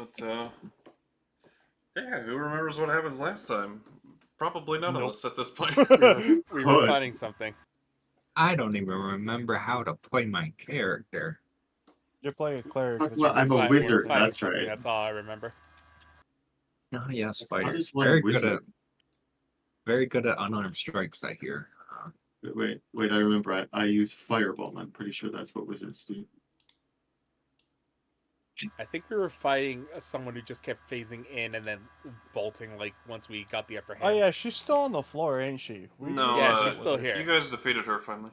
But, yeah, who remembers what happens last time? Probably none of us at this point. We were fighting something. I don't even remember how to play my character. You're playing a cleric. Well, I'm a wizard, that's something, right. That's all I remember. Oh yes, How fighters. does one Very good at unarmed strikes, I hear. Wait, I remember I use fireball. I'm pretty sure that's what wizards do. I think we were fighting someone who just kept phasing in and then bolting, like, once we got the upper hand. Oh yeah, she's still on the floor, ain't she? No, yeah, she's still here. You guys defeated her finally.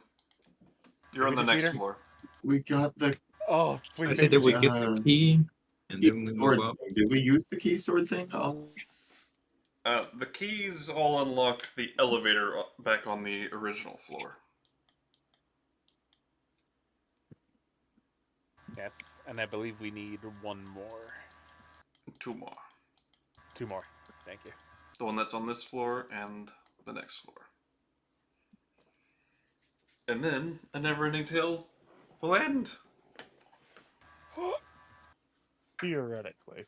You're on the next floor. We got the... Oh, I said, did we get the key? And then we move up? Did we use the key sword thing? Oh. The keys all unlock the elevator back on the original floor. Yes, and I believe we need one more. Two more. Two more. Thank you. The one that's on this floor and the next floor. And then a never-ending tale will end. Theoretically.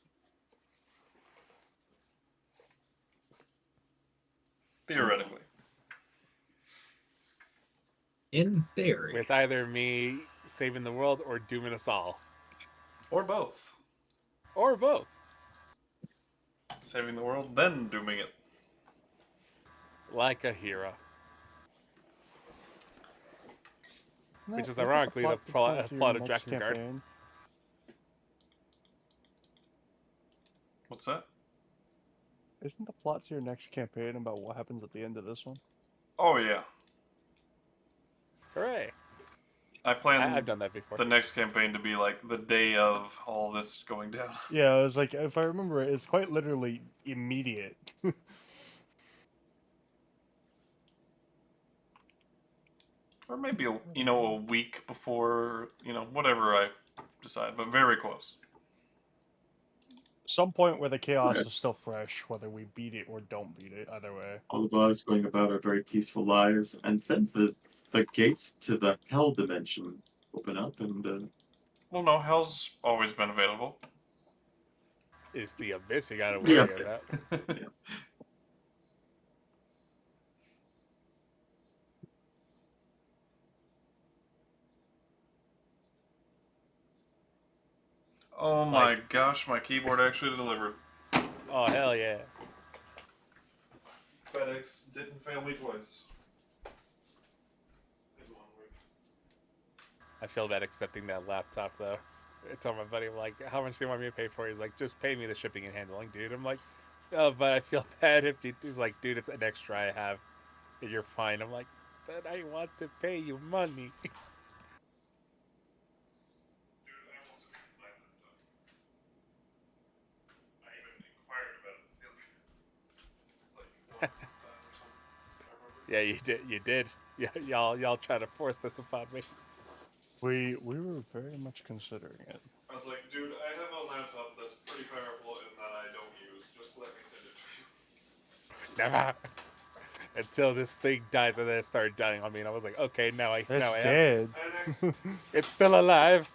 Theoretically. In theory. With either me saving the world or dooming us all. Or both. Or both. Saving the world, then dooming it. Like a hero. No, Which is isn't ironically the plot of your Drakengard. next campaign? What's that? Isn't the plot to your next campaign about what happens at the end of this one? Oh, yeah. Hooray. I plan I've done that before. the next campaign to be like the day of all this going down. Yeah, it was like, if I remember it, it's quite literally immediate. Or maybe a week before, whatever I decide, but very close. Some point where the chaos is still fresh, whether we beat it or don't beat it, either way. All of us going about our very peaceful lives, and then the gates to the hell dimension open up, and Well, no, hell's always been available. It's the abyss you gotta worry about. Yeah. Oh my gosh, my keyboard actually delivered. Oh, hell yeah. FedEx didn't fail me twice. In 1 week. I feel bad accepting that laptop, though. I told my buddy, I'm like, how much do you want me to pay for it? He's like, just pay me the shipping and handling, dude. I'm like, oh, but I feel bad if you... He's like, dude, it's an extra I have. And you're fine. I'm like, but I want to pay you money. Yeah, you did. Yeah, y'all try to force this upon me. We were very much considering it. I was like, dude, I have a laptop that's pretty powerful and that I don't use. Just let me send it to you. Never. Until this thing dies, and then it started dying on me, and I was like, okay, now I dead. It's still alive.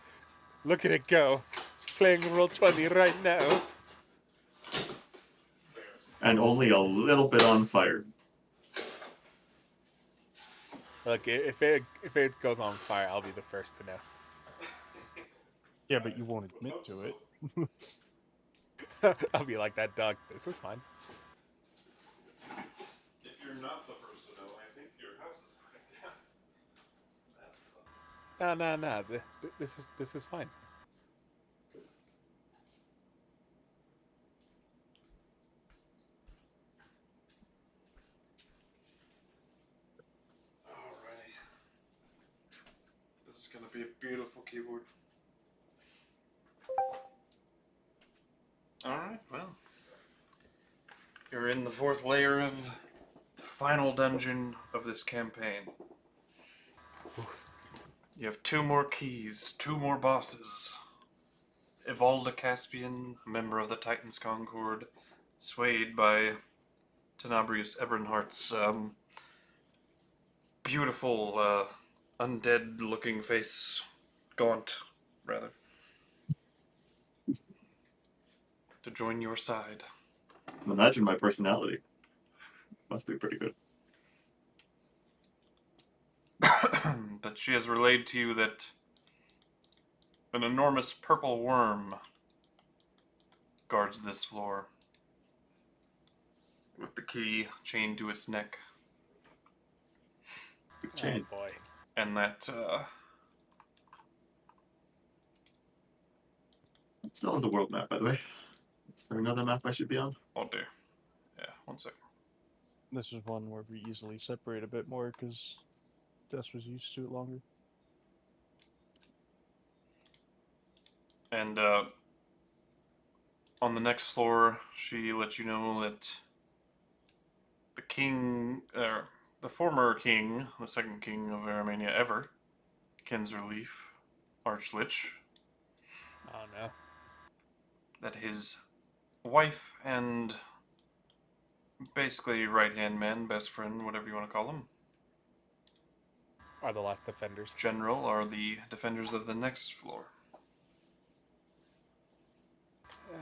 Look at it go. It's playing Roll20 right now. and only a little bit on fire. Look, if it goes on fire, I'll be the first to know. Yeah, but you won't admit to it. I'll be like that dog. This is fine. If you're not the first to know, I think your house is going down. No. This is fine. Alrighty. This is gonna be a beautiful keyboard. Alright, well. You're in the 4th layer of the final dungeon of this campaign. You have 2 more keys, 2 more bosses. Evalda Caspian, member of the Titans Concord, swayed by Tenebrious Ebonheart's beautiful, undead-looking face. Gaunt, rather. to join your side. Imagine my personality. Must be pretty good. But she has relayed to you that an enormous purple worm guards this floor, with the key chained to its neck, Big Oh chain. boy. and that I'm still on the world map, by the way. Is there another map I should be on? oh dear, yeah, one second. This is one where we easily separate a bit more because Jess was used to it longer. And on the next floor, she let you know that the king, the former king, the second king of Aramania ever, Kenzerleaf, Archlich, Oh no. that his wife and basically right-hand man, best friend, whatever you want to call him, Are the last defenders. general, are the defenders of the next floor.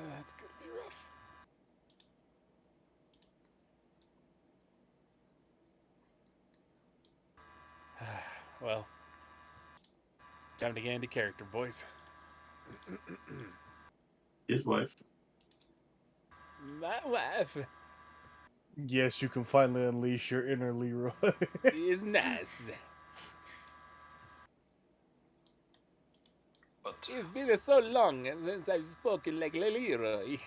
That's gonna be rough. Well, time to get into character, boys. His wife. My wife Yes, you can finally unleash your inner Leroy. is nice. But It's been so long since I've spoken like Leroy.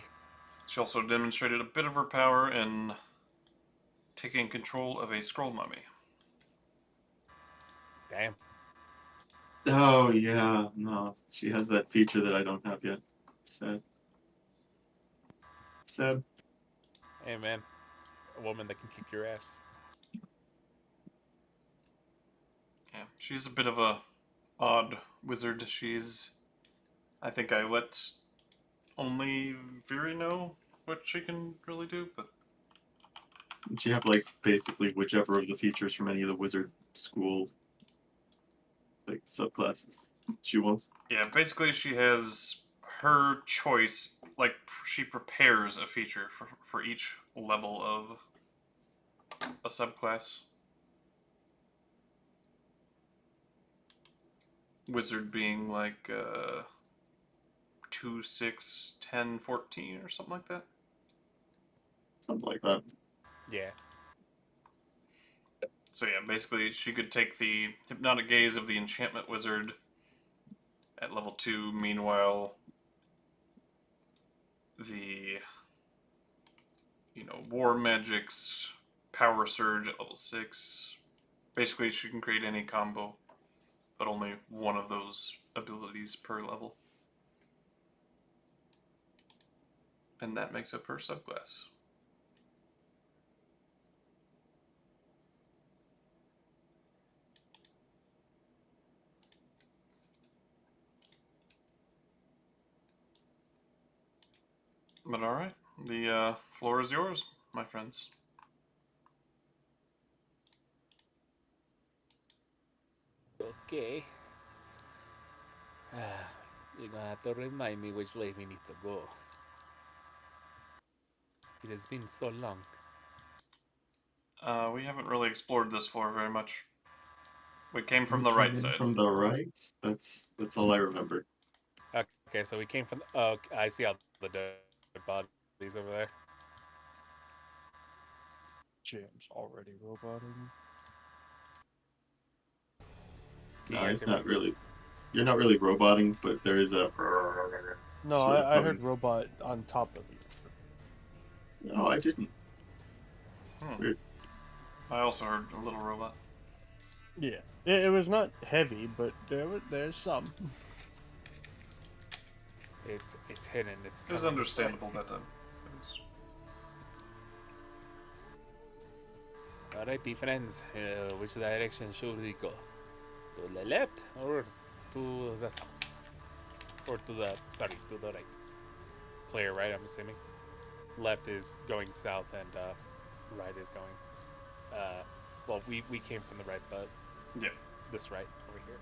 she also demonstrated a bit of her power in taking control of a scroll mummy. Damn. Oh, yeah. No, she has that feature that I don't have yet. Sad. Sad. Hey man, a woman that can kick your ass. Yeah, she's a bit of a odd wizard. I think I let only Viri know what she can really do, but And she have, like, basically whichever of the features from any of the wizard school, like, subclasses she wants. yeah, basically she has her choice. Like she prepares a feature for each level of a subclass. Wizard being like 2, 6, 10, 14 or something like that. Something like that. Yeah. So yeah, basically she could take the hypnotic gaze of the enchantment wizard at level 2. Meanwhile, the war magic's power surge at level 6. Basically, she can create any combo, but only one of those abilities per level. And that makes up her subclass. But alright, the floor is yours, my friends. Okay. You're gonna have to remind me which way we need to go. It has been so long. We haven't really explored this floor very much. We came from We the came right in side. From the right? That's all I remember. Okay, so we came from. Oh, I see all the dead bodies over there. James already roboting. Can you No, guys it's hear me? not really. You're not really roboting, but there is a. No, sort of I heard coming. robot on top of you. No, I didn't. Weird. I also heard a little robot. Yeah, it was not heavy, but there's some. It's hidden. It's It was coming this way. understandable that time. Alrighty, friends. Which direction should we go? To the left or to the south? Or to the right. Player right, I'm assuming. Left is going south and right is going. Well, we came from the right, but Yeah. this right over here.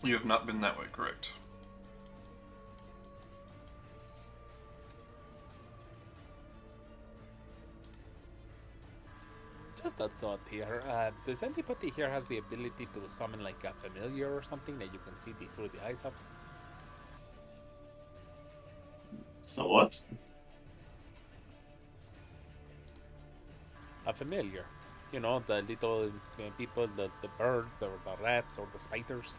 You have not been that way, correct? Just a thought here. Does anybody here has the ability to summon like a familiar or something that you can see through the eyes of? So what? A familiar. You know, the little people, the birds or the rats or the spiders.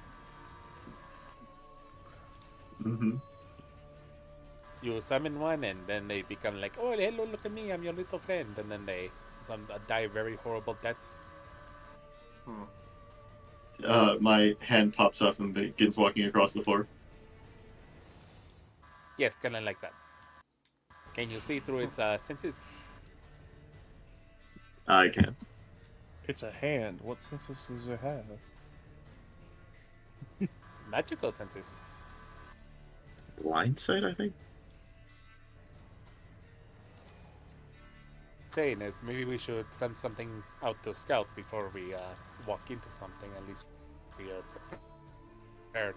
Mm-hmm. You summon one and then they become like, oh, hello, look at me, I'm your little friend. And then they die very horrible deaths. My hand pops up and begins walking across the floor. Yes, kind of like that. Can you see through its senses? I can. It's a hand. What senses does it have? Magical senses. Blind sight, I think. Saying is maybe we should send something out to scout before we walk into something. At least we are prepared.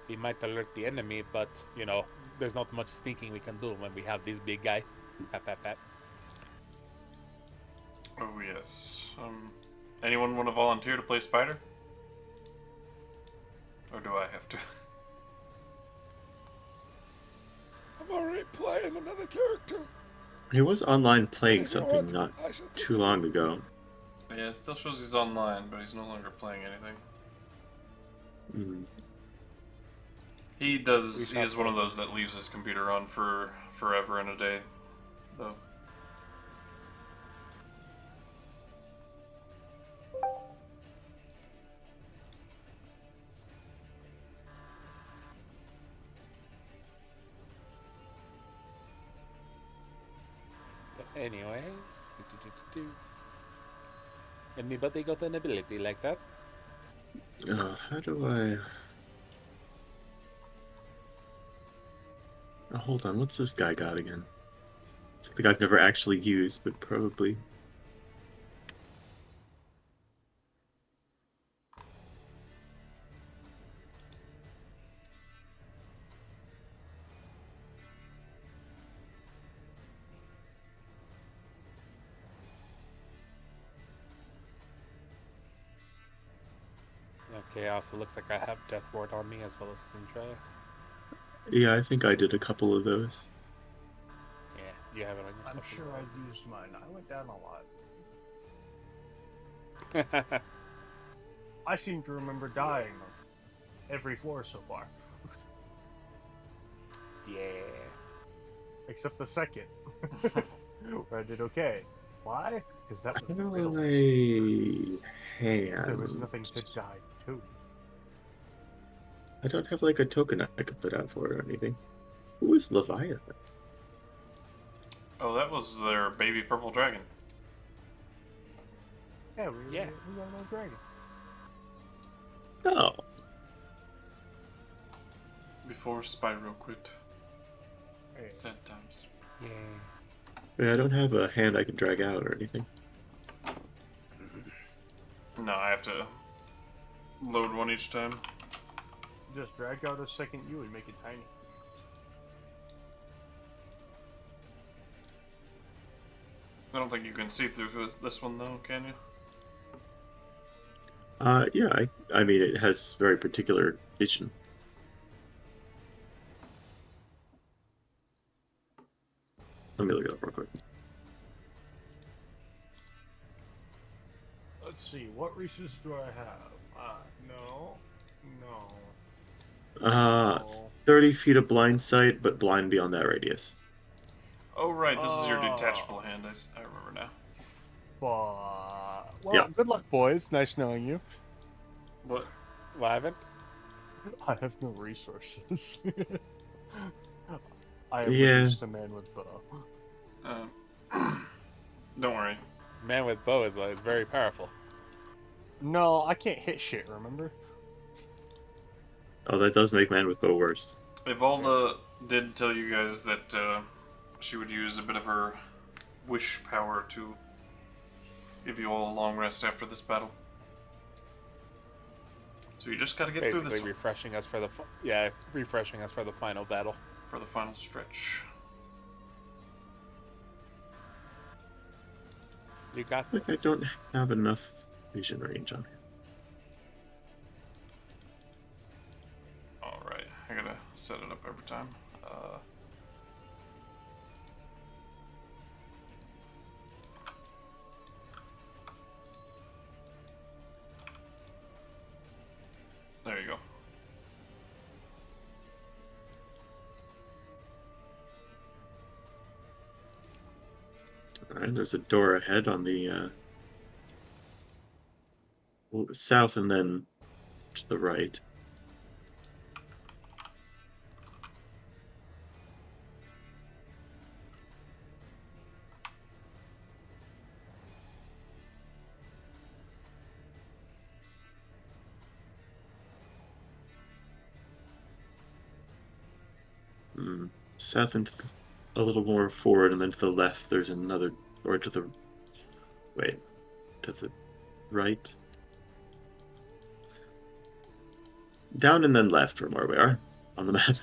We might alert the enemy, but you know, there's not much sneaking we can do when we have this big guy. Pat, pat, pat. Oh yes. Anyone want to volunteer to play Spider? Or do I have to? I'm already playing another character. He was online playing If you something want, not I should too long ago. Yeah, it still shows he's online, but he's no longer playing anything. Mm. He We is one of those that leaves his computer on for forever and a day, though. But anyways, anybody got an ability like that? How do I... Oh, hold on, what's this guy got again? Something I've never actually used, but probably... Okay, also looks like I have Death Ward on me as well as Sintra. Yeah, I think I did a couple of those. Yeah, you have it on I'm yourself. sure I used mine. I went down a lot. I I seem to remember dying on every floor so far. Yeah. Except the second. Where I did okay. Why? Because that I was don't know riddles. my hand. There was nothing to die to. I don't have like a token I could put out for it or anything. Who is Leviathan? Oh, that was their baby purple dragon. Yeah, we Yeah. got no dragon. Oh. Before Spyro quit. Hey, Sad times. Yeah. Yeah, I don't have a hand I can drag out or anything. No, I have to load one each time. just drag out a second you and make it tiny. I don't think you can see through this one though, can you? Yeah, I mean, it has very particular vision. Let me look it up real quick. Let's see, what resources do I have? No. No. No. 30 feet of blind sight, but blind beyond that radius. Oh right, this is your Oh. detachable hand. I remember now. Well, Yeah. good luck, boys. Nice knowing you. What? What happened? I have no resources. I am Yeah. just a man with bow. Don't worry. Man with bow is very powerful. No, I can't hit shit, remember? Oh, that does make man with bow worse. Evalda did tell you guys that she would use a bit of her wish power to give you all a long rest after this battle. So you just gotta get through Basically this one refreshing us for the refreshing us for the final battle. for the final stretch. You got Like I this. don't have enough vision range on here. Alright, I gotta set it up every time. There you go. Alright, there's a door ahead on the south and then to the right. South and a little more forward, and then to the left there's another, or to the, wait, to the right. Down and then left from where we are on the map.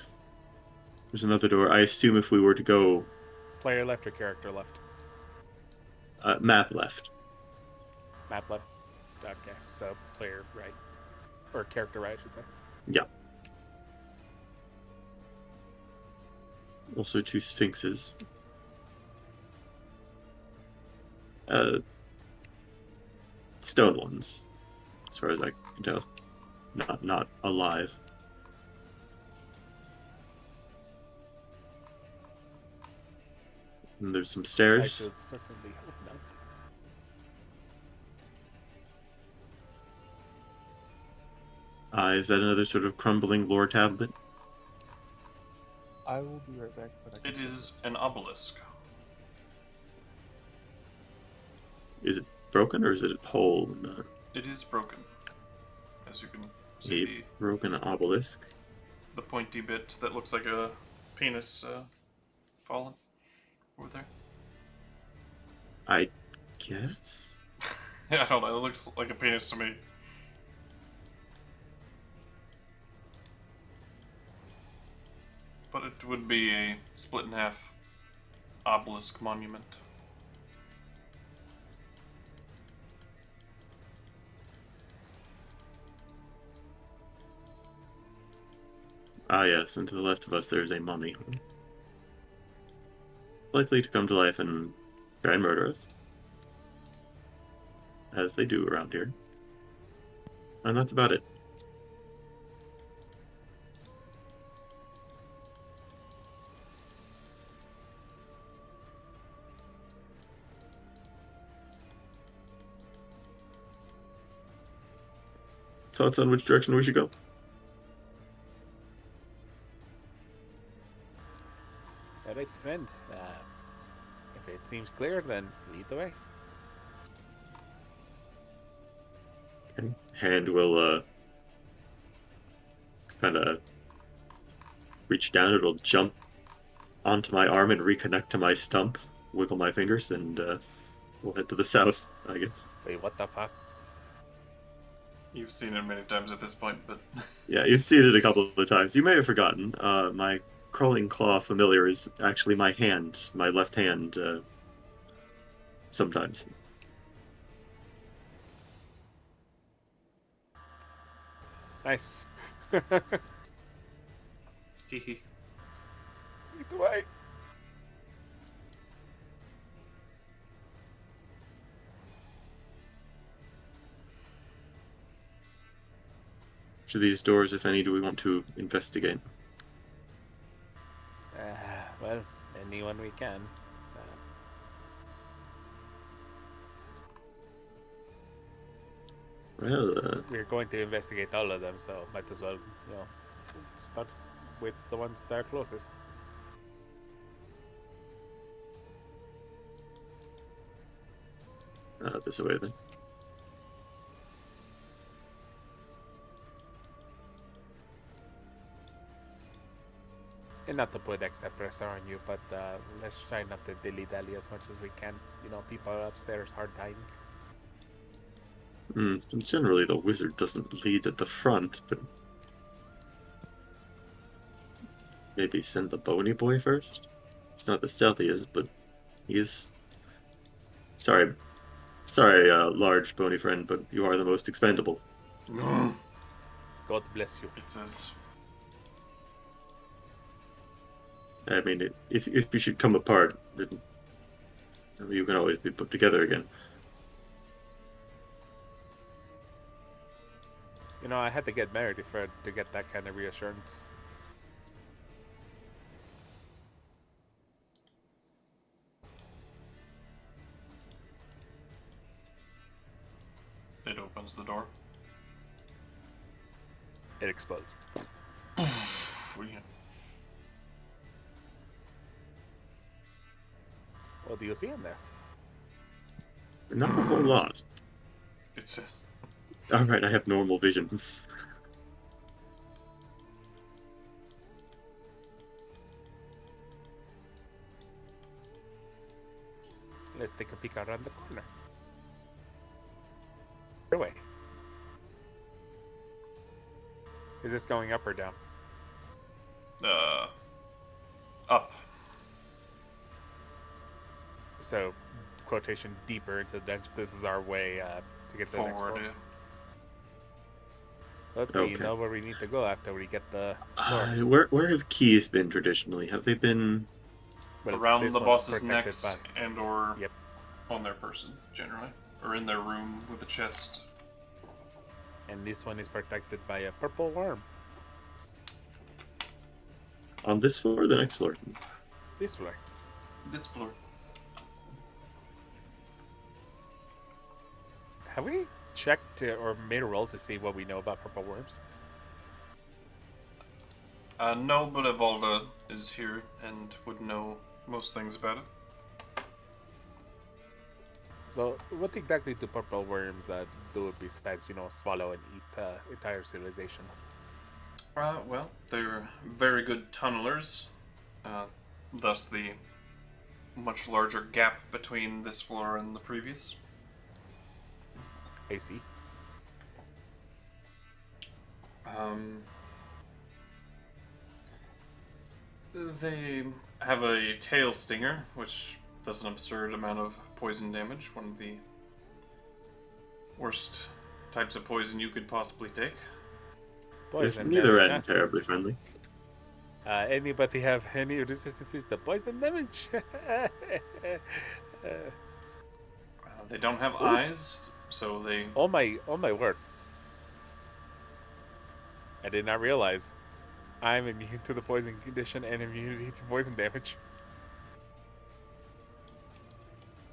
There's another door. I assume if we were to go Player left or character left? map left. Map left. Okay, so player right. Or character right, I should say. Yeah. Also two sphinxes. Stone ones, as far as I can tell. Not alive. And there's some I stairs. should certainly hope not. Is that another sort of crumbling lore tablet? I will be right back. But I It can is an obelisk. Is it broken or is it whole? It is broken. As you can A see, broken obelisk. the pointy bit that looks like a penis fallen over there. I guess? I don't know, it looks like a penis to me. But it would be a split in half obelisk monument. Ah, yes, and to the left of us there is a mummy. Likely to come to life and try and murder us. As they do around here. And that's about it. Thoughts on which direction we should go? All right, friend. If it seems clear, then lead the way. Okay. Hand will kind of reach down. It'll jump onto my arm and reconnect to my stump. Wiggle my fingers, and we'll head to the south, I guess. Wait, what the fuck? You've seen it many times at this point, but Yeah, you've seen it a couple of times. You may have forgotten. My crawling claw familiar is actually my hand, my left hand, sometimes. Nice. teehee. Lead the way. Which of these doors, if any, do we want to investigate? Well, anyone we can. Well, We're going to investigate all of them, so might as well, start with the ones that are closest. this way then. And not to put extra pressure on you, but let's try not to dilly-dally as much as we can. People upstairs hard dying. Generally, the wizard doesn't lead at the front, but maybe send the bony boy first? He's not the stealthiest, but he is... Sorry, Sorry, large bony friend, but you are the most expendable. God bless you. It says. I mean, if you should come apart, then you can always be put together again. You know, I had to get married to get that kind of reassurance. It opens the door. It explodes. What do you see in there? Not a whole lot. It says. Alright, I have normal vision. Let's take a peek around the corner. Away. Is this going up or down? Up. So, quotation deeper into the dungeon. This is our way to get to the next Forward. floor. Yeah. Let's Okay. know where we need to go after we get the floor. Where have keys been traditionally? Have they been... Well, Around this the one's boss's protected necks by- and or Yep. on their person, generally. Or in their room with a chest. And this one is protected by a purple worm. On this floor or the next floor? This floor. This floor. Have we checked or made a roll to see what we know about purple worms? No, but Evalda is here and would know most things about it. So, what exactly do purple worms do besides, swallow and eat entire civilizations? Well, they're very good tunnelers. Thus the much larger gap between this floor and the previous. AC. They have a tail stinger, which does an absurd amount of poison damage. One of the worst types of poison you could possibly take. Yes, Poison neither damage, end terribly friendly. Anybody have any resistances to poison damage? They don't have eyes, so they... Oh my word. I did not realize I'm immune to the poison condition and immunity to poison damage.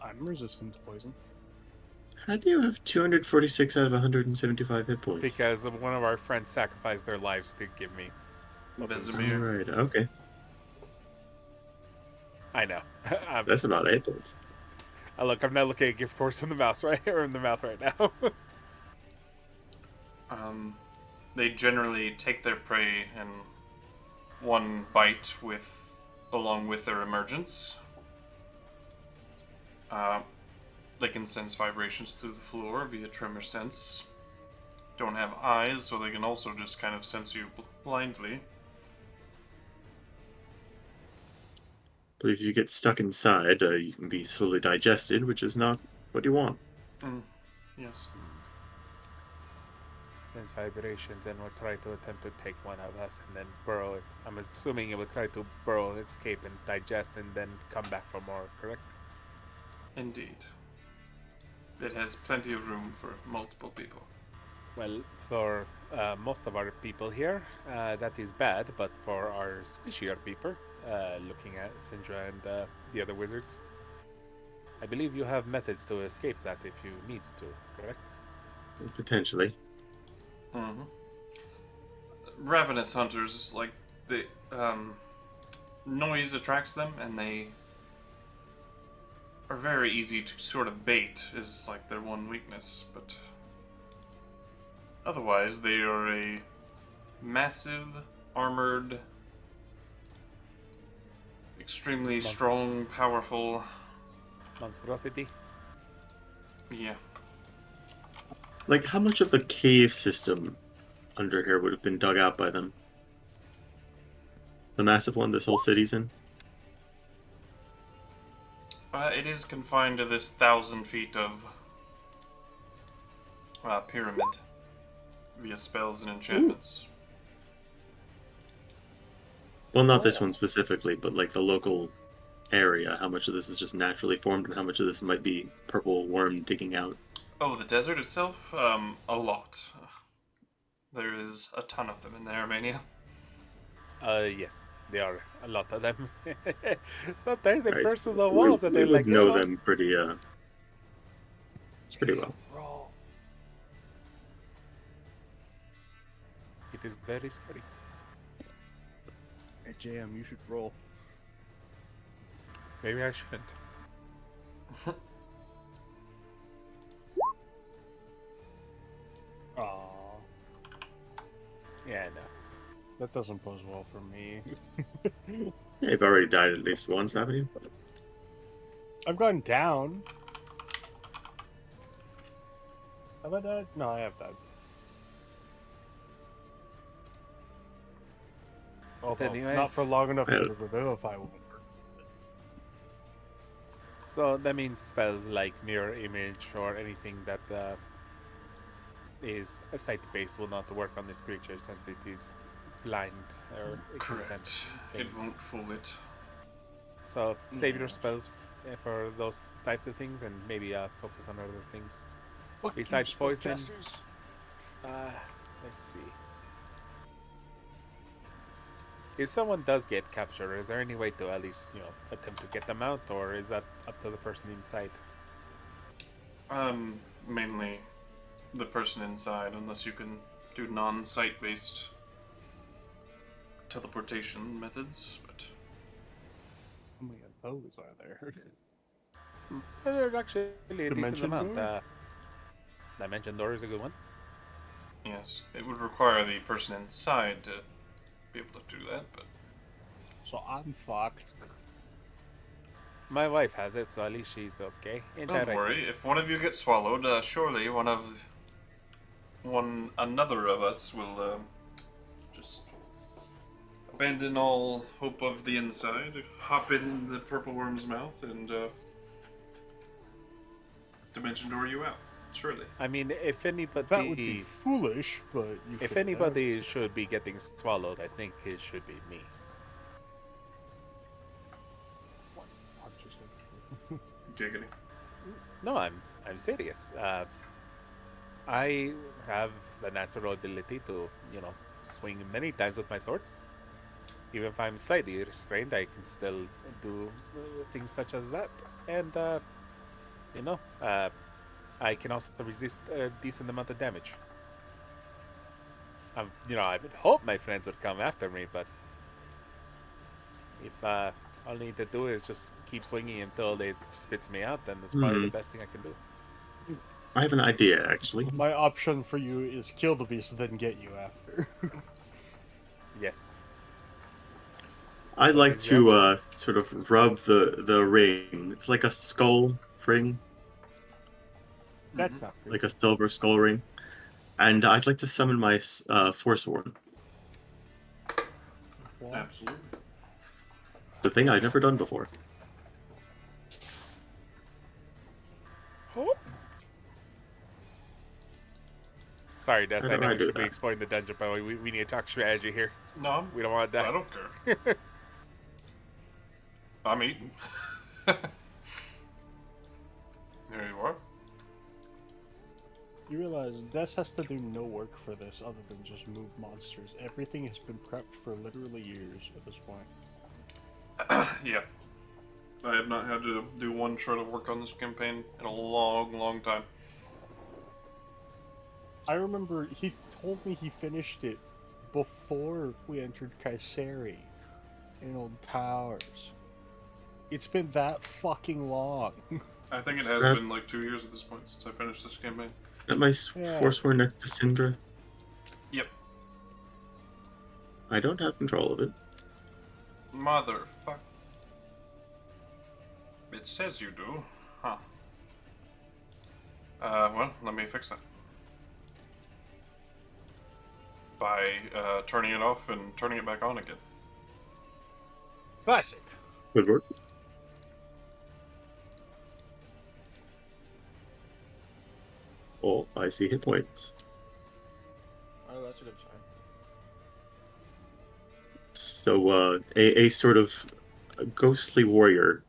I'm resistant to poison. How do you have 246 out of 175 hit points? Because one of our friends sacrificed their lives to give me. Vesemir. Right, okay. I know. That's a lot of hit points. Look, I'm not looking at gift horse in the mouse right or in the mouth right now. They generally take their prey in one bite along with their emergence. They can sense vibrations through the floor via tremor sense. Don't have eyes, so they can also just kind of sense you blindly. But if you get stuck inside, you can be slowly digested, which is not what you want. Yes. Sense vibrations and will try to attempt to take one of us and then burrow it. I'm assuming it will try to burrow and escape and digest and then come back for more, correct? Indeed. It has plenty of room for multiple people. Well, for most of our people here, that is bad, but for our squishier people, looking at Syndra and the other wizards, I believe you have methods to escape that if you need to, correct? Potentially. Mm-hmm. Ravenous hunters, like, the noise attracts them, and they are very easy to sort of bait, is like their one weakness, but otherwise they are a massive, armored, extremely strong, powerful, Monstrosity? yeah. Like, how much of a cave system under here would have been dug out by them? The massive one this whole city's in? It is confined to this 1,000 feet of pyramid via spells and enchantments. Well, not this one specifically, but like the local area. How much of this is just naturally formed, and how much of this might be purple worm digging out? Oh, the desert itself? A lot. There is a ton of them in Armenia. Yes, there are a lot of them. Sometimes they Right, burst so through the we- walls and we they're would like, know "Oh." them pretty well. Roll. It is very scary. Hey, JM, you should roll. Maybe I shouldn't. Aw, Yeah, no. that doesn't pose well for me. Yeah, you've already died at least once, haven't you? I've gone down. Have I died? No, I have died. Although, not anyways- for long enough Yeah. to revivify one. So that means spells like mirror image or anything that is sight-based will not work on this creature since it is blind or it can Correct. sense It things. won't fool it. So save your Yes. spells for those types of things and maybe focus on other things. Fuck you, Besides poison. spellcasters. Let's see. If someone does get captured, is there any way to at least, attempt to get them out, or is that up to the person inside? Mainly the person inside, unless you can do non-sight based teleportation methods, but How many of those are there? There's actually a decent Dimension amount. door? Dimension door is a good one. yes, it would require the person inside to be able to do that, but So I'm fucked. My wife has it, so at least she's okay. don't worry. If one of you gets swallowed, surely another of us will just abandon all hope of the inside, hop in the purple worm's mouth, and dimension door you out. Surely. I mean, if anybody, That would be foolish, but you if could anybody attempt. should be getting swallowed, I think it should be me. Giggity. No, I'm serious. I have the natural ability to, swing many times with my swords. Even if I'm slightly restrained, I can still do things such as that. And, I can also resist a decent amount of damage. I would hope my friends would come after me, but if all I need to do is just keep swinging until they spits me out, then that's probably the best thing I can do. I have an idea, actually. My option for you is kill the beast, then get you after. Yes. I'd like Okay, to sort of rub the ring. It's like a skull ring, That's not like a silver skull ring. And I'd like to summon my Forsworn. Absolutely. The thing I've never done before. Sorry, Des. How I do know I we do should be that? exploring the dungeon, but we need to talk strategy here. No, We don't want to die. I don't care. I'm eating. There you are. You realize Des has to do no work for this other than just move monsters. Everything has been prepped for literally years at this point. Yeah. I have not had to do one shred of work on this campaign in a long, long time. I remember he told me he finished it before we entered Kayseri in Old Powers. It's been that fucking long. I think it has That- been like 2 years at this point since I finished this campaign. Got my Yeah. Forsworn next to Syndra. Yep. I don't have control of it. Motherfuck. It says you do. Huh. Well, let me fix that. By turning it off and turning it back on again. Classic. Good work. Oh, I see hit points. Oh, that's a good sign. So, a sort of ghostly warrior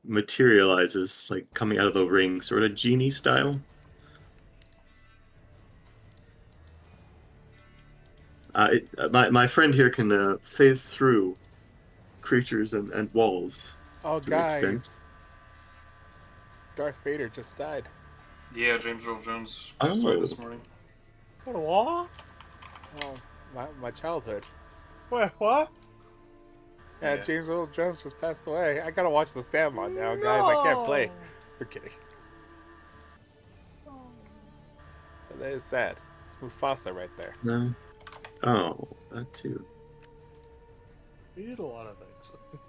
materializes, like coming out of the ring, sort of genie style. My friend here can phase through creatures and walls Oh, to an extent. guys. Darth Vader just died. Yeah, James Earl Jones passed away this morning. What? Oh, my childhood. Wait, what? Yeah, Yeah. James Earl Jones just passed away. I gotta watch The Sandlot now, guys. I can't play. I'm kidding. But that is sad. It's Mufasa right there. No. Oh, that too. He did a lot of things.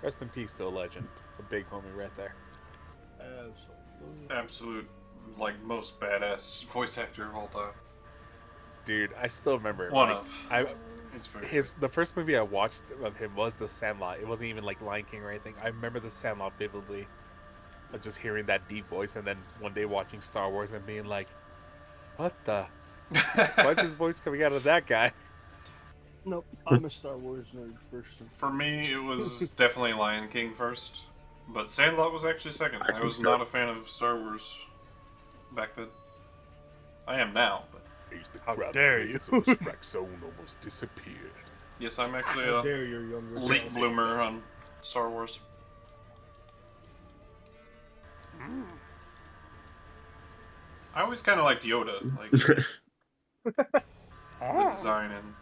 Rest in peace to a legend. A big homie right there. Absolutely. Absolute, like, most badass voice actor of all time. Dude, I still remember. One like, of. It's very the first movie I watched of him was The Sandlot. It wasn't even like Lion King or anything. I remember The Sandlot vividly. Of just hearing that deep voice, and then one day watching Star Wars and being like, "What the? Why is his voice coming out of that guy?" Nope, I'm a Star Wars nerd person. For me, it was definitely Lion King first, but Sandlot was actually second. I I think was so. not a fan of Star Wars back then. I am now, but How dare you? zone almost disappeared. yes, I'm actually How a dare your younger late self. bloomer on Star Wars. I always kind of liked Yoda, like the design and.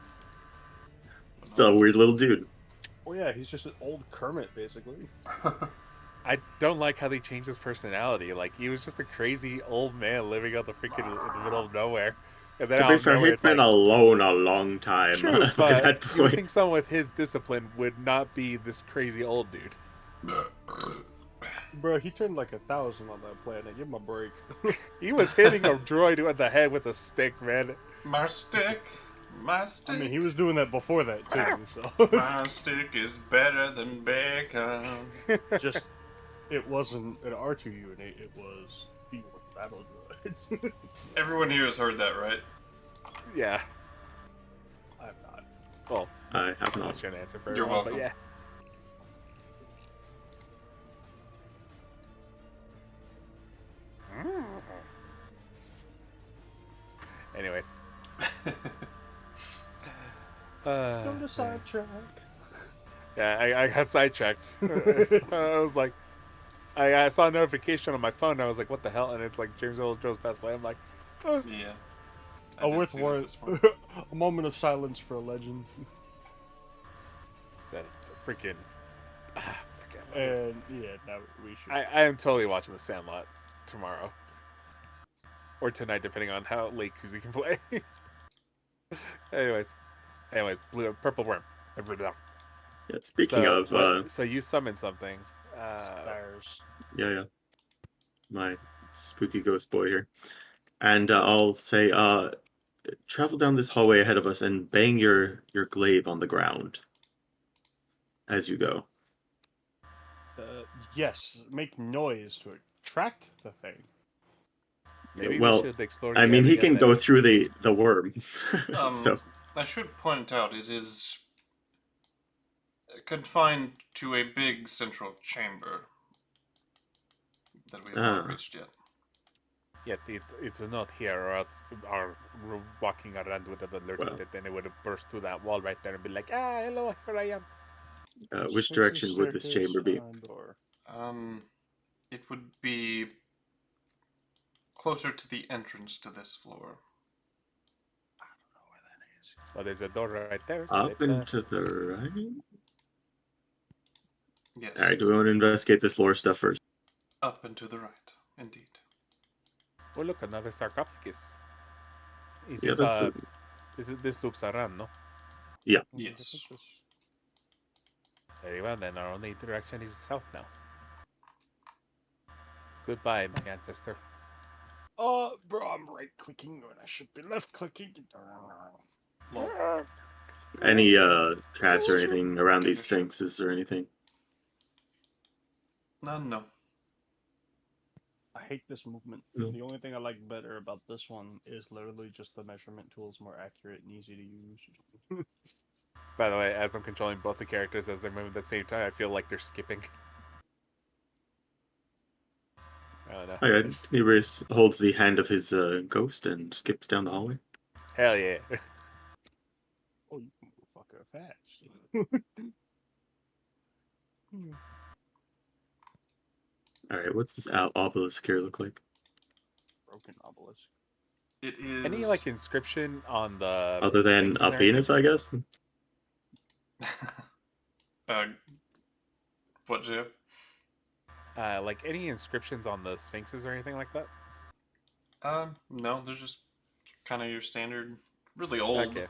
Still a weird little dude. Oh yeah, he's just an old Kermit, basically. I don't like how they changed his personality. Like, he was just a crazy old man living out in the middle of nowhere. And then To out be of fair, nowhere, he's it's been like, alone a long time. true, By but that you would point. think someone with his discipline would not be this crazy old dude. Bro, he turned like 1,000 on that planet. Give him a break. He was hitting a droid in the head with a stick, man. My stick, my I stick. mean, he was doing that before that too. So My stick is better than bacon. just it wasn't an R2 unit. It was being with battle droids. Everyone here has heard that, right? Yeah. I'm not. Well, I have I'm not. not sure an answer for You're everyone, but welcome. yeah. Anyways. Go to sidetrack. Yeah, I got sidetracked. I was like, I saw a notification on my phone. And I was like, what the hell? And it's like James Earl Jones passed away. I'm like, Yeah. I Oh, did with see that one, this morning. a moment of silence for a legend. said freaking. And yeah, now we should. I am totally watching The Sandlot tomorrow. Or tonight, depending on how late KuZii can play. Anyways, purple worm. Yeah, speaking of, so you summoned something. Stars. yeah, my spooky ghost boy here, and I'll say, travel down this hallway ahead of us and bang your glaive on the ground as you go. Yes, make noise to attract the thing. Maybe Well, we should explore. I the mean, he area can that- go through the worm. So I should point out it is confined to a big central chamber that we have not Ah. reached yet. Yet it's not here, or else our walking around would have alerted Well. it, then it would have burst through that wall right there and be like, hello, here I am. which Exit direction would this staircase chamber be? and/or- It would be closer to the entrance to this floor. Well, there's a door right there. So Up and to the right. Yes. All right. Do we want to investigate this lore stuff first? Up and to the right, indeed. Oh, look, another sarcophagus. Is Yeah, this, this loops around, no? Yes. Very well, then our only direction is south now. Goodbye, my ancestor. Oh, bro, I'm right clicking when I should be left clicking. Lol. Any traps or anything around these sphinxes or anything? No. I hate this movement. No. The only thing I like better about this one is literally just the measurement tool is more accurate and easy to use. By the way, as I'm controlling both the characters as they're moving at the same time, I feel like they're skipping. I don't know. Oh, yeah, I just- Tenebrious holds the hand of his ghost and skips down the hallway. hell yeah. Oh, you can move fucker fast. Alright, what's this obelisk here look like? Broken obelisk. It is Any like inscription on the Other than sphinxes or a penis, I guess? uh, what, Jib? anything? Like any inscriptions on the sphinxes or anything like that? No, they're just kind of your standard, really old. Okay.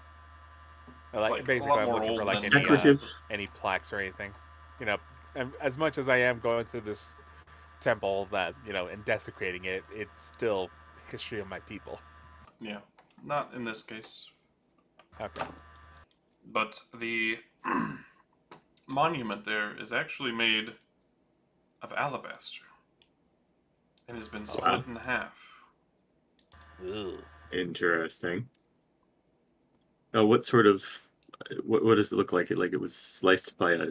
Like, Like, a basically, lot I'm more looking for old like than Decorative. any plaques or anything. You know, and as much as I am going to this temple that and desecrating it, it's still history of my people. Yeah, not in this case, Okay. but the monument there is actually made of alabaster and has been split Wow. in half. Ugh. Interesting. What sort of what does it look like? It was sliced by a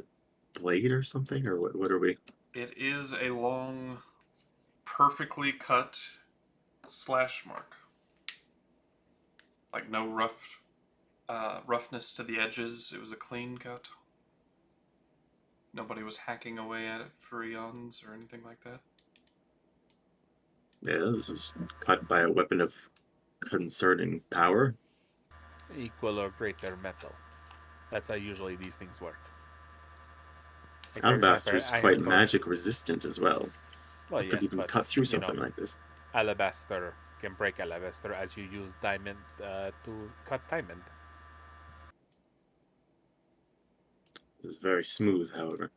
blade or something, or what are we? It is a long, perfectly cut slash mark. Like no roughness to the edges. It was a clean cut. Nobody was hacking away at it for eons or anything like that. Yeah, this was cut by a weapon of concerning power. Equal or greater metal. That's how usually these things work. Like, for Alabaster example, is I quite had some. magic resistant as well. Well, How could yes, even but cut through something like this? alabaster can break alabaster as you use diamond to cut diamond. This is very smooth, however.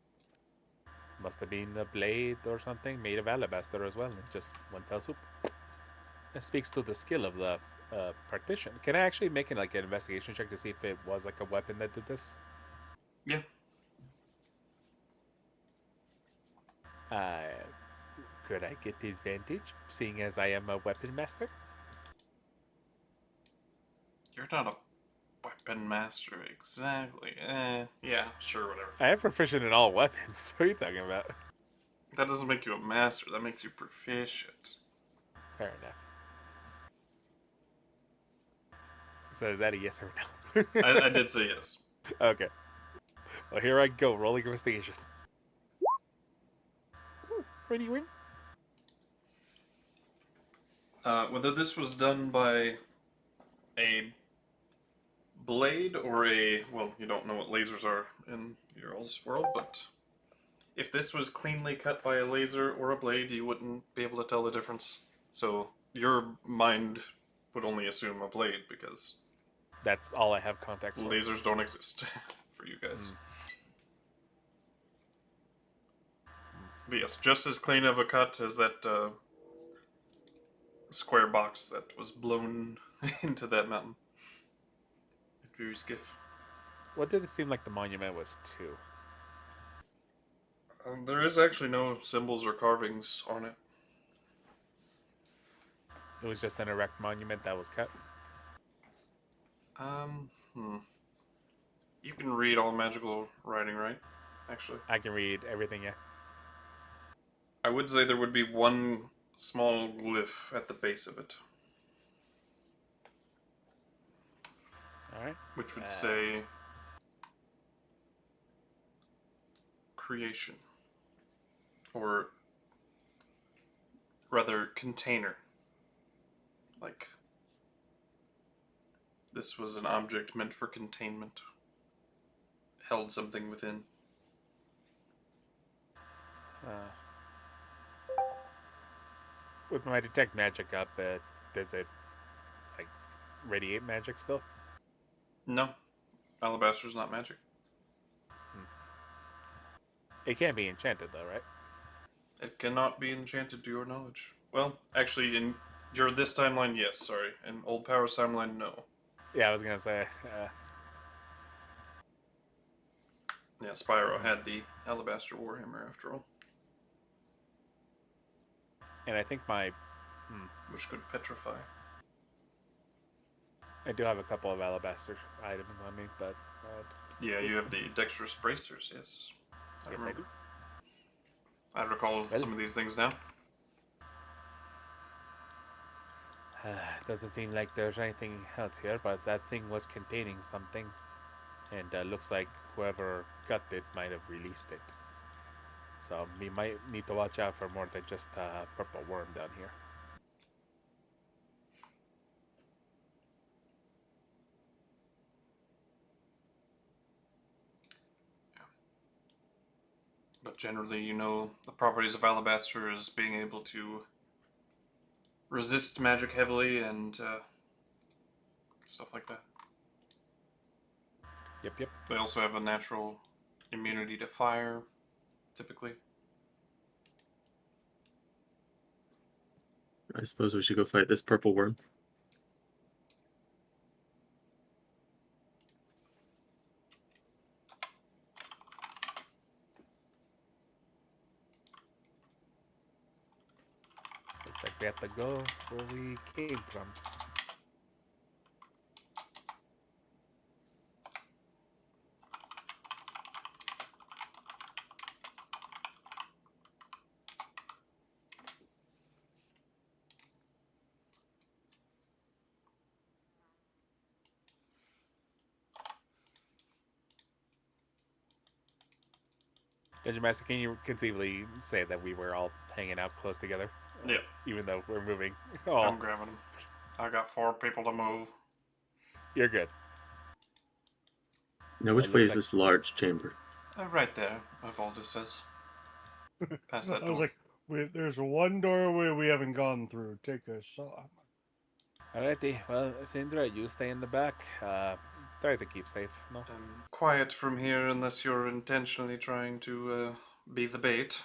Must have been a blade or something made of alabaster as well. It just one fell swoop. It speaks to the skill of the partition. Can I actually make an investigation check to see if it was like a weapon that did this? Yeah. Could I get the advantage, seeing as I am a weapon master? You're not a weapon master exactly. Yeah, sure, whatever. I am proficient in all weapons. What are you talking about? That doesn't make you a master, that makes you proficient. Fair enough. So is that a yes or no? I did say yes. Okay. Well, here I go, rolling investigation. Ooh, ready win? Whether this was done by a blade or well, you don't know what lasers are in your all's world, but if this was cleanly cut by a laser or a blade, you wouldn't be able to tell the difference. So your mind would only assume a blade because That's all I have context for. lasers don't exist for you guys. But yes, just as clean of a cut as that square box that was blown into that mountain. Very skiff. What did it seem like the monument was to? There is actually no symbols or carvings on it. It was just an erect monument that was cut. You can read all magical writing, right? Actually, I can read everything, yeah. I would say there would be one small glyph at the base of it, Alright. which would say creation, or rather container. Like, this was an object meant for containment, held something within. With my detect magic up, does it like radiate magic still? No, alabaster's not magic. It can't be enchanted though, right? It cannot be enchanted to your knowledge. Well, actually, in your this timeline, yes. Sorry, in Old Power's timeline, no. Yeah, I was gonna say. Yeah, Spyro had the alabaster warhammer after all. And I think my... which could petrify. I do have a couple of alabaster items on me, but... Yeah, you have the dexterous bracers, yes. yes, I do. I recall Well. some of these things now. Doesn't seem like there's anything else here, but that thing was containing something. And looks like whoever got it might have released it. So we might need to watch out for more than just a purple worm down here. But generally, you know, the properties of alabaster is being able to resist magic heavily and stuff like that. Yep. They also have a natural immunity to fire, typically. I suppose we should go fight this purple worm. Looks like we have to go where we came from. Dungeon Master, can you conceivably say that we were all hanging out close together? Yeah. Even though we're moving. I'm Oh, grabbing them. I got 4 people to move. you're good. Now, which It way looks is like- this large chamber? Right there, Evalda says. Past that I was door. like, there's one doorway we haven't gone through. Take us off. Alrighty, well, Sindra, you stay in the back. Try to keep safe, no? Quiet from here unless you're intentionally trying to be the bait.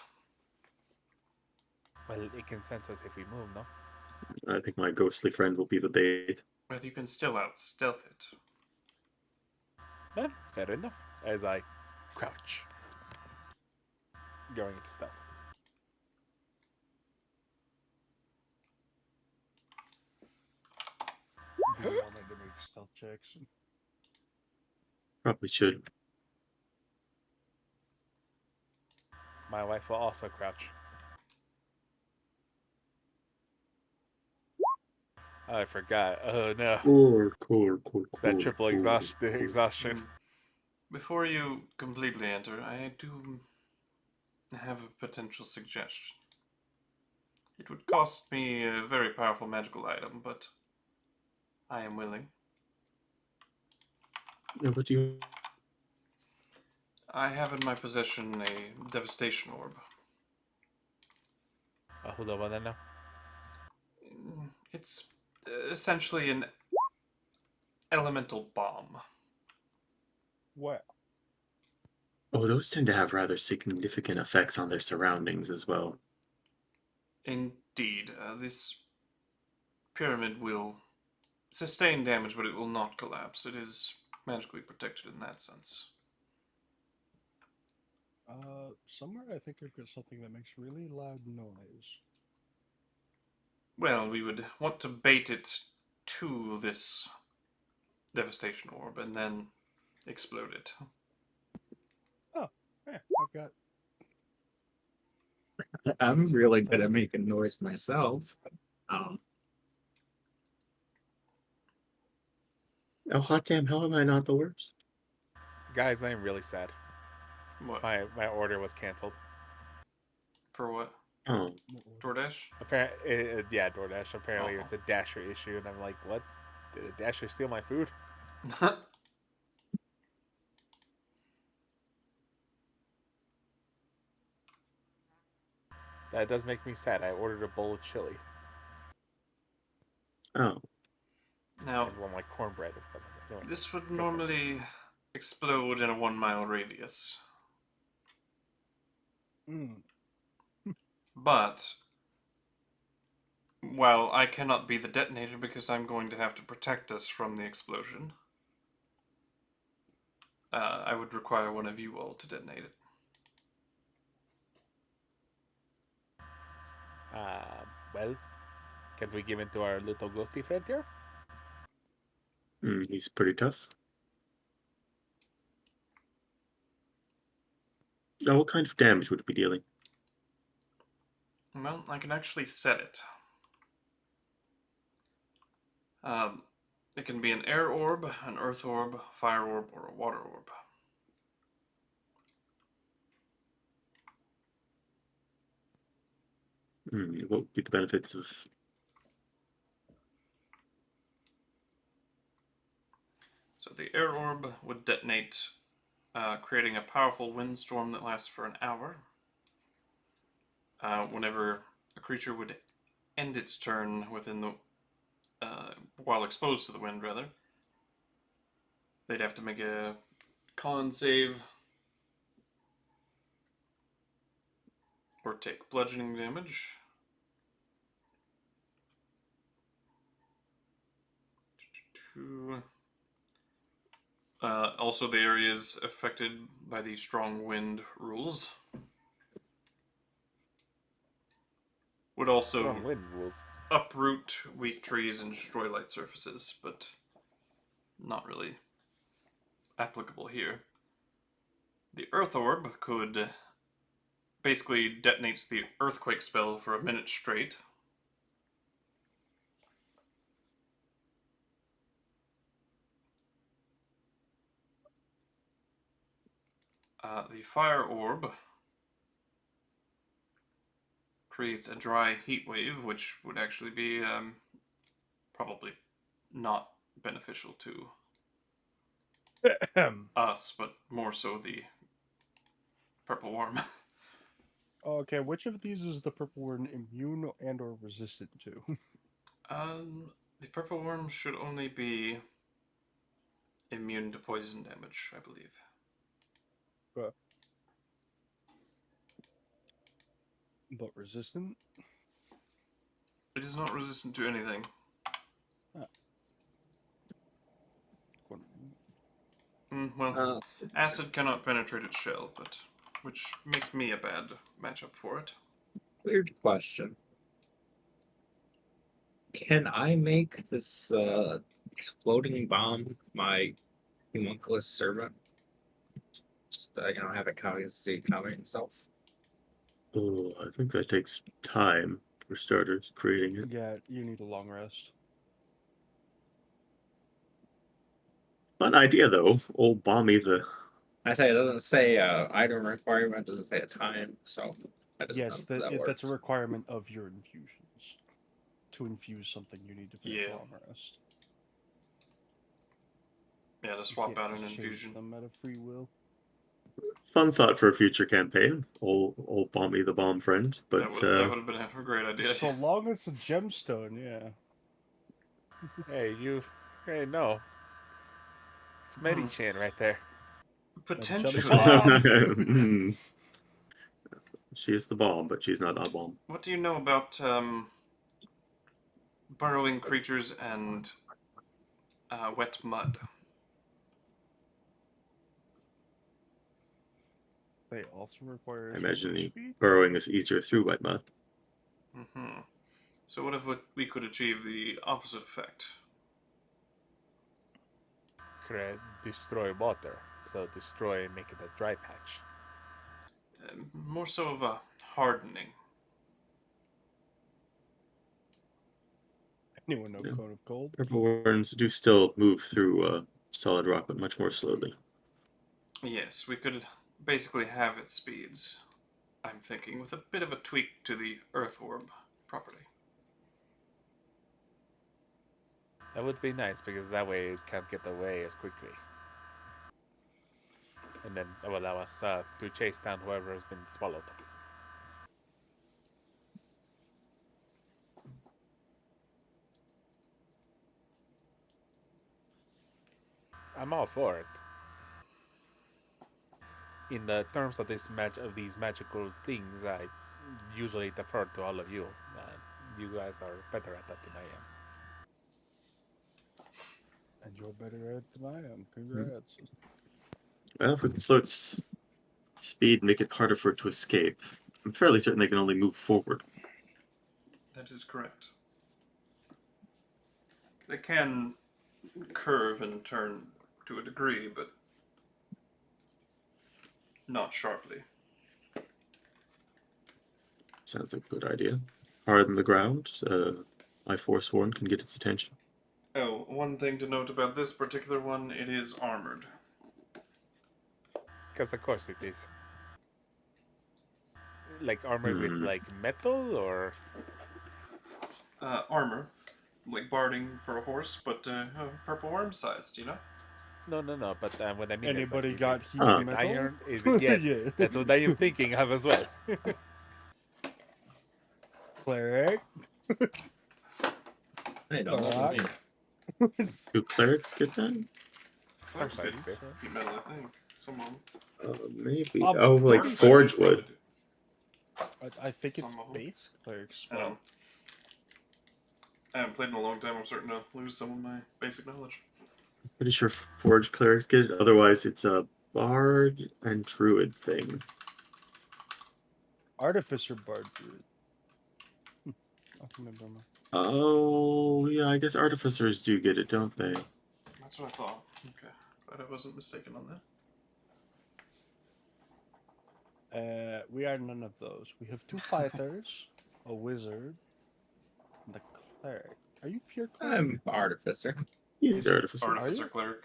Well, it can sense us if we move, no? I think my ghostly friend will be the bait. But you can still out stealth it. Well, fair enough. As I crouch. Going into stealth. Do you want me to make stealth checks? Probably should. My wife will also crouch. I forgot. Oh no. Cool. That triple exhaustion. Before you completely enter, I do have a potential suggestion. It would cost me a very powerful magical item, but I am willing. Yeah, what do you... I have in my possession a devastation orb. Hold on, then now. It's essentially an elemental bomb. Well, Oh, those tend to have rather significant effects on their surroundings as well. Indeed, this pyramid will sustain damage, but it will not collapse. It is magically protected in that sense. somewhere I think I've got something that makes really loud noise. Well, we would want to bait it to this devastation orb and then explode it. Yeah, I've got. I'm really good at making noise myself. Oh, hot damn, how am I not the worst? Guys, I am really sad. What? My order was canceled. For what? Oh, DoorDash? Apparently, yeah, DoorDash. Apparently, Uh-oh. it's a Dasher issue, and I'm like, what? Did a Dasher steal my food? That does make me sad. I ordered a bowl of chili. oh. Now, It was on like cornbread and stuff like that. Anyway, this would for it. normally explode in a 1-mile radius. But, while I cannot be the detonator because I'm going to have to protect us from the explosion, I would require one of you all to detonate it. Well, can we give in to our little ghosty friend here? He's pretty tough. Now, what kind of damage would it be dealing? Well, I can actually set it. It can be an air orb, an earth orb, fire orb, or a water orb. What would be the benefits of... So the air orb would detonate, creating a powerful windstorm that lasts for an hour. Whenever a creature would end its turn within the while exposed to the wind, rather, they'd have to make a con save or take bludgeoning damage. Also, the areas affected by the strong wind rules would also Strong wind rules. uproot weak trees and destroy light surfaces, but not really applicable here. The Earth Orb could basically detonates the Earthquake spell for a minute straight. The Fire Orb creates a dry heat wave, which would actually be probably not beneficial to us, but more so the Purple Worm. Okay, which of these is the purple worm immune and or resistant to? The Purple Worm should only be immune to poison damage, I believe. But resistant? It is not resistant to anything. Well, acid cannot penetrate its shell, but which makes me a bad matchup for it. Weird question. Can I make this exploding bomb my homunculus servant? Just, have it copy himself. Oh, I think that takes time, for starters, creating it. Yeah, you need a long rest. Fun idea, though. Old Bomby the... I say it doesn't say item requirement, it doesn't say a time, so I don't Yes, know if that that's a works. requirement of your infusions. To infuse something, you need to finish Yeah. long rest. Yeah, to You swap can't out just an change infusion. them out of free will. Fun thought for a future campaign. Old Bomby the bomb friend. But That would have been a great idea. So long as it's a gemstone, yeah. Hey, no. It's Medi-Chan right there. Potentially. Bomb! She is the bomb, but she's not a bomb. What do you know about burrowing creatures and wet mud? They also require I imagine move speed? burrowing is easier through wet mud. So what if we could achieve the opposite effect? Destroy water. So destroy and make it a dry patch. More so of a hardening. Anyone know Yeah. Cone of Cold? Purple worms do still move through solid rock, but much more slowly. Yes, we could basically have its speeds, I'm thinking, with a bit of a tweak to the Earth Orb property. That would be nice because that way it can't get away as quickly. And then that will allow us to chase down whoever has been swallowed. I'm all for it. In the terms of these magical things, I usually defer to all of you. You guys are better at that than I am. And you're better at it than I am. Congrats. Well, if we can slow its speed and make it harder for it to escape, I'm fairly certain they can only move forward. That is correct. They can curve and turn to a degree, but not sharply. Sounds like a good idea. Harden the ground. My Forsworn can get its attention. Oh, one thing to note about this particular one, it is armored. Because of course it is. Like armor with Hmm. like metal or Armor, like barding for a horse, but purple worm sized, you know? no. But what I mean Anybody is, like, got is heat Huh. it metal? iron? Is it yes? Yeah. That's what I am thinking of as well. Cleric. Hey, don't look at Barak. me. Do clerics get that? Clerics Sometimes do. do. Heat metal, I think. Some of them. Maybe. Um, Oh, like Artificers Forge probably would. do. I think it's Some of 'em. base cleric I don't know. spell. I haven't played in a long time. I'm starting to lose some of my basic knowledge. Pretty sure Forge clerics get it. Otherwise, it's a bard and druid thing. Artificer bard druid. I remember now. Oh, yeah. I guess artificers do get it, don't they? That's what I thought. Okay. But I wasn't mistaken on that. We are none of those. We have 2 fighters, a wizard, and a cleric. Are you pure cleric? I'm artificer. He's artificer. Artificer you? cleric.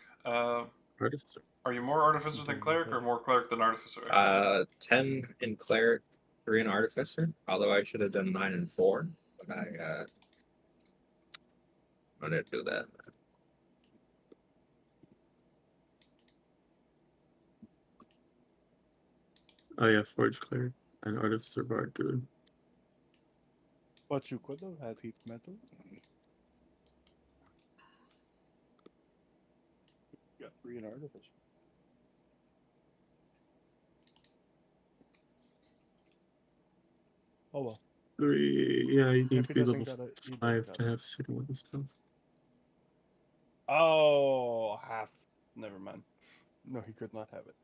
Artificer. Are you more artificer than Doing cleric, or good. more cleric than artificer? 10 in cleric, 3 in artificer. Although I should have done 9 and 4, but I didn't do that. Oh, yeah. Forge cleric and artificer bard druid. But you could have had heat metal. You got 3 in artificer. Oh well. 3. Yeah, you need If to he be doesn't level got it, he doesn't 5 got to it. have second level spells. Oh, half. Never mind. No, he could not have it.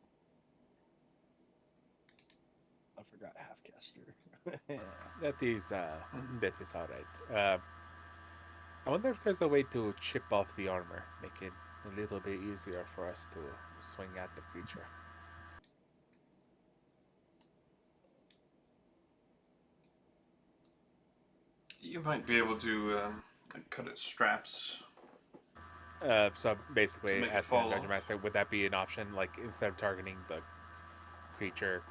I forgot half caster. That is all right. I wonder if there's a way to chip off the armor, make it a little bit easier for us to swing at the creature. You might be able to like cut its straps. So basically, make it asking the fall Dungeon off. Master, would that be an option? Like instead of targeting the creature,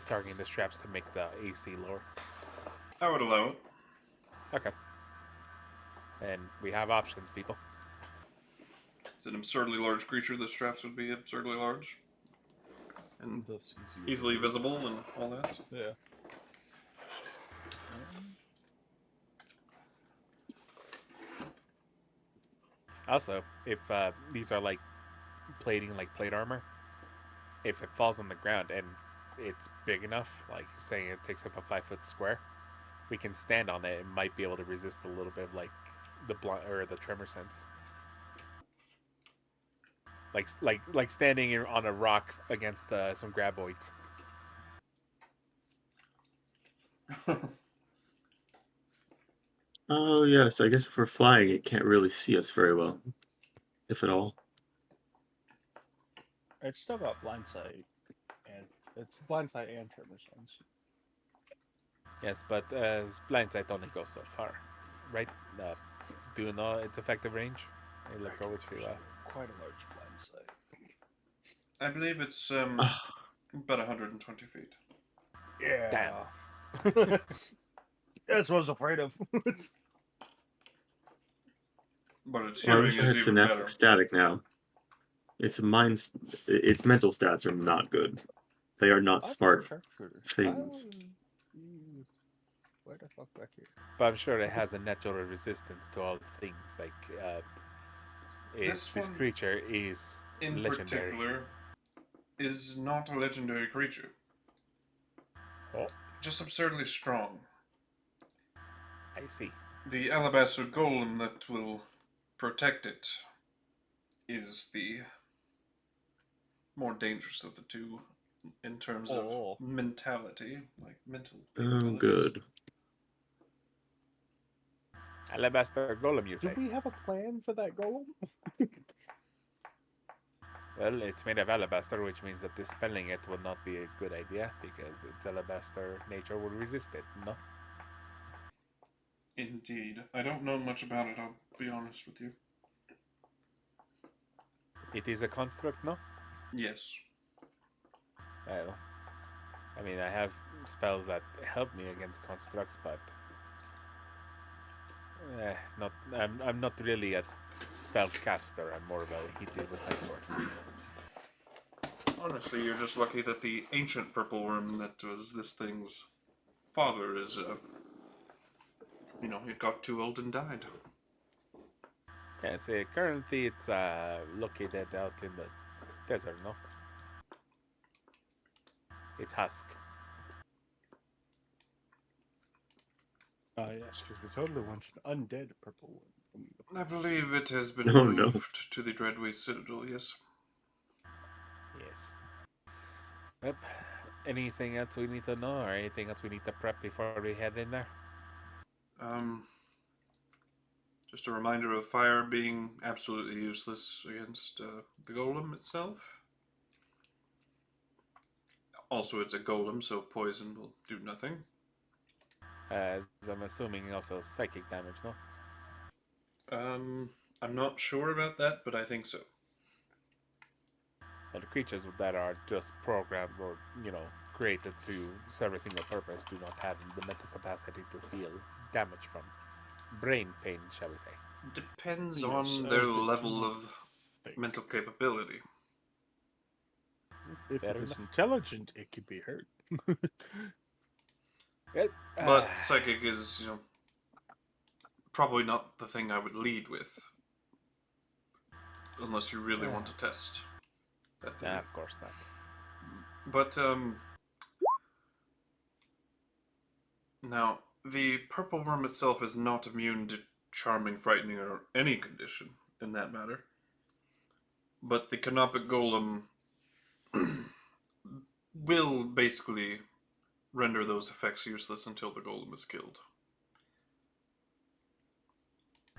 targeting the straps to make the AC lower. I would allow it. Okay. And we have options, people. It's an absurdly large creature. The straps would be absurdly large. And That's easily visible and all that. Yeah. Also, if these are like plating, like plate armor, if it falls on the ground and it's big enough, like saying it takes up a 5-foot square, we can stand on it and might be able to resist a little bit of like the or the tremor sense. Like standing on a rock against some graboids. Oh, yes. I guess if we're flying, it can't really see us very well, if at all. It's still got blind sight, and it's blind sight and tremor sense. Yes, but blindsight only goes so far, right? Do you know its effective range? I look forward to. Quite a large blind sight. I believe it's Ah, about 120 feet. Yeah. That's what I was afraid of. But its well, I hearing wish I is had even synaptic better. static now. Its mental stats are not good. They are not I thought smart sharpshooter. things. Where the fuck back here? But I'm sure it has a natural resistance to all things. Like This this one creature is In legendary. particular, is not a legendary creature. Oh, Just absurdly strong. I see. The alabaster golem that will protect it is the more dangerous of the two in terms Oh. of mentality, like mental Oh, capabilities. good. Alabaster golem, you Do say? we have a plan for that golem? Well, it's made of alabaster, which means that dispelling it would not be a good idea because its alabaster nature would resist it. No. Indeed. I don't know much about it, I'll be honest with you. It is a construct, no? Yes. Well, I mean, I have spells that help me against constructs, but not. I'm not really a spellcaster. I'm more of a hit it with my sword. Honestly, you're just lucky that the ancient purple worm that was this thing's father is, it got too old and died. Yes, currently it's located out in the desert, no? It's husk. Yes, because we totally want an undead purple one. I believe it has been Oh, no. moved to the Dreadway Citadel, yes. Yes. Yep. Anything else we need to know, or anything else we need to prep before we head in there? Just a reminder of fire being absolutely useless against the golem itself. Also, it's a golem, so poison will do nothing. As I'm assuming also psychic damage, no? I'm not sure about that, but I think so. Well, the creatures that are just programmed or, created to serve a single purpose do not have the mental capacity to feel damage from brain pain, shall we say. Depends Yes, on as their they do level not of think. mental capability. If Fair it is enough. intelligent, it could be hurt. Well, But psychic is, probably not the thing I would lead with. Unless you really want to test that thing. nah, of course not. But, now, the purple worm itself is not immune to charming, frightening, or any condition, in that matter. But the canopic golem will basically render those effects useless until the golem is killed.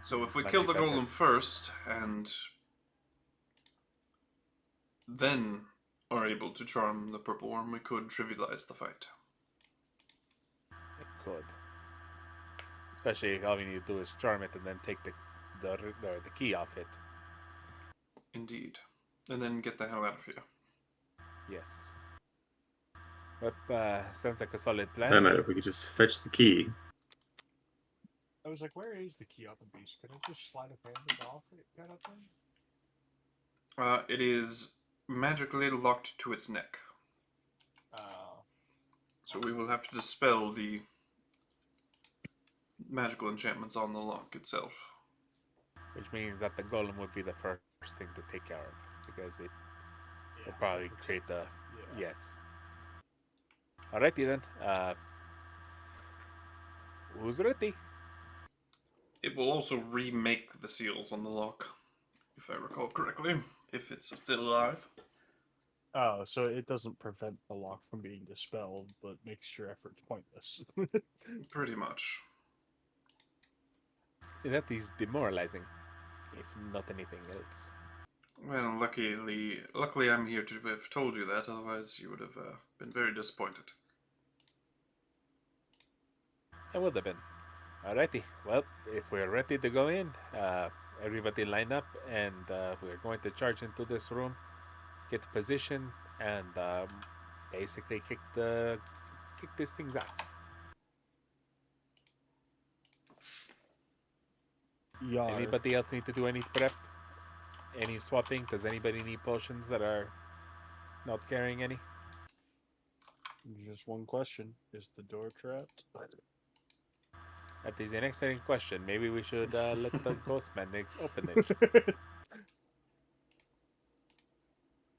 So if we Might kill be the better. golem first, and then are able to charm the purple worm, we could trivialize the fight. It could. Especially if all we need to do is charm it and then take the key off it. Indeed. And then get the hell out of here. Yes. But sounds like a solid That plan. matter if we could just fetch the key. I was like, where is the key on the beast? Can I just slide a hand and off it kind of thing? It is magically locked to its neck. So we will have to dispel the magical enchantments on the lock itself. Which means that the golem would be the first thing to take care of. Because it will probably create the... Yeah. Yes. Alrighty then. Who's ready? It will also remake the seals on the lock, if I recall correctly, if it's still alive. Oh, so it doesn't prevent the lock from being dispelled, but makes your efforts pointless. Pretty much. That is demoralizing, if not anything else. Well, luckily I'm here to have told you that, otherwise you would have been very disappointed. I would have been. Alrighty. Well, if we're ready to go in, everybody line up, and we're going to charge into this room, get to position, and basically kick this thing's ass. Yar. Anybody else need to do any prep? Any swapping? Does anybody need potions that are not carrying any? Just one question. Is the door trapped? That is an excellent question. Maybe we should let the ghost man open it.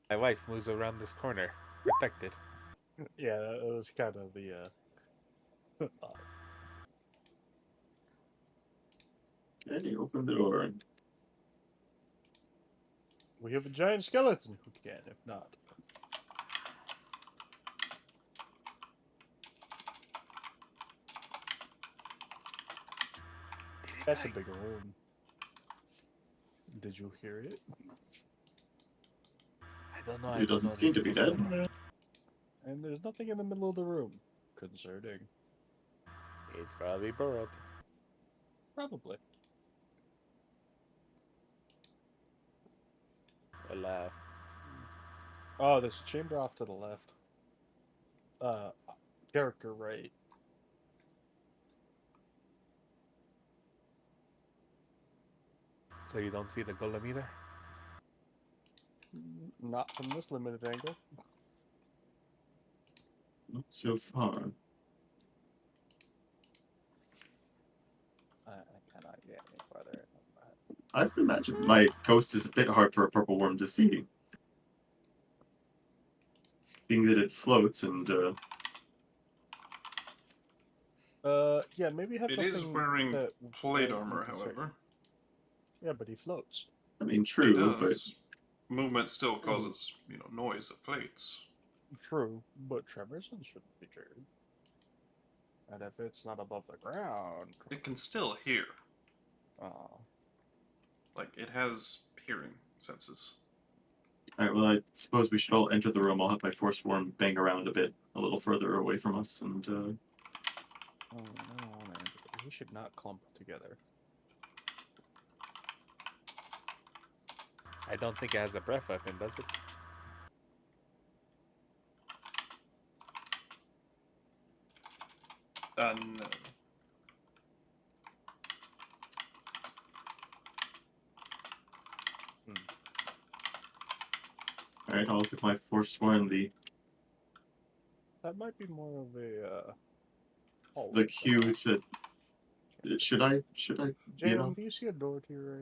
My wife moves around this corner, protected. Yeah, that was kind of the And you open the door. we have a giant skeleton who can, if not. Did That's a big room. Did you hear it? I don't know. It doesn't seem to be dead. And there's nothing in the middle of the room. Concerning. It's probably burrowed. Probably. Well, Oh, there's a chamber off to the left. Character right. so you don't see the golem either? Not from this limited angle. Not so far. I cannot get any farther than that. I would imagine my ghost is a bit hard for a purple worm to see. Being that it floats and Yeah, maybe have It the is thing wearing that, plate you armor, can search. however. Yeah, but he floats. I mean It true, but does. Movement still causes, noise at plates. True, but Trevorson shouldn't be triggered. And if it's not above the ground... It can still hear. Oh. Like, it has hearing senses. alright, well I suppose we should all enter the room. I'll have my force worm bang around a little further away from us and I don't want to. We should not clump together. I don't think it has a breath weapon, does it? No. alright, I'll get my force worm That might be more of a, the cue to should I Jalen, do you see a door to your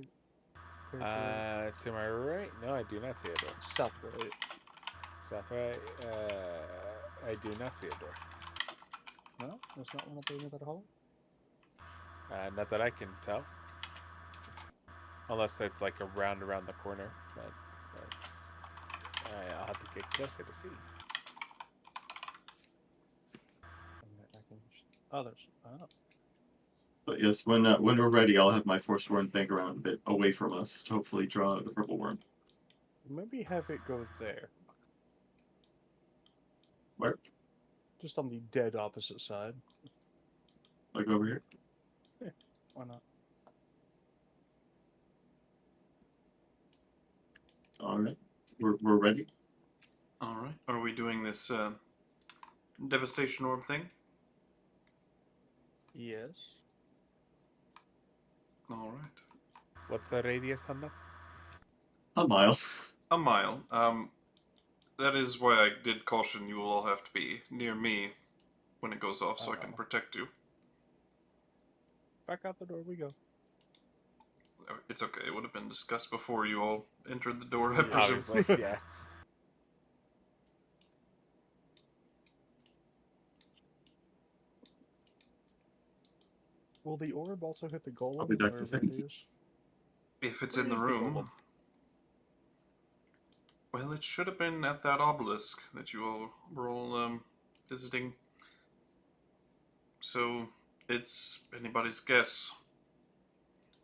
right? To my right? No, I do not see a door. South right. South right? I do not see a door. No? That's not one of the things in that hall? Not that I can tell. Unless it's like around the corner, but that's... I'll have to get closer to see. I can oh, there's... Oh. But yes, when we're ready, I'll have my force worm bang around a bit away from us to hopefully draw the purple worm. Maybe have it go there. Where? Just on the dead opposite side. Like over here? Yeah, why not? Alright. We're ready? Alright. Are we doing this devastation orb thing? Yes. Alright. What's the radius on that? A mile. A mile. That is why I did caution you will all have to be near me when it goes off so I can protect you. Back out the door we go. It's okay. It would have been discussed before you all entered the door, I presume. Obviously, yeah. Will the orb also hit the golem? I'll be back in a wherever second. it is? If it's Where in the is the room. golem? Well, it should have been at that obelisk that you all were all visiting. So, it's anybody's guess.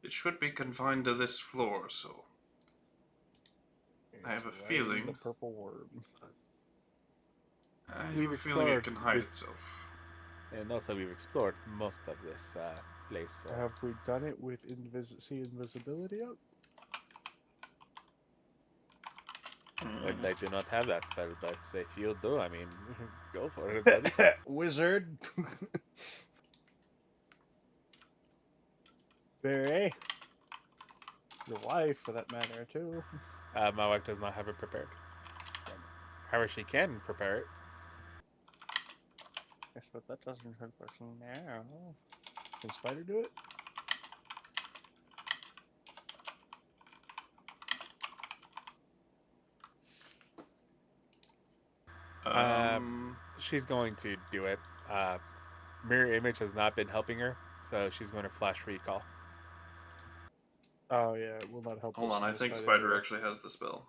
It should be confined to this floor, so I have a It's right in feeling. The purple worm. I have We've a feeling it can explored hide this- itself. And also, we've explored most of this place. So. Have we done it with invisibility up? And I do not have that spell, but if you do, I mean, go for it, buddy. Wizard. Very. Your wife, for that matter, too. My wife does not have it prepared. However, she can prepare it. Guess what? That doesn't hurt us now. Can Spider do it? She's going to do it. Mirror image has not been helping her, so she's going to flash recall. Oh yeah, it will not help. Hold us on, in I this think fight Spider anyway. actually has the spell.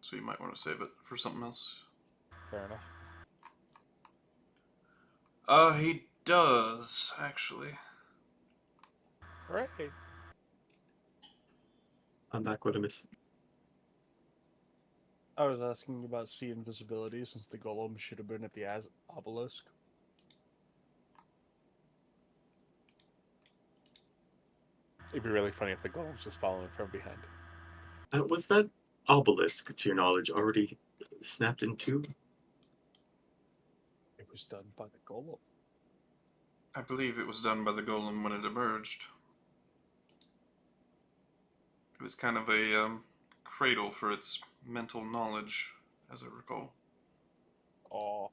So you might want to save it for something else. Fair enough. He does, actually. Hooray! I'm back with a miss. I was asking about sea invisibility since the golem should have been at the obelisk. It'd be really funny if the golem's just following from behind. Was that obelisk, to your knowledge, already snapped in two? It was done by the golem. I believe it was done by the golem when it emerged. It was kind of a cradle for its mental knowledge, as I recall. Oh.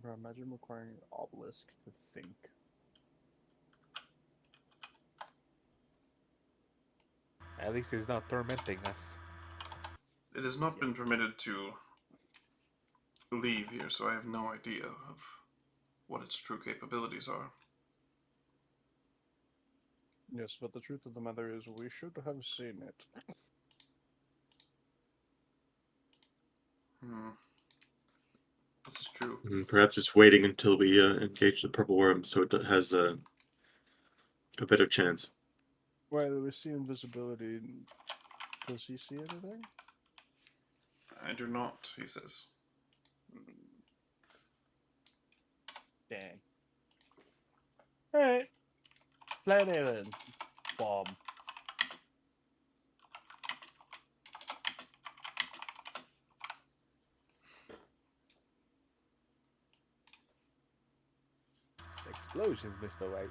Bro, imagine requiring an obelisk to think. At least he's not tormenting us. It has not been permitted to leave here, so I have no idea of what its true capabilities are. Yes, but the truth of the matter is we should have seen it. This is true. Perhaps it's waiting until we engage the purple worm, so it has a better chance. Well, we see invisibility. Does he see anything? I do not, he says. Dang. Alright. Plan it in. Bomb. Explosions, Mr. White.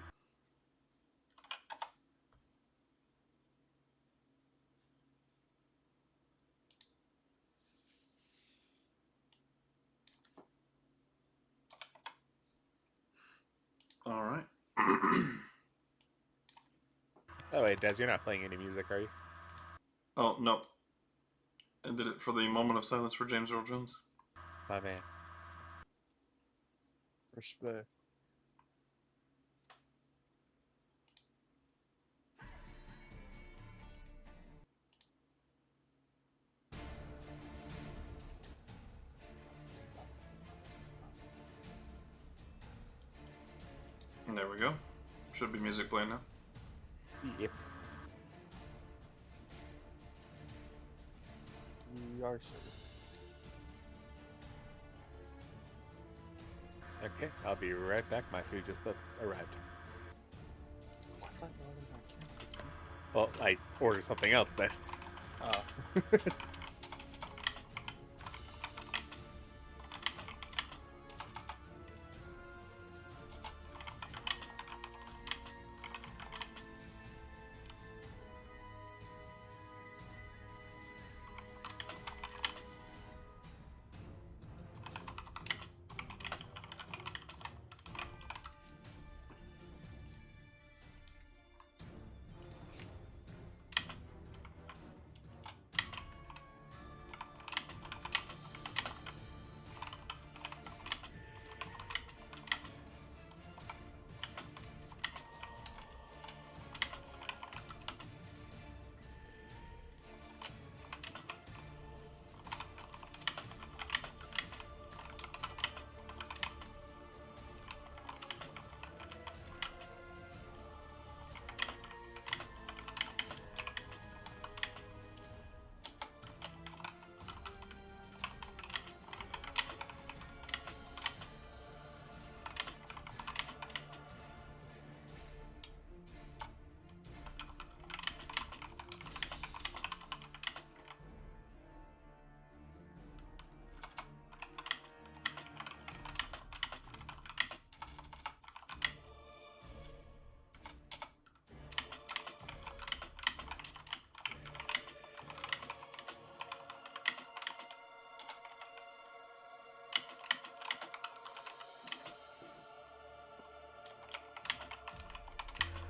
All right. Oh wait, Des, you're not playing any music, are you? Oh, no. I did it for the moment of silence for James Earl Jones. My man. Respect. And there we go. Should be music playing now. Yep. We are safe. Okay, I'll be right back. My food just arrived. What the hell did I can't Well, I ordered something else then. Ah.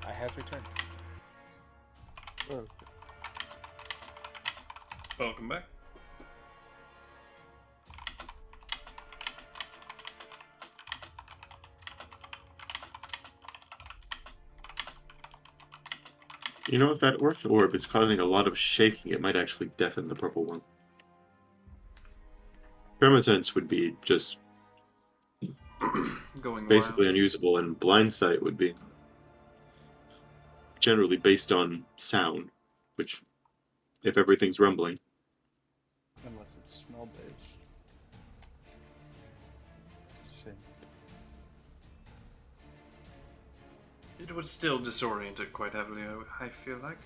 I have returned. Oh, Welcome back. You know, if that Earth orb is causing a lot of shaking, it might actually deafen the purple one. Common sense would be just going basically wild. unusable, and blind sight would be generally based on sound, which, if everything's rumbling, Unless it's smell based. Scent. It would still disorient it quite heavily, I feel like.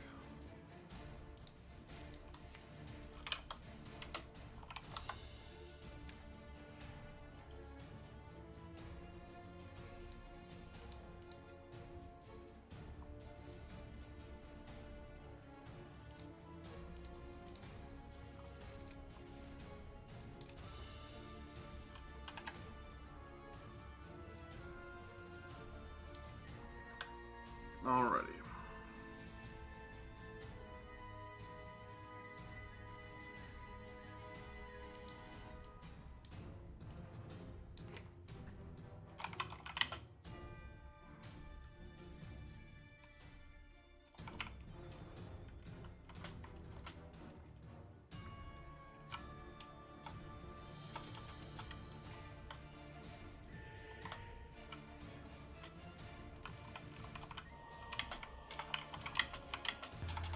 Alrighty.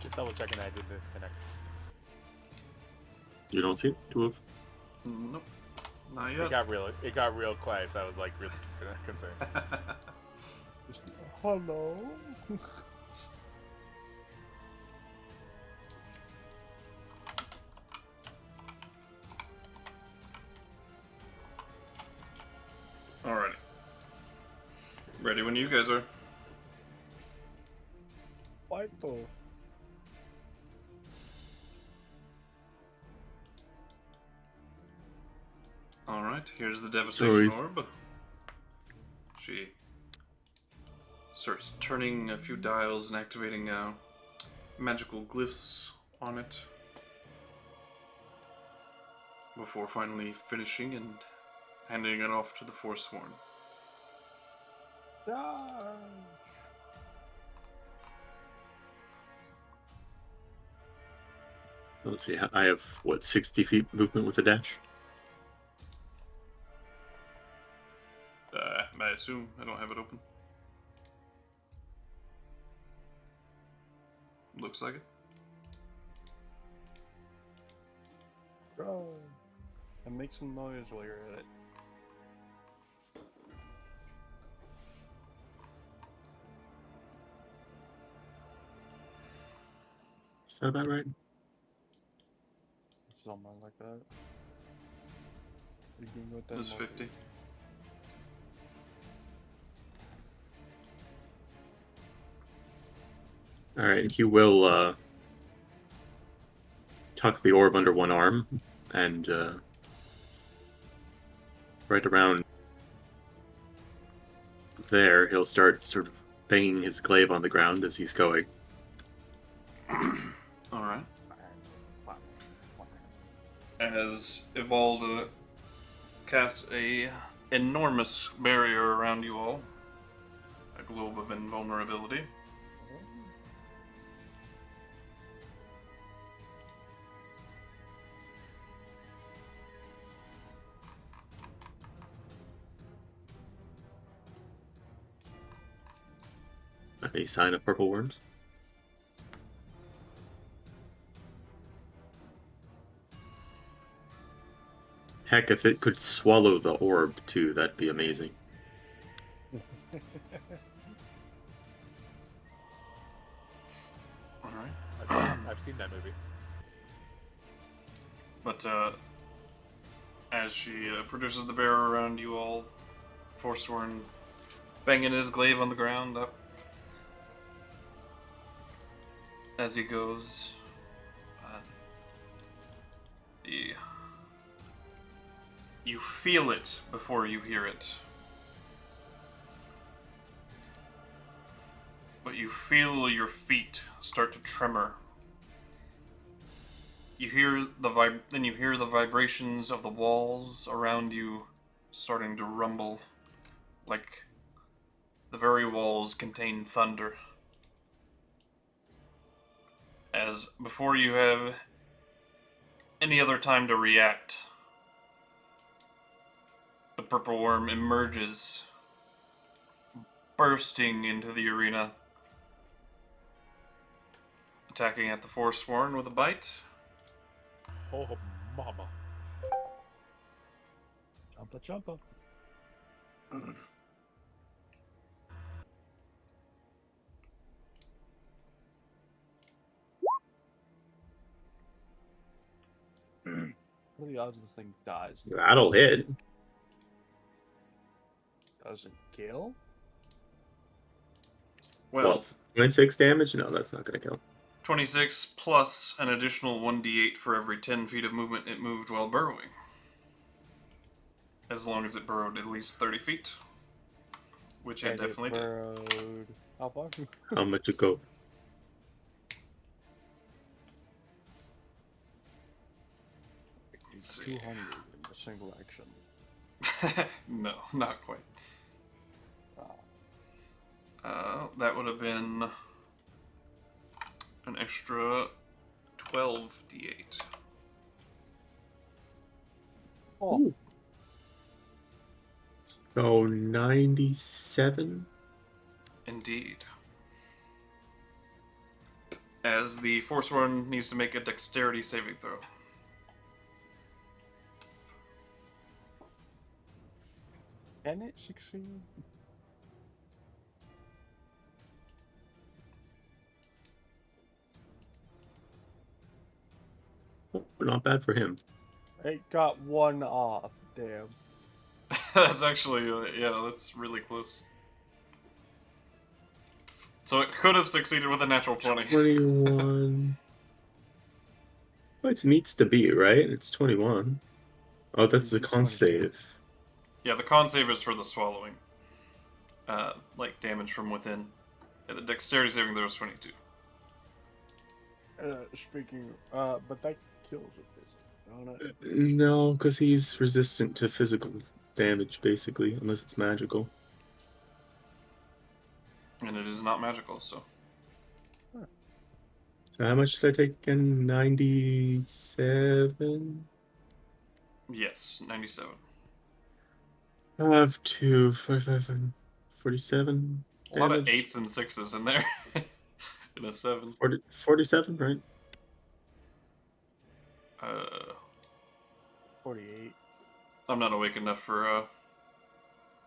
Just double checking I did disconnect. you don't see two of. Nope. Not It yet. got real quiet, so I was like really concerned. Just, hello? Alrighty. Ready when you guys are. Why though? Alright, here's the devastation Sorry. orb. She starts turning a few dials and activating magical glyphs on it before finally finishing and handing it off to the Forsworn. Let's see. I have what 60 feet movement with a dash. I assume I don't have it open. Looks like it. Bro. And make some noise while you're at it. Is that about right? Something like that. You can go with that This more. 50. All right. He will tuck the orb under one arm and right around there, he'll start sort of banging his glaive on the ground as he's going. Alright. As Evalda casts a enormous barrier around you all, a globe of invulnerability. Any sign of purple worms? Heck, if it could swallow the orb too, that'd be amazing. Alright. I've seen that movie. But as she produces the barrier around you all, Forsworn banging his glaive on the ground up as he goes. You feel it before you hear it. But you feel your feet start to tremor. You hear then you hear the vibrations of the walls around you starting to rumble, like the very walls contain thunder. As before you have any other time to react, the purple worm emerges, bursting into the arena, attacking at the Forsworn with a bite. Oh, mama. Jumpa, jumpa. What are the odds this thing dies? That'll hit. Doesn't kill? Well, What, 26 damage? No, that's not gonna kill. 26 plus an additional 1d8 for every 10 feet of movement it moved while burrowing. As long as it burrowed at least 30 feet. Which it And definitely did. burrowed. How far? How much it go? Let's see. 200 in a single action. No, not quite. Ah. That would have been an extra 12d8. Oh, Ooh. So 97? Indeed. As the Forsworn needs to make a dexterity saving throw. can it succeed? Oh, not bad for him. It got one off. Damn. That's actually, yeah, that's really close. So it could have succeeded with a natural 20. 21. Well, it needs to be, right? It's 21. Oh, that's the It's con 22. save. Yeah, the con save is for the swallowing. Like damage from within. Yeah, the dexterity saving throw is 22. But that kills it, don't it? No, because he's resistant to physical damage, basically, unless it's magical. And it is not magical, so. So how much did I take again? 97? Yes, 97. I have 2, 45, 47 A lot of damage. 8s and 6s in there. In a 7. 47, right? 48. I'm not awake enough for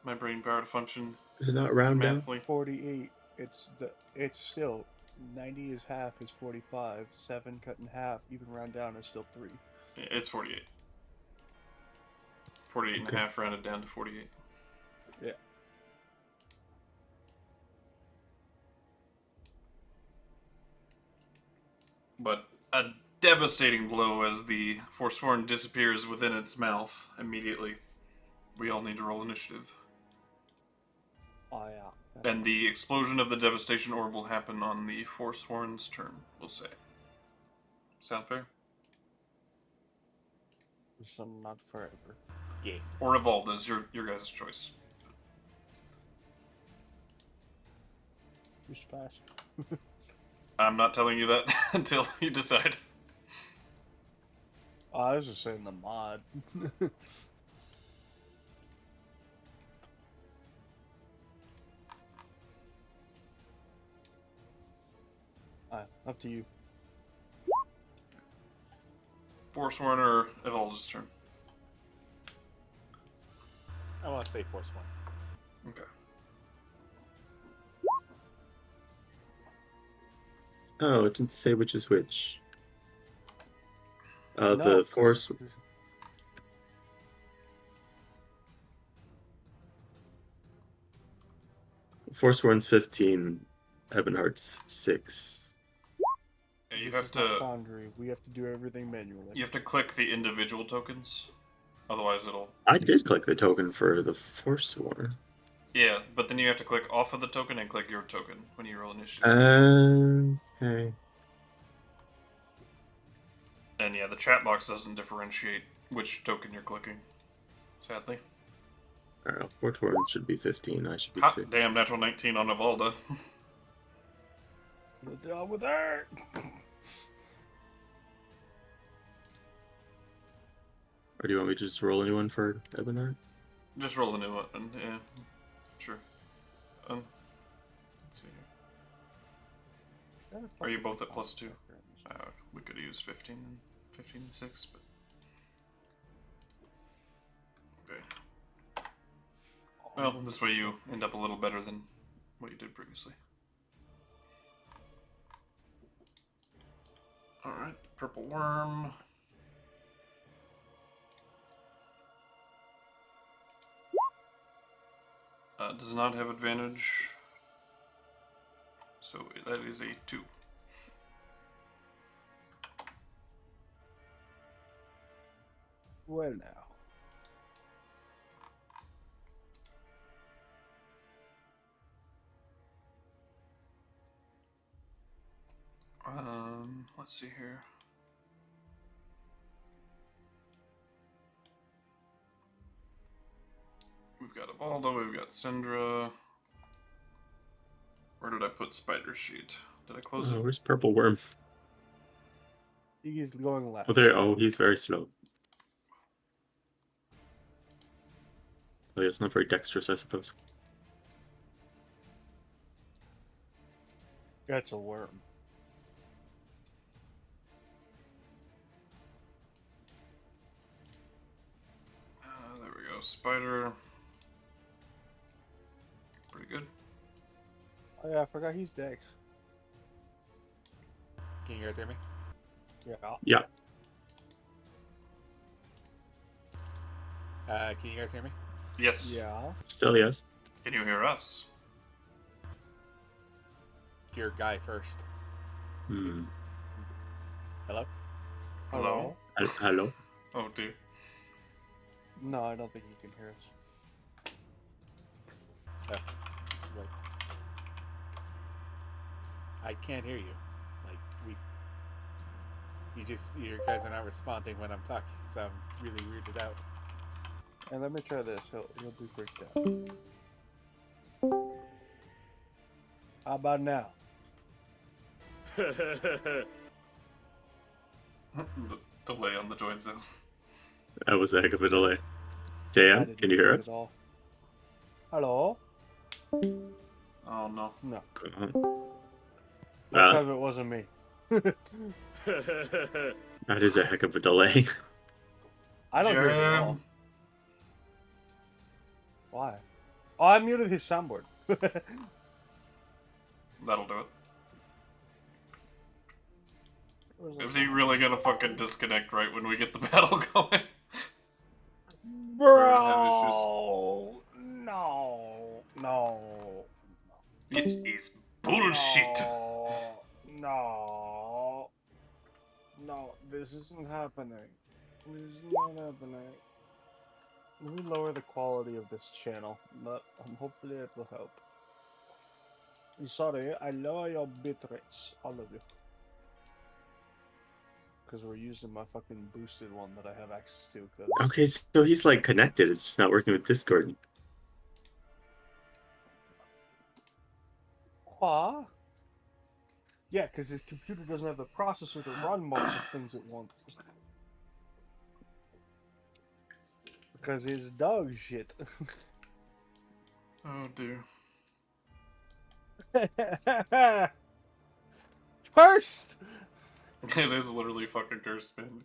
my brain power to function Is it not round down? mathly. 48. It's still 90 is half is 45. 7 cut in half, even round down, is still 3. Yeah, it's 48. 48 and Okay. a half rounded down to 48. Yeah. But a devastating blow as the Forsworn disappears within its mouth immediately. We all need to roll initiative. Oh yeah. And the explosion of the devastation orb will happen on the Forsworn's turn, we'll say. Sound fair? So not forever. Yeah. Or Evolda's, your guys' choice. Who's fast? I'm not telling you that until you decide. Oh, I was just saying the mod. Up to you. Forsworn or Evolda's turn. I want to say Force One. Okay. Oh, it didn't say which is which. No, The force. Forsworn's 15, Ebonheart's 6. Yeah, you This have is not to Foundry. We have to do everything manually. click the individual tokens. Otherwise it'll I did click the token for the Forsworn. Yeah, but then you have to click off of the token and click your token when you roll initiative. Okay. And yeah, the chat box doesn't differentiate which token you're clicking. Sadly. Alright, Forsworn should be 15. I should be Hot 6. damn, natural 19 on Evolda. What's wrong with that? Or do you want me to just roll anyone for Ebonheart? Just roll a new one. Yeah, sure. Let's see here. Where the Are fuck you is both the at +2? contractor in this? We could have used 15 and 6, but okay. Well, this way you end up a little better than what you did previously. Alright, purple worm. Does not have advantage. So that is a 2. Well now. Let's see here. We've got Evaldo, we've got Syndra. Where did I put Spider's Sheet? Did I close it? Where's Purple Worm? He's going left. Oh, there. Oh, he's very slow. Oh, yeah, it's not very dexterous, I suppose. That's a worm. There we go. Spider. Pretty good. Oh yeah, I forgot he's Dex. Can you guys hear me? Yeah. Yeah. Can you guys hear me? Yes. Yeah. Still, yes. Can you hear us? Your guy first. Hmm. Hello? Hello? Hello? Oh dear. No, I don't think he can hear us. Like, I can't hear you. Like you guys are not responding when I'm talking, so I'm really weirded out. And let me try this. He'll be freaked out. How about now? The delay on the join zone. That was a heck of a delay. I JM, didn't can you hear it us? at all. Hello? Oh no. No. Uh-huh. That time it wasn't me. That is a heck of a delay. I don't hear it at all. Jam. Why? Oh, I muted his soundboard. That'll do it. Where's Is that? he really gonna fucking disconnect right when we get the battle going? Bro! No. No. This is bullshit. No. No, this isn't happening. This is not happening. Let me lower the quality of this channel, but hopefully it will help. I'm sorry, I lower your bitrates, all of you. Because we're using my fucking boosted one that I have access to. Cause... Okay, so he's like connected. It's just not working with Discord. Huh? Yeah, because his computer doesn't have the processor to run multiple things at once. Because his dog shit. Oh dear. First! It is literally fucking cursed, man.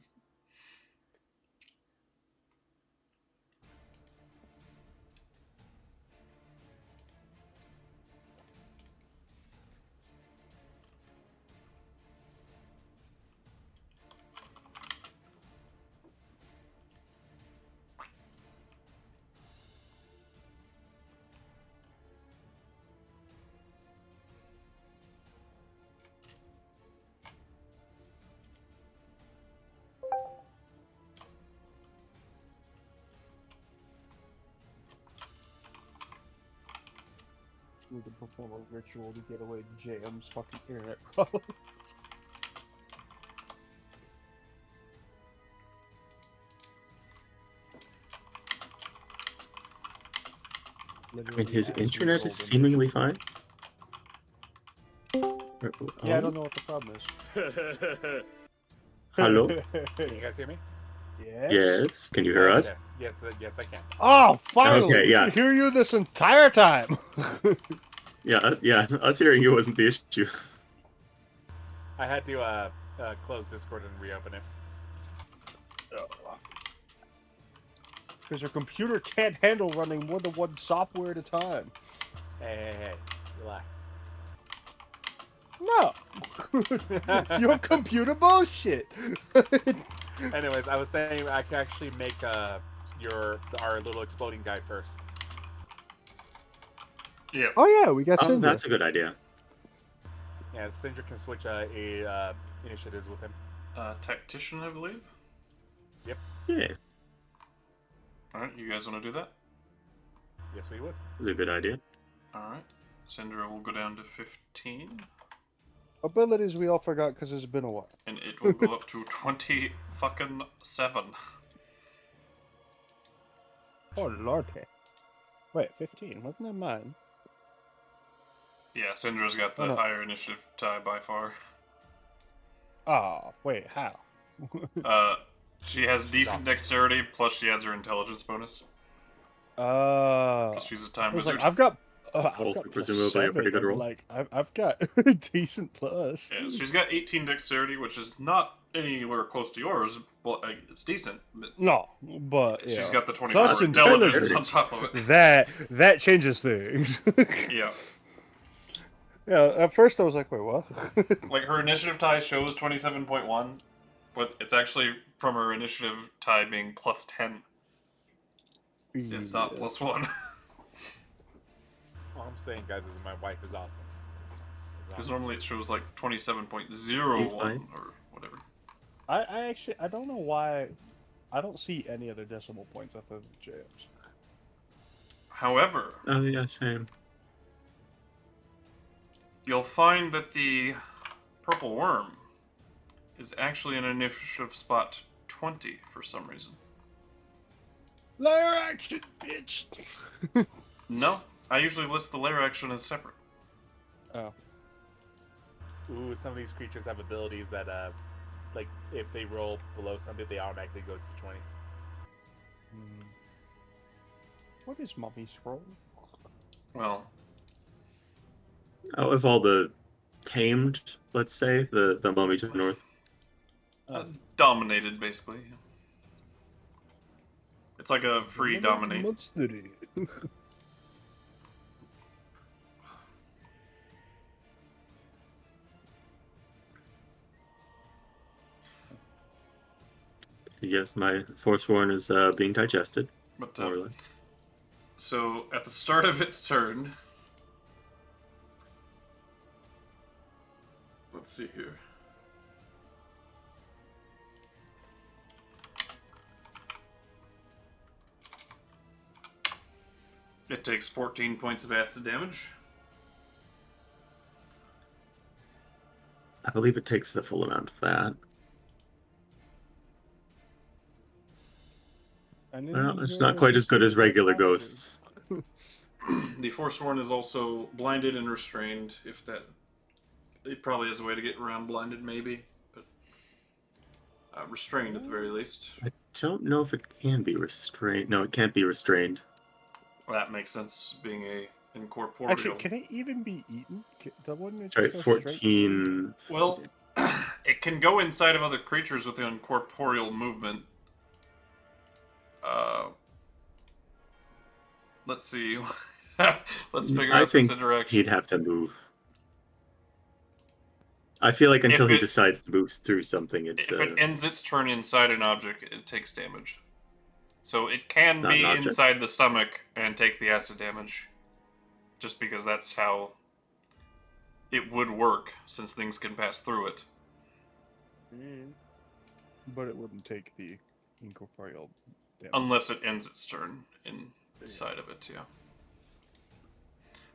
Need to perform a ritual to get away JM's fucking internet problems. And his Literally, as we internet told is him. seemingly fine. Yeah, I don't know what the problem is. Hello? Can you guys hear me? Yes. Yes. Can you hear us? Okay. Yes, I can. Oh, finally! Okay, We yeah. could hear you this entire time. Yeah. Us hearing you wasn't the issue. I had to close Discord and reopen it. Because your computer can't handle running more than one software at a time. Hey, relax. No. Your computer bullshit. Anyways, I was saying I can actually make our little exploding guy first. Yeah. Oh yeah, we got Oh, Cinder. that's a good idea. Yeah, Cinder can switch initiatives with him. Tactician, I believe. Yeah, Alright, you guys want to do that? Yes, we would. that's a good idea. Alright. Cinder will go down to 15, Abilities we all forgot because it's been a while. and it will go up to 20 fucking 7. Oh lord. Wait, 15. Wasn't that mine? Yeah, Cinder's got the Oh, no. higher initiative tie by far. Oh, wait, how? She has decent dexterity, plus she has her intelligence bonus. Because she's a I time was wizard. like, I've got Also, plus presumably a pretty 7. good I'm roll. like, I've got decent plus. Yeah, she's got 18 dexterity, which is not anywhere close to yours, but it's decent. But No, but she's yeah. got the 24 Plus intelligence on intelligence. top of it. That changes things. Yeah. Yeah, at first I was like, wait, what? Like, her initiative tie shows 27.1, but it's actually from her initiative tie being plus 10. It's not Yeah. plus 1. All I'm saying, guys, is my wife is awesome. Because normally it shows like 27.01 He's fine. or whatever. I actually, I don't know why, I don't see any other decimal points other than J's. However, Oh yeah, same. you'll find that the purple worm is actually an initiative spot 20 for some reason. Layer action, bitch! No, I usually list the lair action as separate. Oh. Ooh, some of these creatures have abilities that, like, if they roll below something, they automatically go to 20. What is Mummy's roll? Well, Out of all the tamed, let's say, the mummy to the north. dominated basically. It's like a free dominate. Yes, my Forsworn is being digested, But more or less. so at the start of its turn, let's see here. It takes 14 points of acid damage. I believe it takes the full amount of that. Well, it's not quite as good as regular ghosts. The Forsworn is also blinded and restrained. If that, it probably has a way to get around blinded, maybe, but restrained at the very least. I don't know if it can be restrained. No, it can't be restrained. Well, that makes sense, being a incorporeal. Actually, can it even be eaten? Wouldn't it Sorry, just go straight through? 14. Well, it can go inside of other creatures with incorporeal movement. Let's see. Let's figure I out think this interaction. he'd have to move. I feel like until If he it- decides to move through something, If it ends its turn inside an object, it takes damage. So it can It's not be an object. inside the stomach and take the acid damage. Just because that's how it would work, since things can pass through it. But it wouldn't take the incorporeal damage. Unless it ends its turn inside of it, yeah.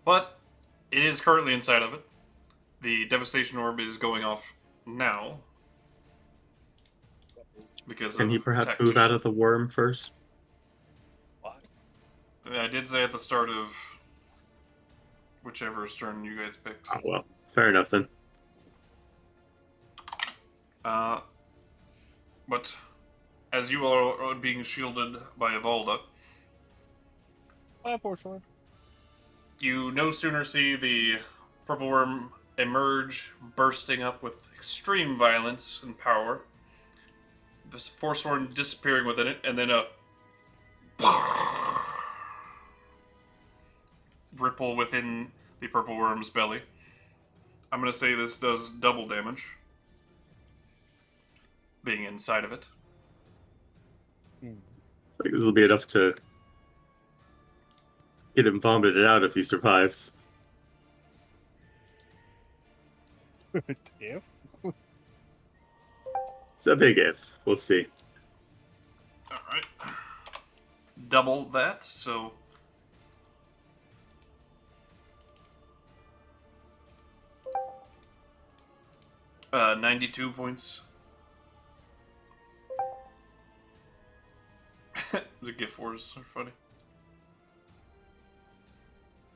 But it is currently inside of it. The Devastation Orb is going off now. Because Can of he perhaps move out of the worm first? I did say at the start of whichever turn you guys picked. Oh, well, fair enough then. But as you are being shielded by Evalda, Unfortunately. you no sooner see the purple worm emerge, bursting up with extreme violence and power, this Forsworn disappearing within it, and then a ripple within the purple worm's belly. I'm going to say this does double damage, being inside of it. I think this will be enough to get him vomited out if he survives. If? It's a big if. We'll see. Alright. Double that, so... 92 points. The gift wars are funny.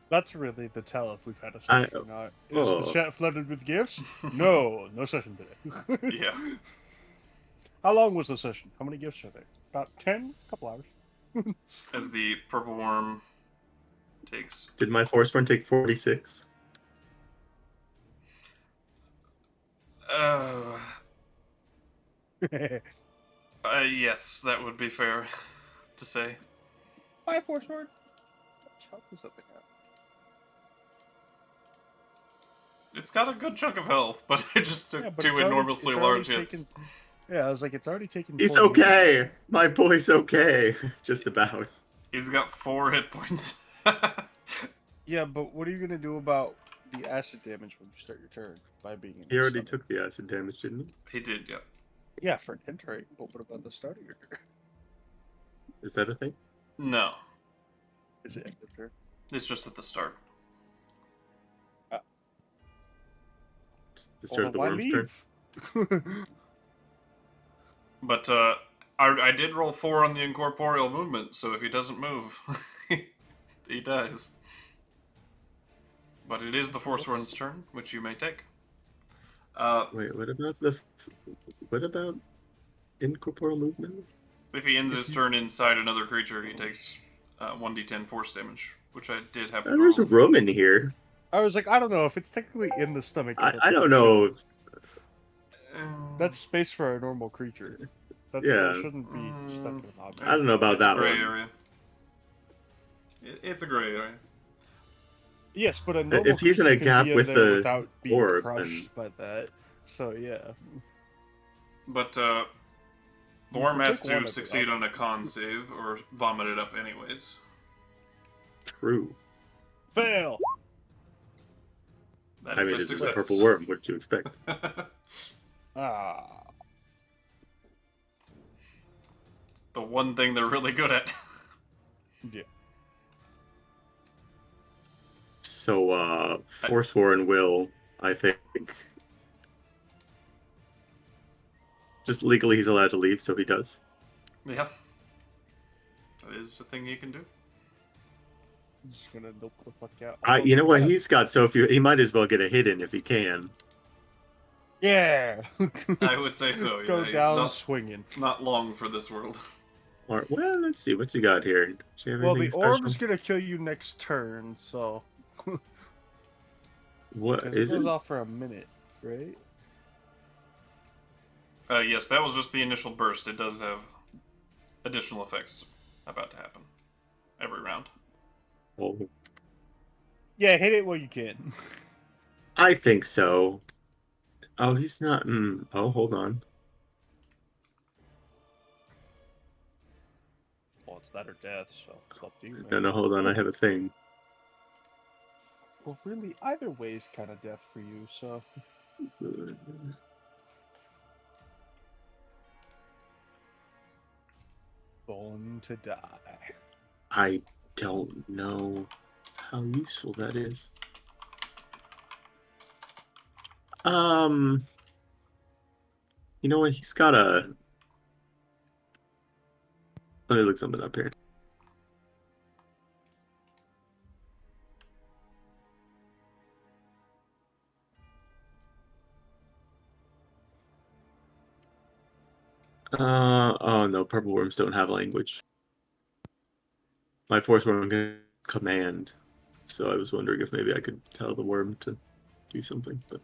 That's really the tell if we've had a session or not. Is the chat flooded with gifts? No, no session today. Yeah. How long was the session? How many gifts are there? About 10? A couple hours. As the purple worm takes... Did my force run take 46? Yes, that would be fair to say. Bye, Force Sword. Help us up again. It's got a good chunk of health, but it just took Yeah, but two it's already- enormously it's already large hits. taken- Yeah, I was like, it's already taken. He's 40 okay. My boy's okay. Just about. He's got 4 hit points. Yeah, but what are you gonna do about the acid damage when you start your turn by being in He the already stomach? took the acid damage, didn't he? He did, yeah. Yeah, for an entering. But what about the start of your turn? Is that a thing? No, Is it end of turn? it's just at the start. Just the start of the worm's turn. turn. But I did roll 4 on the incorporeal movement, so if he doesn't move, he dies. But it is the Forsworn's turn, which you may take. Wait, what about incorporeal movement? If he ends his turn inside another creature, he takes 1d10 force damage, which I did have. Oh, there's a room in here. I was like, I don't know if it's technically in the stomach. I don't know. That's space for a normal creature. That Yeah. shouldn't be stuck in an object. I don't know about It's a that gray one. area. It's a gray area. Yes, but a normal If he's in a creature can gap be in with there the without being orb, crushed by that. So yeah. But the worm You has take one to of it succeed up. on a con save or vomit it up anyways. True. Fail. That I is mean, a it's success. a purple worm. What did you expect? Ah. It's the one thing they're really good at. Yeah. So, Forsworn will, I think, just legally he's allowed to leave, so he does. Yeah. That is a thing you can do. I'm just gonna nope the fuck out. You know what? Kinda- He's got so few. He might as well get a hit in if he can. Yeah. I would say so, yeah. Go He's down swinging. not long for this world. Or well, let's see. What's he got here? Does he have Well, the anything orb special? is gonna kill you next turn, so What 'cause is it goes it? off for a minute, right? Yes, that was just the initial burst. It does have additional effects about to happen every round. Oh, Yeah, hit it while you can. I think so. Oh, he's not. Oh, hold on. Well, it's that or death, so it's up to you, No, man. no, hold on. I have a thing. Well, really, either way is kind of death for you, so. Bone to die. I don't know how useful that is. You know what? He's got a. Let me look something up here. Oh no, purple worms don't have language. My force worm can command, so I was wondering if maybe I could tell the worm to do something. But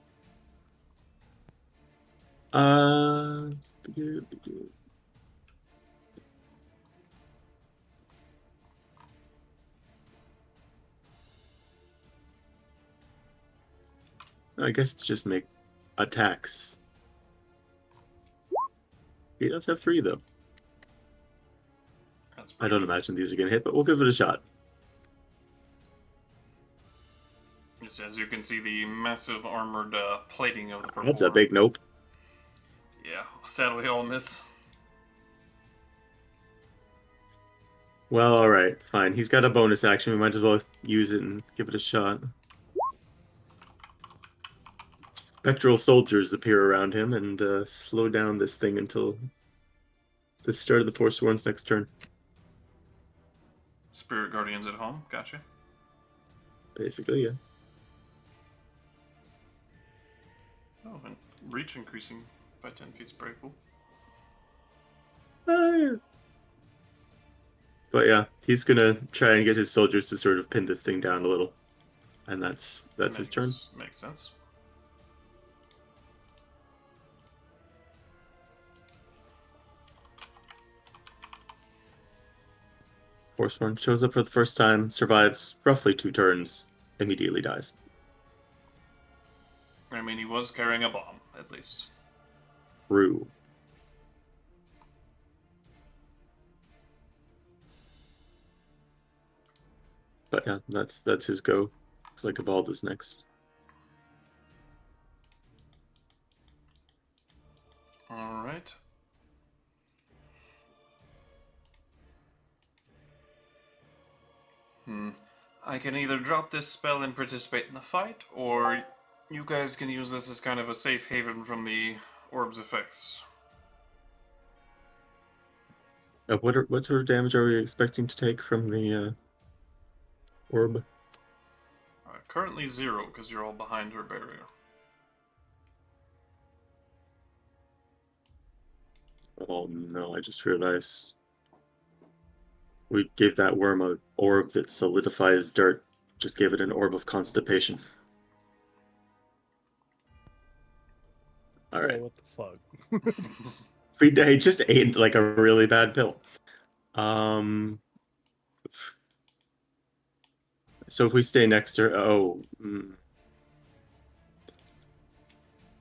I guess it's just make attacks. He does have 3 though. That's I don't imagine these are gonna hit, but we'll give it a shot. Yes, as you can see, the massive armored plating of the purple That's a worm. big nope. Yeah, sadly all miss. Well, alright, fine. He's got a bonus action. We might as well use it and give it a shot. Spectral soldiers appear around him and slow down this thing until the start of the Forsworn's next turn. Spirit Guardians at home, gotcha. Basically, yeah. Oh, and reach increasing by 10 feet is pretty cool. But yeah, he's gonna try and get his soldiers to sort of pin this thing down a little. And that's his turn. Makes sense. Forsworn shows up for the first time, survives roughly 2 turns, immediately dies. I mean, he was carrying a bomb, at least. True. But yeah, that's his go. Looks like Cabald is next. Alright. I can either drop this spell and participate in the fight, or you guys can use this as kind of a safe haven from the orb's effects. What sort of damage are we expecting to take from the orb? Currently 0, because you're all behind her barrier. Oh no, I just realized we gave that worm an orb that solidifies dirt. Just gave it an orb of constipation. Alright. What the fuck? He just ate like a really bad pill. So if we stay next to her,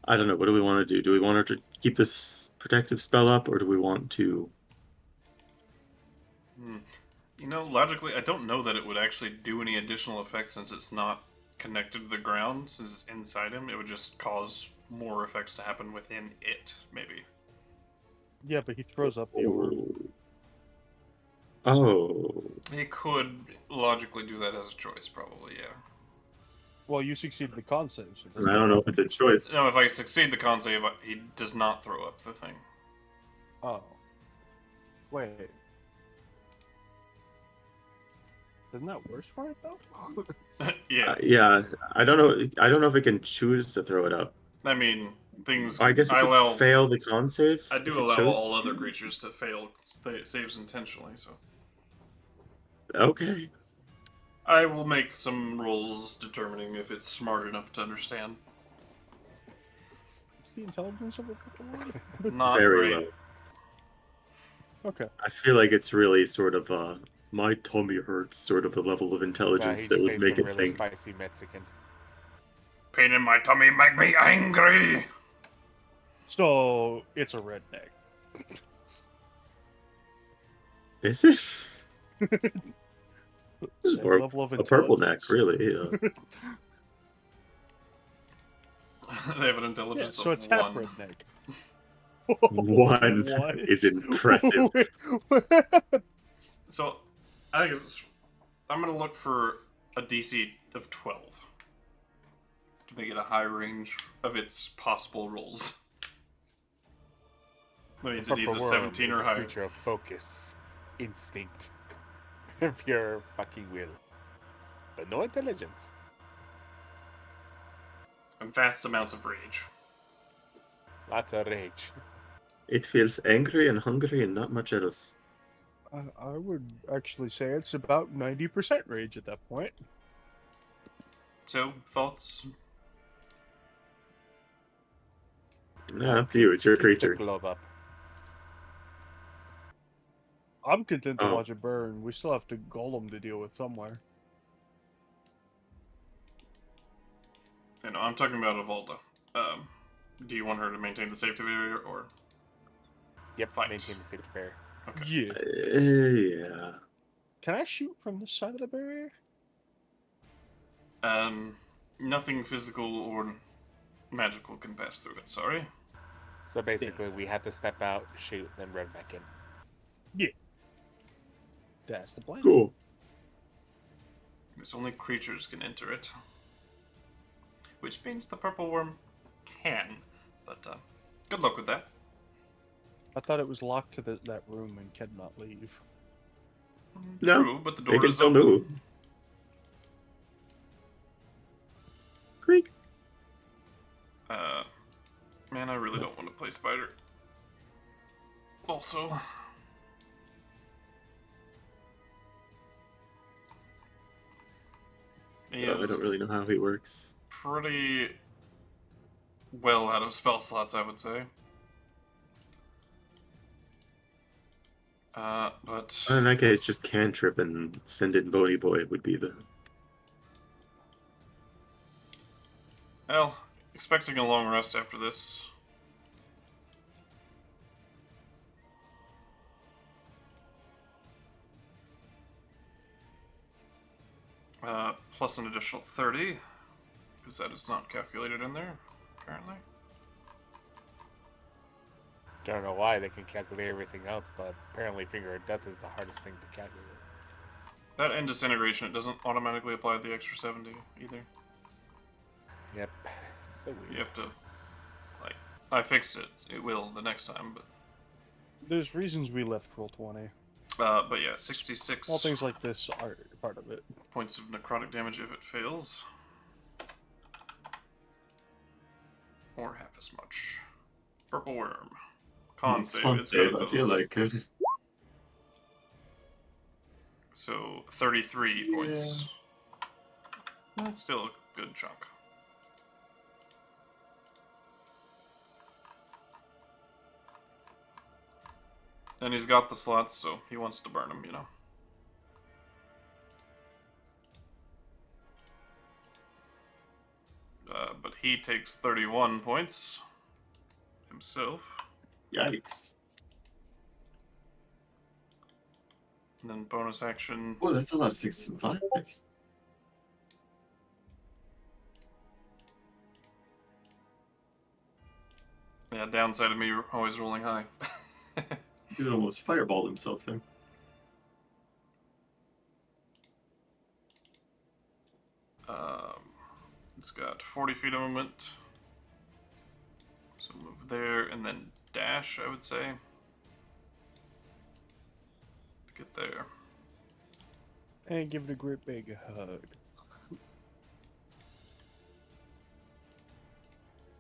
I don't know. What do we want to do? Do we want her to keep this protective spell up, or do we want to? You know, logically, I don't know that it would actually do any additional effects since it's not connected to the ground, since it's inside him. It would just cause more effects to happen within it, maybe. Yeah, but he throws up the orb. Oh. He could logically do that as a choice, probably, yeah. Well, you succeeded the con save, so I don't know if it's a choice. No, if I succeed the con save, he does not throw up the thing. Oh. Wait. Isn't that worse for it though? Yeah. Yeah, I don't know. I don't know if it can choose to throw it up. I mean, things. I guess it could fail the con save. I do if it allow chose all to. other creatures to fail saves intentionally, so. Okay. I will make some rolls determining if it's smart enough to understand. What's the intelligence of a Pokemon? Not Very great. low. Okay. I feel like it's really sort of my tummy hurts sort of a level of intelligence he that just would ate make some it really think. spicy Mexican. Pain in my tummy make me angry! So it's a redneck. Is it? Same Or level of a purple neck, intelligence. really. Yeah. They have an Yeah, intelligence so of it's 1. half redneck. One What? is impressive. So, I think I'm going to look for a DC of 12 to make it a high range of its possible rolls. That means it needs a Purple worm 17 is or a higher. creature of focus, instinct, and pure fucking will, but no intelligence. And vast amounts of rage. Lots of rage. It feels angry and hungry and not much else. I would actually say it's about 90% rage at that point. So, thoughts? Yeah, up to you. It's your Keep the creature. globe up. I'm content to Oh. watch it burn. We still have to golem to deal with somewhere. You know, I'm talking about Evolda. Do you want her to maintain the safety barrier, or Yep, Fight. maintain the safety barrier. okay? Yeah. Yeah. Can I shoot from this side of the barrier? Nothing physical or magical can pass through it. Sorry. So basically, we have to step out, shoot, then run back in. That's the plan. Cool. Because only creatures can enter it. Which means the purple worm can. But good luck with that. I thought it was locked to that room and cannot leave. No, True, but the They door can is still open. move. Creak. Man, I really don't want to play Spider. Also, he I is don't really know how he works. pretty well out of spell slots, I would say. But In that case, just cantrip and send in Boney Boy would be the. well, expecting a long rest after this. Plus an additional 30, because that is not calculated in there, apparently. Don't know why they can calculate everything else, but apparently Finger of Death is the hardest thing to calculate. That and disintegration, it doesn't automatically apply the extra 70 either. Yep. So weird. You have to, like, I fixed it. It will the next time, but There's reasons we left Roll20. but yeah, 66 All things like this are part of it. points of necrotic damage if it fails. Or half as much. Purple worm. Con save. It's good at I feel those. like could. So 33 points. That's still a good chunk. And he's got the slots, so he wants to burn them, you know. But he takes 31 points himself. Yikes. And then bonus action. Oh, that's a lot of 6s and 5s. Yeah, downside of me always rolling high. Dude almost fireballed himself there. It's got 40 feet of movement. So move there and then dash, I would say. To get there. And give it a great big hug.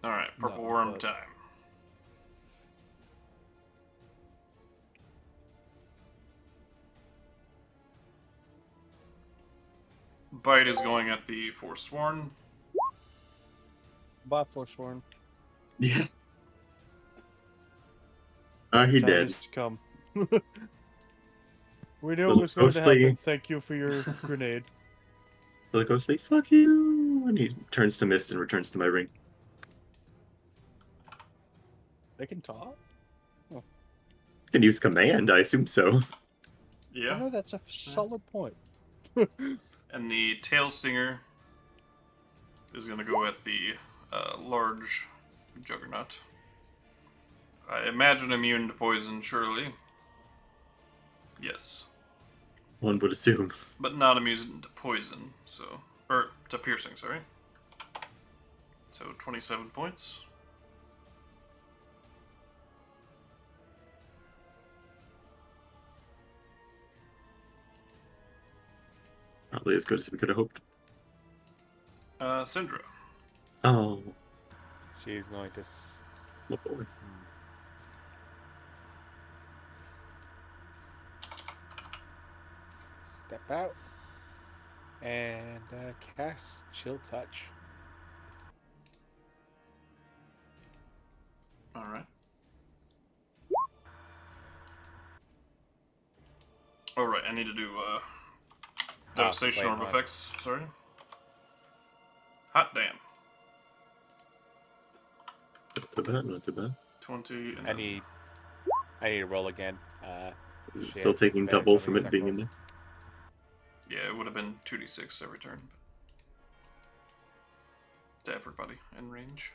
Alright, purple No, worm but- time. Bite is going at the Forsworn. Bye, Forsworn. Yeah. He Time dead. has come. We knew Well, it was going to mostly- happen. Thank you for your grenade. So it goes say, fuck you, and he turns to mist and returns to my ring. They can talk? Can use command, I assume so. Yeah. No, that's a solid point. And the tail stinger is going to go at the large juggernaut. I imagine immune to poison, surely. Yes. One would assume. But not immune to poison, so... Or, to piercing, sorry. So, 27 points. Probably as good as we could have hoped. Syndra. Oh, She's going to. what boy. step out and cast Chill Touch. All right. All right. I need to do devastation wait, orb hold on. effects. Sorry. Hot damn. Not too bad, not too bad. 20. And I then need to roll again. Is it She still has taking disadvantage double on the from it attack being in rolls. there? Yeah, it would have been 2d6 every turn. But to everybody in range.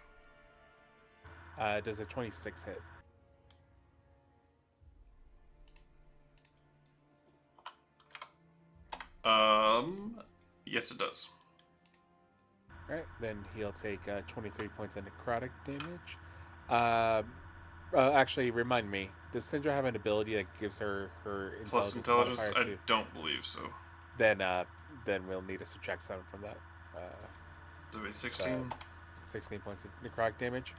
Does a 26 hit? Yes, it does. Alright, then he'll take 23 points of necrotic damage. Actually, remind me, does Syndra have an ability that gives her Plus intelligence intelligence, modifier I too? don't believe so. Then we'll need to subtract 7 from that. Do we 16? 16 points of necrotic damage.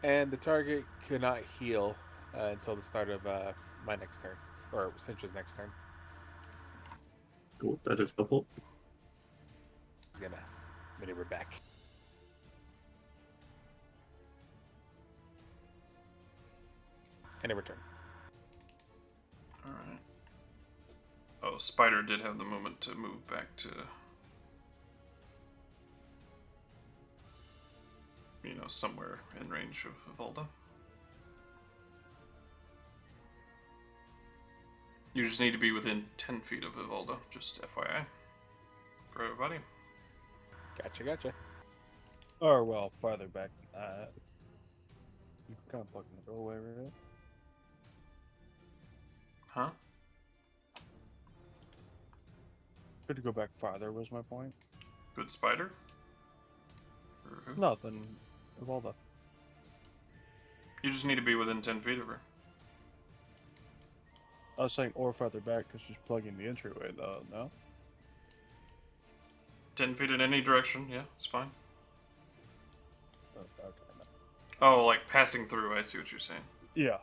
And the target cannot heal until the start of my next turn. Or Syndra's next turn. Cool, that is helpful. He's gonna maneuver back. And a return. Alright. Oh, Spider did have the movement to move back to... You know, somewhere in range of Evolda. You just need to be within 10 feet of Evolda, just FYI. For everybody. Gotcha. Or, well, farther back. You kind of plugging the doorway, right? Huh? Good to go back farther, was my point. Good Spider? Or who? Nothing. Evolda. You just need to be within 10 feet of her. I was saying or farther back because she's plugging the entryway, though, no? 10 feet in any direction, yeah, it's fine. Oh, okay. Oh, like passing through, I see what you're saying. Yeah.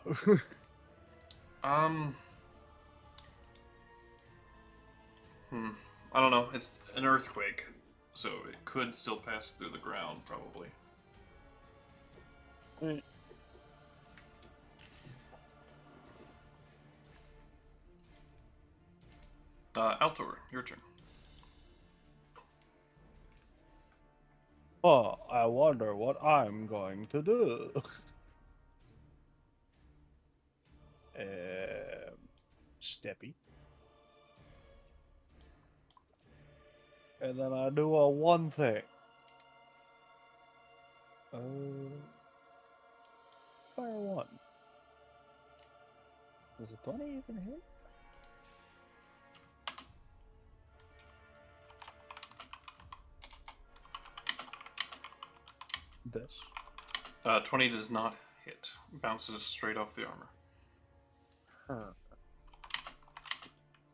I don't know. It's an earthquake, so it could still pass through the ground, probably. Mm. Altor, your turn. Oh, I wonder what I'm going to do. Steppy. And then I do a one thing. Fire one. Does a 20 even hit? This. 20 does not hit. Bounces straight off the armor.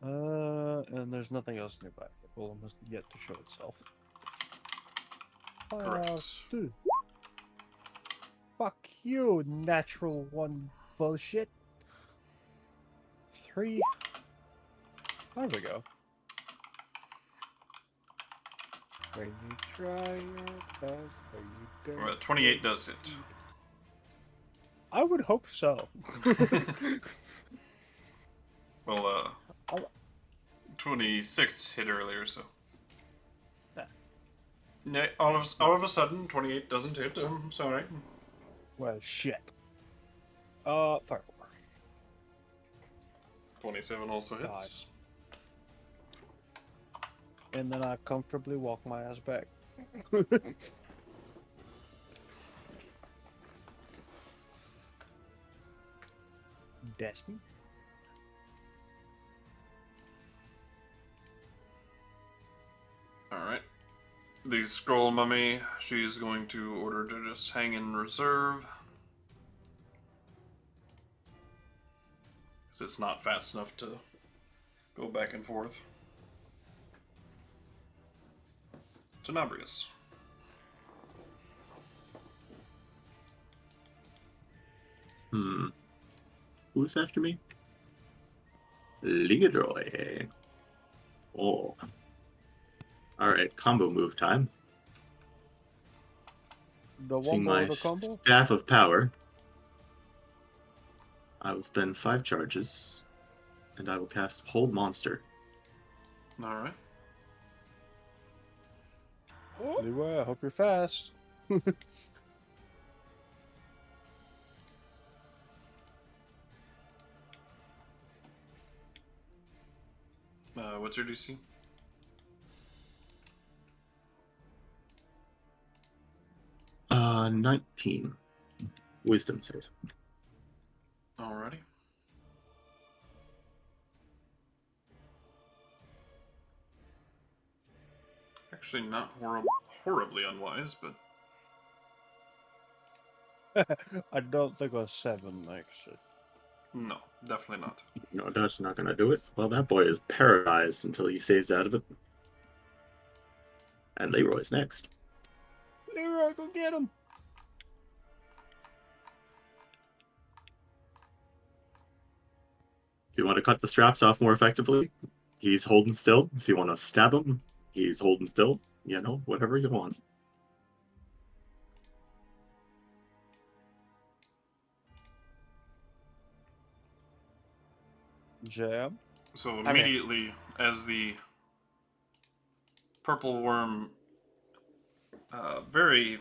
And there's nothing else nearby. The golem has yet to show itself. Correct. Dude. Fuck you, natural one bullshit. 3. There we go. When you try your best, but you don't. 28 does hit. I would hope so. Well, I'll- 26 hit earlier, so. Nah. Yeah, all of a sudden, 28 doesn't hit. Sorry. Well, shit. Fire 4. 27 also hits. And then I comfortably walk my ass back. That's me. Alright. The scroll mummy, she's going to order to just hang in reserve. Because it's not fast enough to go back and forth. Tenebrious. Who's after me? Leroy. Oh. Alright, combo move time. The Seeing one my the combo? Staff of Power, I will spend 5 charges, and I will cast Hold Monster. Alright. Leroy, I hope you're fast. What's your DC? Uh, 19. Wisdom save. Alrighty. Actually, not horribly unwise, but I don't think a 7 makes it. no, definitely not. No, that's not gonna do it. Well, that boy is paralyzed until he saves out of it. And Leroy's next. Leroy, go get him! If you want to cut the straps off more effectively, he's holding still. If you want to stab him, he's holding still. You know, whatever you want. Jam. So in. immediately, as the purple worm, very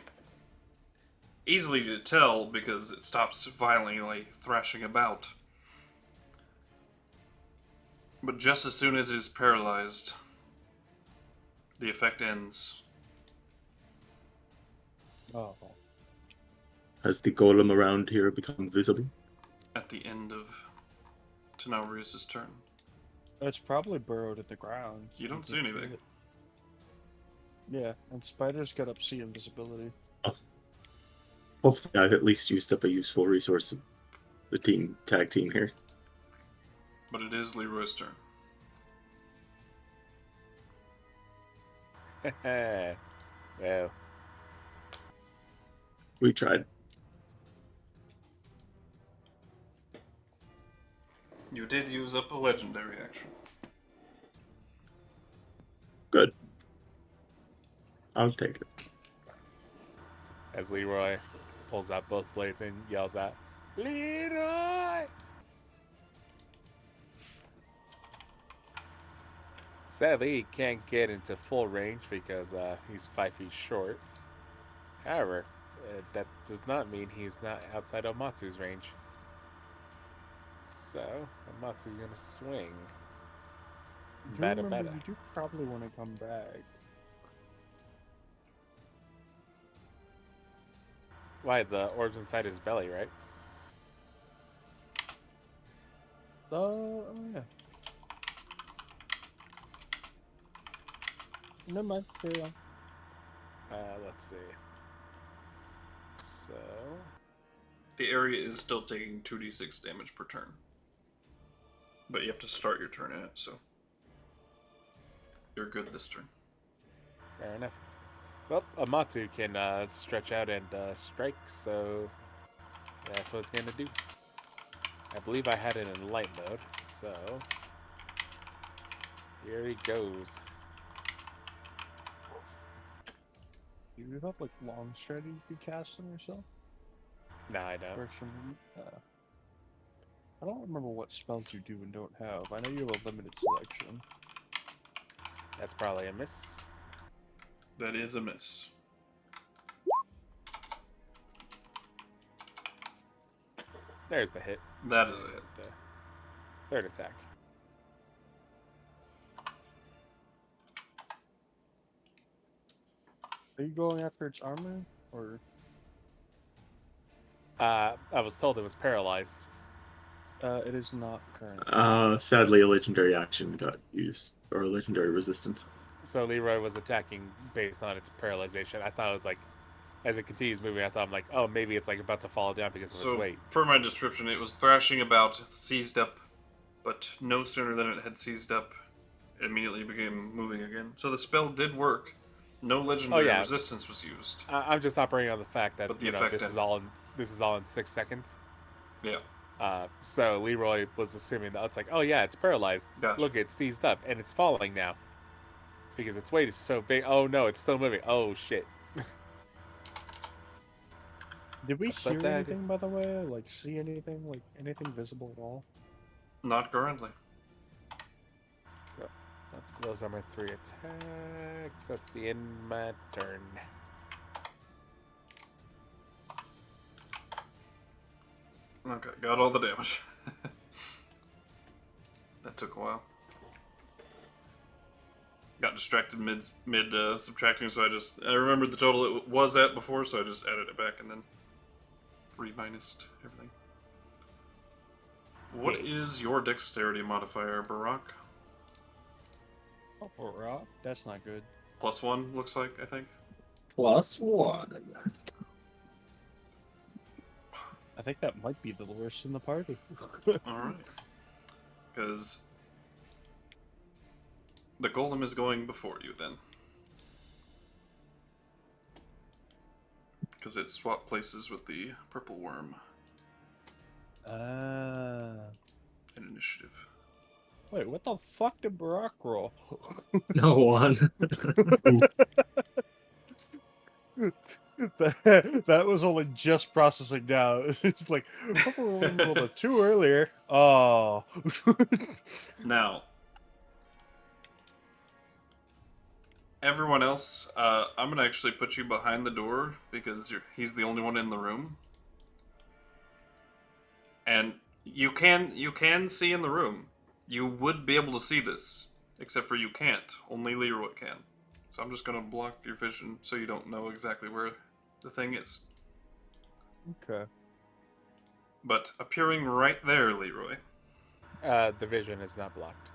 easily to tell because it stops violently thrashing about. But just as soon as it is paralyzed, the effect ends. Oh. Has the golem around here become visible? At the end of Tenebrious' turn. It's probably burrowed in the ground. You don't see can anything. it. Yeah, and spiders get up sea invisibility. Hopefully, I've at least used up a useful resource of the tag team here. But it is Leroy's turn. Well, We tried. You did use up a legendary action. Good. I'll take it. as Leroy pulls out both blades and yells out, Leroy! Sadly, he can't get into full range because he's 5 feet short. However, that does not mean he's not outside of Matsu's range. So, Matsu's going to swing. Do Bada remember bada. you do probably want to come back. Why, the orb's inside his belly, right? Oh yeah. Never mind. Carry on. Let's see. So, The area is still taking 2d6 damage per turn. But you have to start your turn in it, so you're good this turn. fair enough. Well, Amatsu can stretch out and strike, so that's what it's going to do. I believe I had it in light mode, so here he goes. Do you have like long strategy you could cast on yourself? Nah, I don't. Correction. I don't remember what spells you do and don't have. I know you have a limited selection. That's probably a miss. That is a miss. There's the hit. That is a hit. The third attack. Are you going after its armor, or I was told it was paralyzed. it is not current? Sadly, a legendary action got used, or a legendary resistance. So Leroy was attacking based on its paralyzation. I thought it was like, as it continues moving, I thought I'm like, oh, maybe it's like about to fall down because of its So, weight. per my description, it was thrashing about, seized up, but no sooner than it had seized up, it immediately began moving again. So the spell did work. No legendary yeah. resistance was used. I'm just operating on the fact that But the you know effect this then. is all in 6 seconds. Yeah. So Leroy was assuming that it's like, oh yeah, it's paralyzed. Gotcha. Look, it's seized up and it's falling now because its weight is so big. Oh no, it's still moving. Oh shit. Did we But hear that- anything, by the way? Like, see anything? Like, anything visible at all? Not currently. Those are my 3 attacks. That's the end of my turn. Okay, got all the damage. That took a while. Got distracted mid subtracting, so I remembered the total it was at before, so I just added it back and then re-minused everything. What is your dexterity modifier, Barak? Oh, rock? That's not good. +1 looks like, I think. +1. I think that might be the worst in the party. Alright. Because the golem is going before you then. Because it swapped places with the purple worm in initiative. Wait, what the fuck did Barak roll? No one. that was only just processing now. It's like, purple worm rolled a 2 earlier. Oh. Now, everyone else, I'm gonna actually put you behind the door because he's the only one in the room, and you can see in the room. You would be able to see this, except for you can't. Only Leroy can. So I'm just gonna block your vision so you don't know exactly where the thing is. Okay. But appearing right there, Leroy. The vision is not blocked.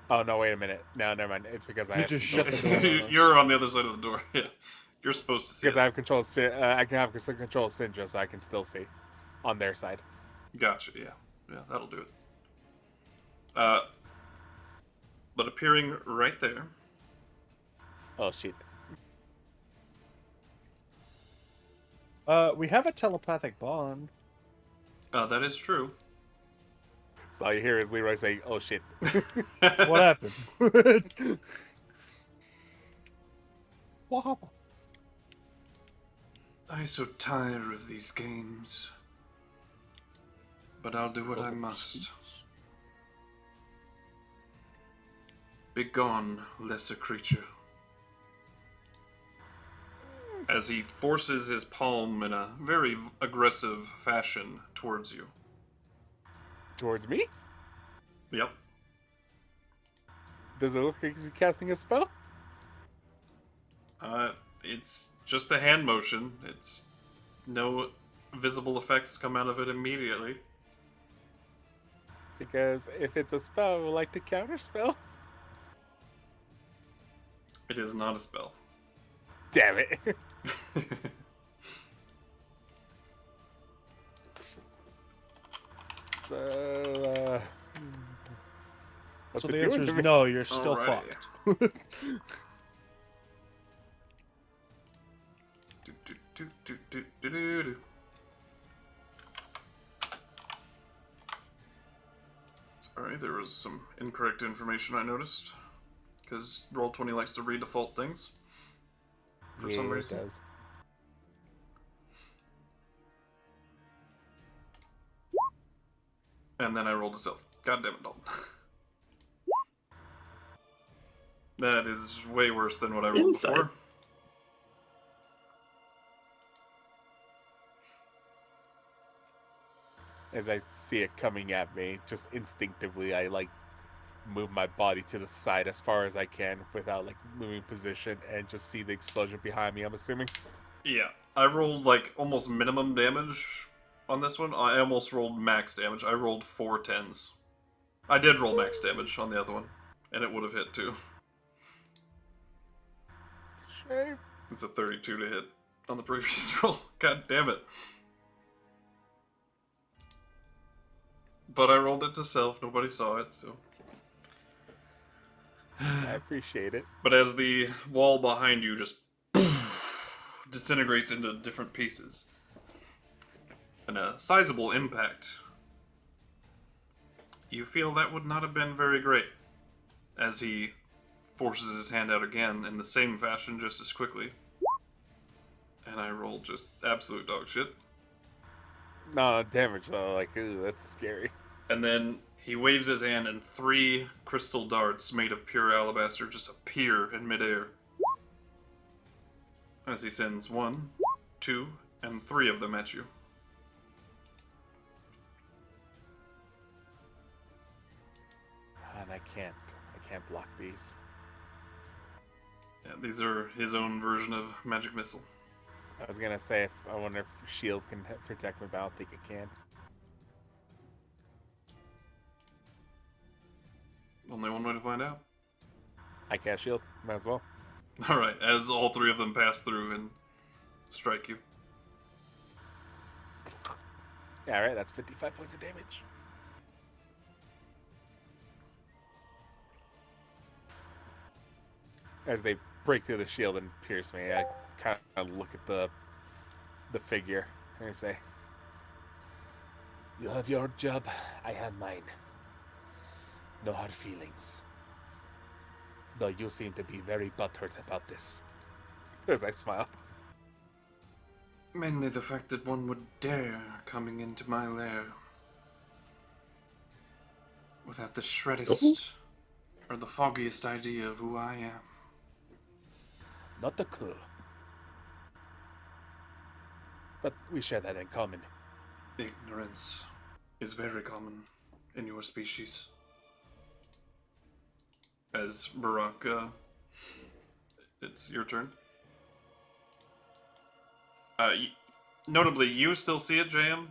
Oh no! Wait a minute. No, never mind. It's because I You have just control. shut the door. You're on the other side of the door. Yeah, you're supposed to see Because it. I have control. I can have control of Sinja, so I can still see on their side. Gotcha. Yeah, that'll do it. But appearing right there. Oh shit! We have a telepathic bond. That is true. So all you hear is Leroy saying, "Oh shit." What happened? What happened? I'm so tired of these games. But I'll do what I must. Begone, lesser creature. As he forces his palm in a very aggressive fashion towards you. Towards me? Yep. Does it look like he's casting a spell? It's just a hand motion. It's no visible effects come out of it immediately. Because if it's a spell, I would like to counterspell. It is not a spell. Damn it. So, what's So it the doing answer to is me? no, you're still Alrighty. fucked. Do. Sorry, there was some incorrect information I noticed. Because Roll20 likes to redefault things. For some Yeah, it reason. does. And then I rolled a self. God damn it, Dalton. That is way worse than what I rolled Inside. before. As I see it coming at me, just instinctively, I like move my body to the side as far as I can without like moving position and just see the explosion behind me, I'm assuming. Yeah, I rolled like almost minimum damage on this one. I almost rolled max damage. I rolled 4 10s. I did roll max damage on the other one, and it would have hit too. Shame. It's a 32 to hit on the previous roll. God damn it. But I rolled it to self, nobody saw it, so. I appreciate it. But as the wall behind you just disintegrates into different pieces, and a sizable impact. You feel that would not have been very great, as he forces his hand out again in the same fashion just as quickly. And I rolled just absolute dog shit. No damage though. Like, ooh, that's scary. And then he waves his hand and 3 crystal darts made of pure alabaster just appear in midair. As he sends 1, 2, and 3 of them at you. And I can't block these. Yeah, these are his own version of magic missile. I was gonna say, I wonder if shield can protect me, but I don't think it can. Only one way to find out. I cast shield. Might as well. Alright, as all 3 of them pass through and strike you. Yeah, all right. That's 55 points of damage. As they break through the shield and pierce me, I kind of look at the figure and I say, "You have your job. I have mine. No hard feelings. Though you seem to be very butthurt about this." As I smile. Mainly the fact that one would dare coming into my lair without the shreddest or the foggiest idea of who I am. Not a clue. But we share that in common. Ignorance is very common in your species. As Barak, it's your turn. Notably, you still see it, JM.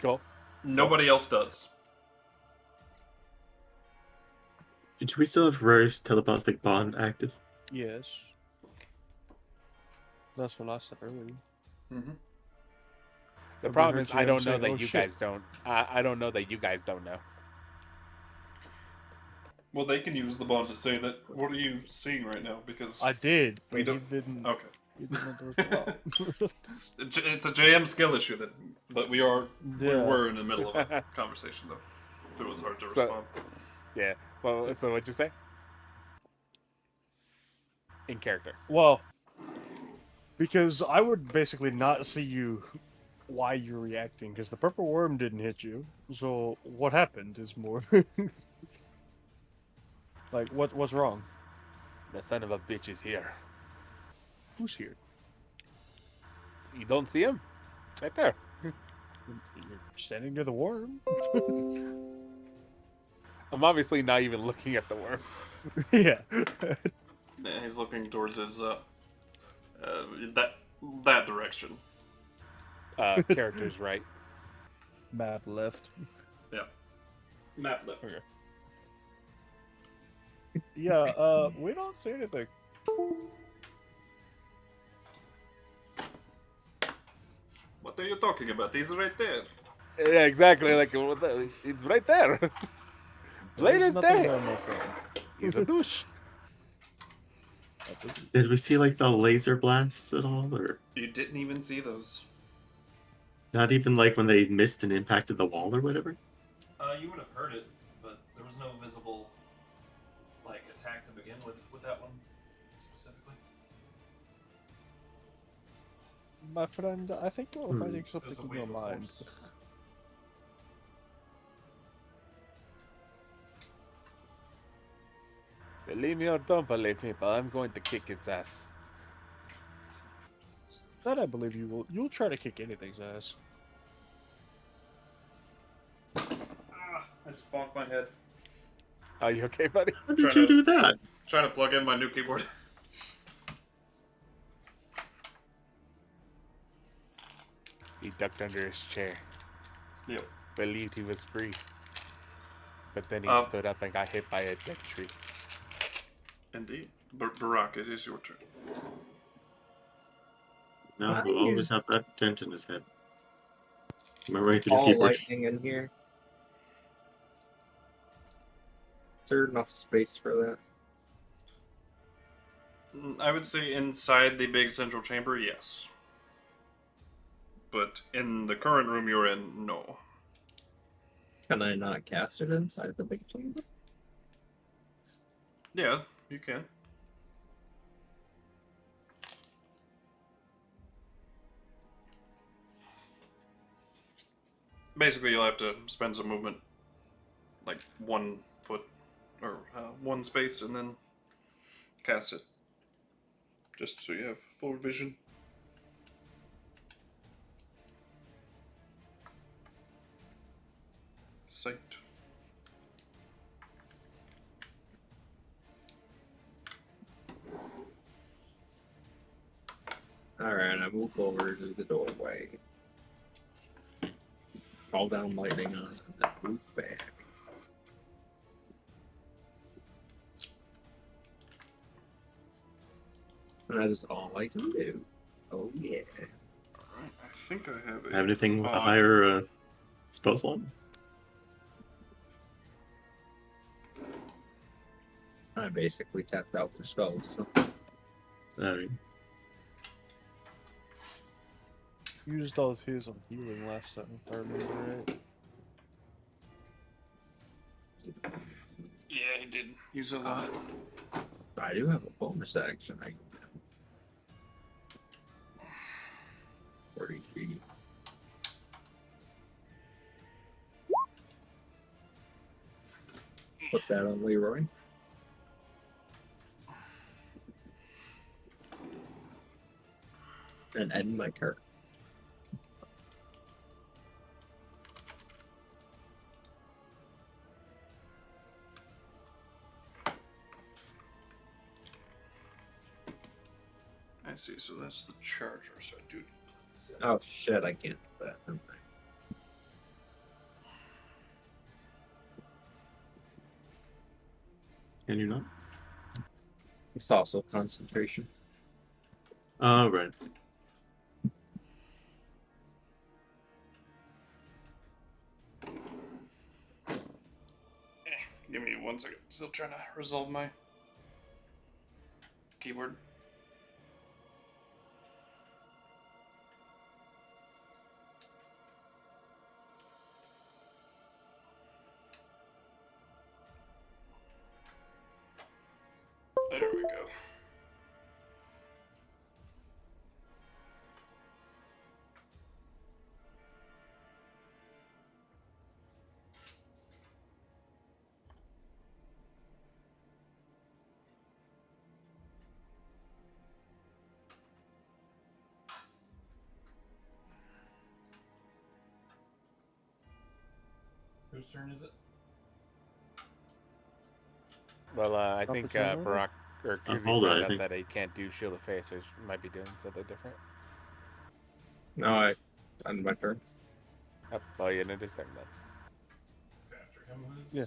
Cool. Nobody else does. Do we still have Rory's telepathic bond active? Yes. That's what I said earlier. Mm-hmm. The We problem heard is I JM don't know say, that "Oh, you shit." guys don't. I don't know that you guys don't know. Well, they can use the bond to say that. What are you seeing right now? Because I did, we but he don't. didn't. Okay. He didn't do as well. It's a JM skill issue, but we Yeah. were in the middle of a conversation though. It was hard to So- respond. Yeah. Well, so what'd you say? In character. Well, because I would basically not see you why you're reacting, because the purple worm didn't hit you. So what happened is more like what's wrong? The son of a bitch is here. Who's here? You don't see him? Right there. You're standing near the worm. I'm obviously not even looking at the worm. Yeah. Yeah, he's looking towards his that direction. Character's right. Map left. Yeah. Map left. Okay. Yeah, we don't see anything. What are you talking about? He's right there. Yeah, exactly. Like it's right there. Blade There's is nothing there. there, my friend. He's a douche. Did we see like the laser blasts at all, or You didn't even see those. not even like when they missed and impacted the wall or whatever? You would have heard it, but there was no visible attack to begin with that one specifically. My friend, I think you're finding something There's a in your wave of mind. force. Believe me or don't believe me, but I'm going to kick its ass. That I believe you will. You'll try to kick anything's ass. I just bonked my head. Are you okay, buddy? How did Trying you to- do that? Trying to plug in my new keyboard. He ducked under his chair. Yep. Believed he was free. But then he stood up and got hit by a dead tree. Indeed. Barak, it is your turn. No, I we'll always used- have that dent in his head. Am I right to the All keyboard? lightning in here. Is there enough space for that? I would say inside the big central chamber, yes. but in the current room you're in, no. Can I not cast it inside the big chamber? Yeah, you can. Basically, you'll have to spend some movement, like 1 foot or 1 space, and then cast it. Just so you have full vision. Sight. Alright, I move over to the doorway. Call down lightning on and move back. And that is all I can do. Oh yeah. Alright, I think I have a... Have anything with a Oh, higher spell slot? I basically tapped out for spells, so Alright. Used all his on healing last time, if I remember right. Yeah, he did use a lot. I do have a bonus action. I 43. Put that on Leroy. And end my turn. I see, so that's the charger, so I do... Oh shit, I can't do that. Never mind. Can you not? It's also concentration. Right. Give me 1 second. Still trying to resolve my keyboard. There we go. Whose turn is it? Well, I think Opportunity? Barak or KuZii hold on, found I out think. that he can't do Shield of Faith, so he might be doing something different. No, I end my turn. Oh, well, you know, just turn then. After him was... Yeah.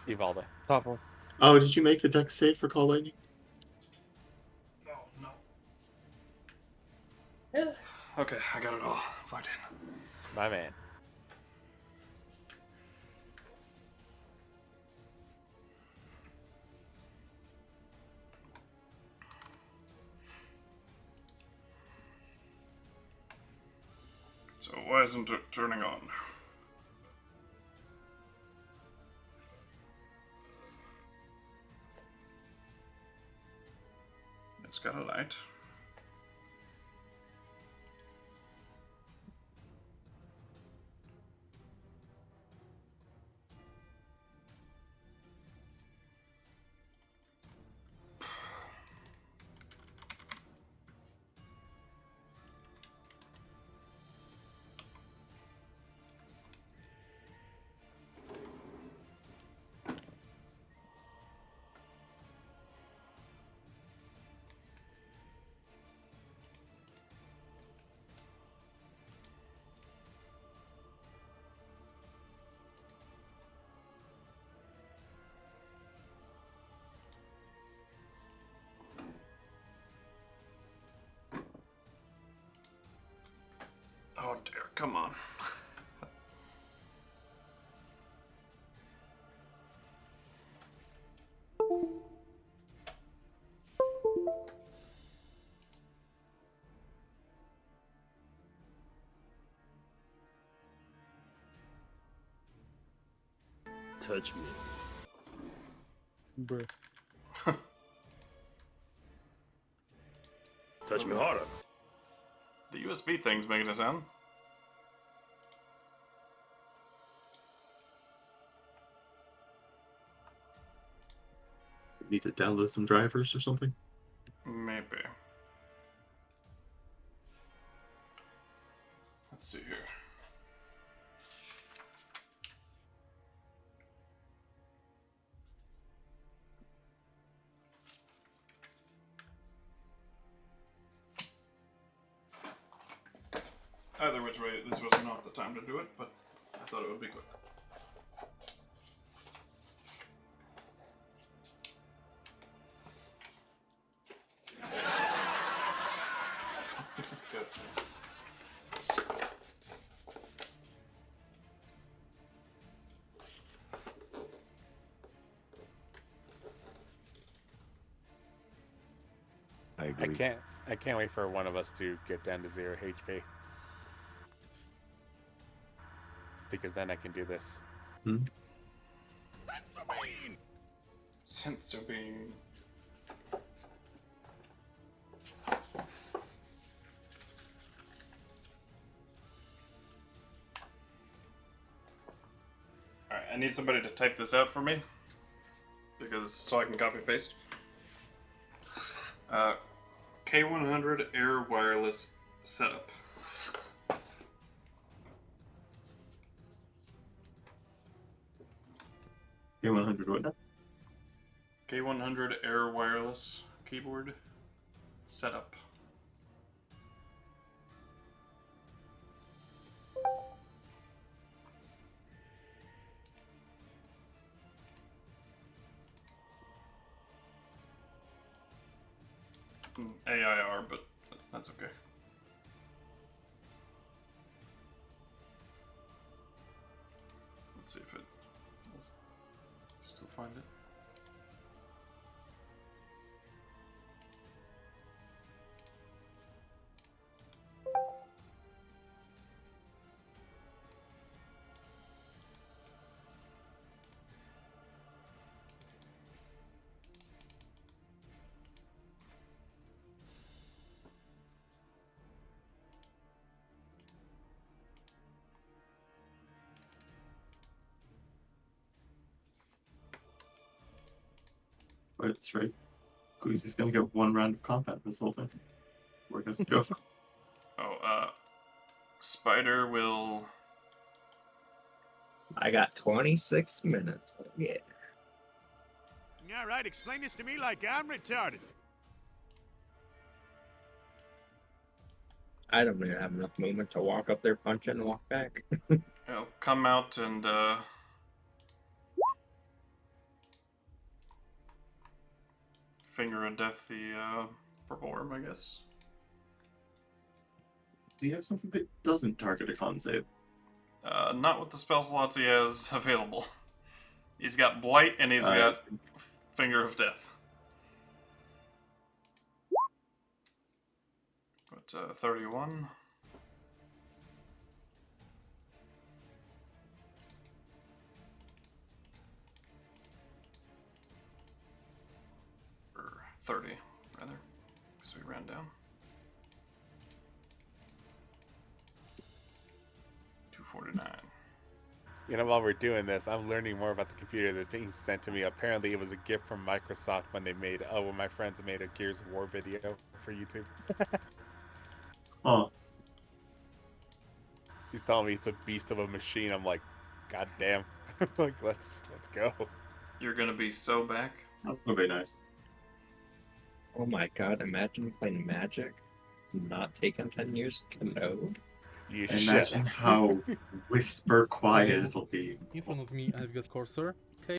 Evalda. Top one. Oh, did you make the deck save for Call Lightning? No. Yeah. Okay, I got it all plugged in. My man. So why isn't it turning on? It's got a light. Oh dear, come on. touch me. Bruh. Touch me harder. The USB thing's making a sound. Need to download some drivers or something. Maybe. Let's see here. Either which way, this was not the time to do it, but I thought it would be quick. Good. I agree. I can't wait for one of us to get down to 0 HP. Because then I can do this. Sensor beam. Alright, I need somebody to type this out for me. Because so I can copy paste. K100 Air Wireless Setup. K100 what now? K100 Air Wireless Keyboard Setup. AIR, but that's okay. Let's see if it will still find it. Right, that's right. KuZii's gonna get one round of combat this whole thing. Where does it go? Oh, Spider will. I got 26 minutes. Yeah. All right, explain this to me like I'm retarded. I don't even have enough movement to walk up there, punch it, and walk back. He'll come out and finger of death the purple worm, I guess. Do you have something that doesn't target a con save? Not with the spell slots he has available. He's got Blight and he's got Finger of Death. But 31. Or 30, rather. Because we ran down. 249. You know, while we're doing this, I'm learning more about the computer that's being sent to me. Apparently, it was a gift from Microsoft when they made, when my friends made a Gears of War video for YouTube. Oh, He's telling me it's a beast of a machine. I'm like, God damn. Like, let's go. You're gonna be so back. that would be nice. Oh my god, imagine playing Magic, not taking 10 years to load. You Imagine shit. how whisper quiet it'll be. In front of me, I've got cursor. Okay.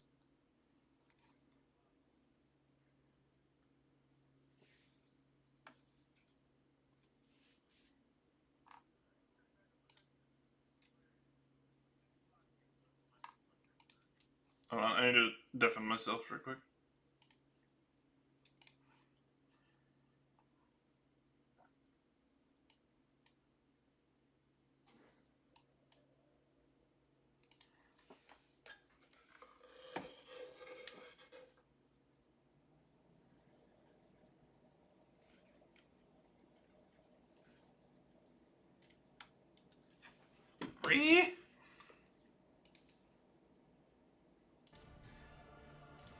Hold on, I need to deafen myself real quick. 3?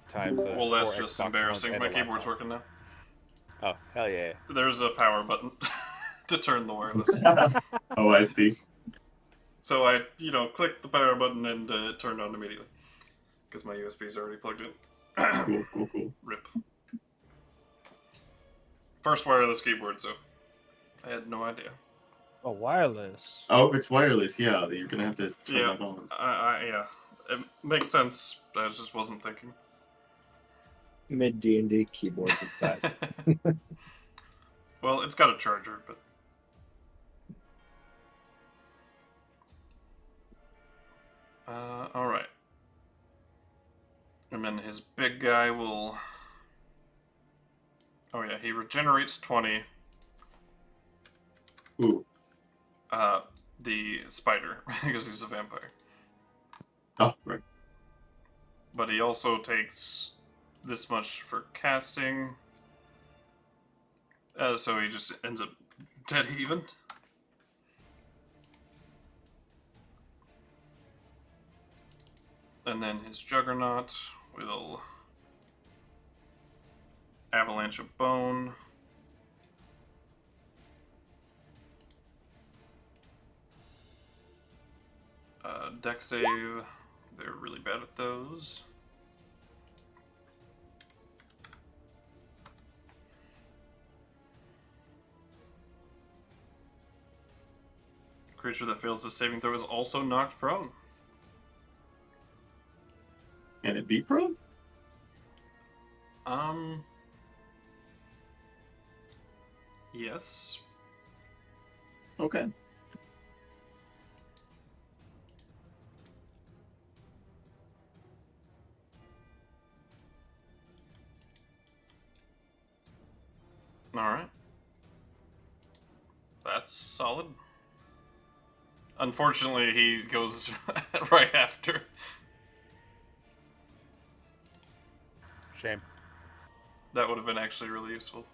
Time, so Well, that's that's 4 just Xbox Ones embarrassing. and My a keyboard's laptop. working now. Oh, hell yeah. There's a power button to turn the wireless. Oh, I see. So I, clicked the power button and it turned on immediately. Because my USB is already plugged in. Cool. Rip. First wireless keyboard, so I had no idea. Oh, wireless. Oh, it's wireless. Yeah, you're gonna have to turn Yeah, that on. yeah. It makes sense, but I just wasn't thinking. Mid D&D keyboard dispatch. Well, it's got a charger, but... alright. And then his big guy will... Oh yeah, he regenerates 20. Ooh. The spider, because he's a vampire. Oh, right. But he also takes this much for casting. So he just ends up dead even. And then his Juggernaut will Avalanche of Bone. Deck save. They're really bad at those. Creature that fails the saving throw is also knocked prone. Can it be prone? Yes. Okay. Alright. That's solid. Unfortunately, he goes right after. Shame. That would have been actually really useful.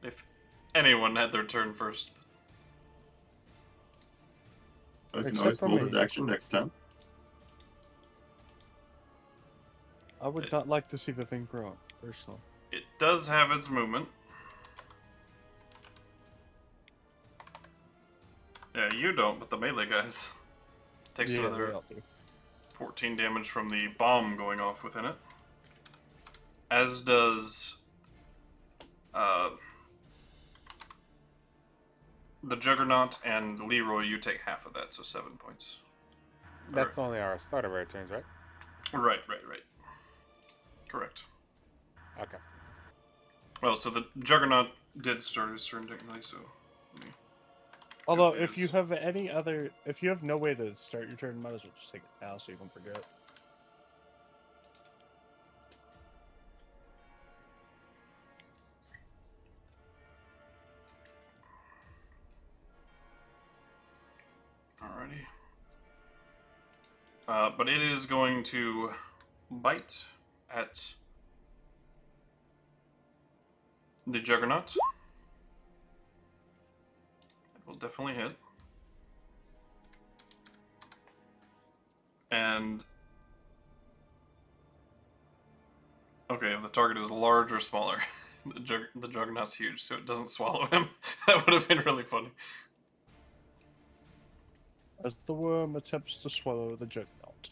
If anyone had their turn first. I can Except always for roll me. his action next time. I would not like to see the thing grow, personally. It does have its movement. Yeah, you don't, but the melee guys. Takes Yeah, another they all do. 14 damage from the bomb going off within it. As does the Juggernaut and Leroy. You take half of that, so 7 points. That's only our start of our turns, right? Right. Correct. Okay. Well, so the Juggernaut did start his turn technically, so... Although, It if you is. have if you have no way to start your turn, might as well just take it now so you don't forget. Alrighty. But it is going to bite at the Juggernaut. It will definitely hit. And... Okay, if the target is large or smaller. The Juggernaut's huge, so it doesn't swallow him. That would have been really funny. As the worm attempts to swallow the Juggernaut.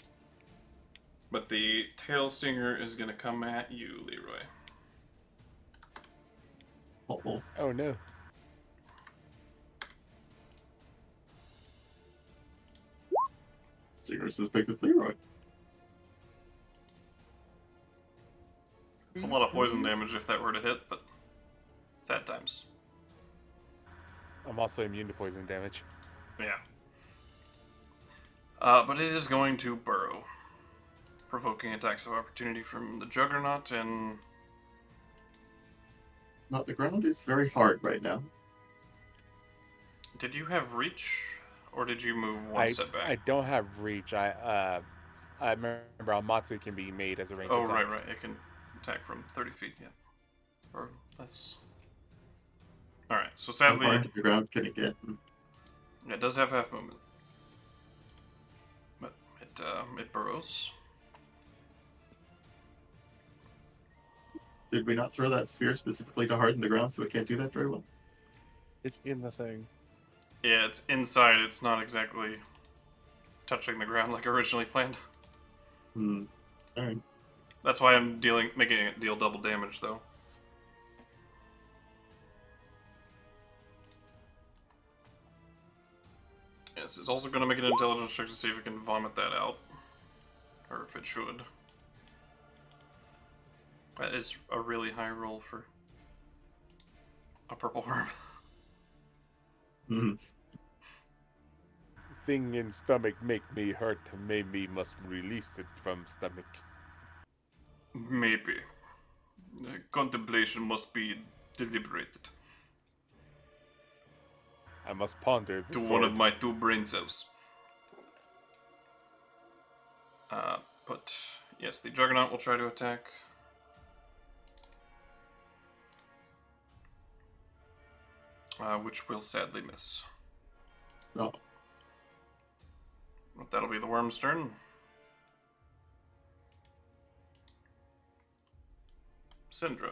But the Tail Stinger is going to come at you, Leroy. Oh, Oh no. Stinger's as big as Leroy. It's a lot of poison damage if that were to hit, but sad times. I'm also immune to poison damage. Yeah. But it is going to burrow, provoking attacks of opportunity from the Juggernaut, and Now, the ground is very hard right now. did you have reach, or did you move one step back? I don't have reach. I remember Amatsu can be made as a ranged Oh, attack. right. It can attack from 30 feet, yeah. Or less. Alright, so How sadly... far into the ground can it get? It does have half movement. But it burrows. Did we not throw that sphere specifically to harden the ground so it can't do that very well? It's in the thing. Yeah, it's inside. It's not exactly touching the ground like originally planned. Alright. That's why I'm making it deal double damage, though. Yes, it's also going to make an intelligence check to see if it can vomit that out. Or if it should. That is a really high roll for a purple worm. Thing in stomach make me hurt, maybe must release it from stomach. Maybe. Contemplation must be deliberated. I must ponder the To sword. one of my 2 brain cells. But yes, the Juggernaut will try to attack. Which will sadly miss. Oh. But that'll be the worm's turn. Syndra.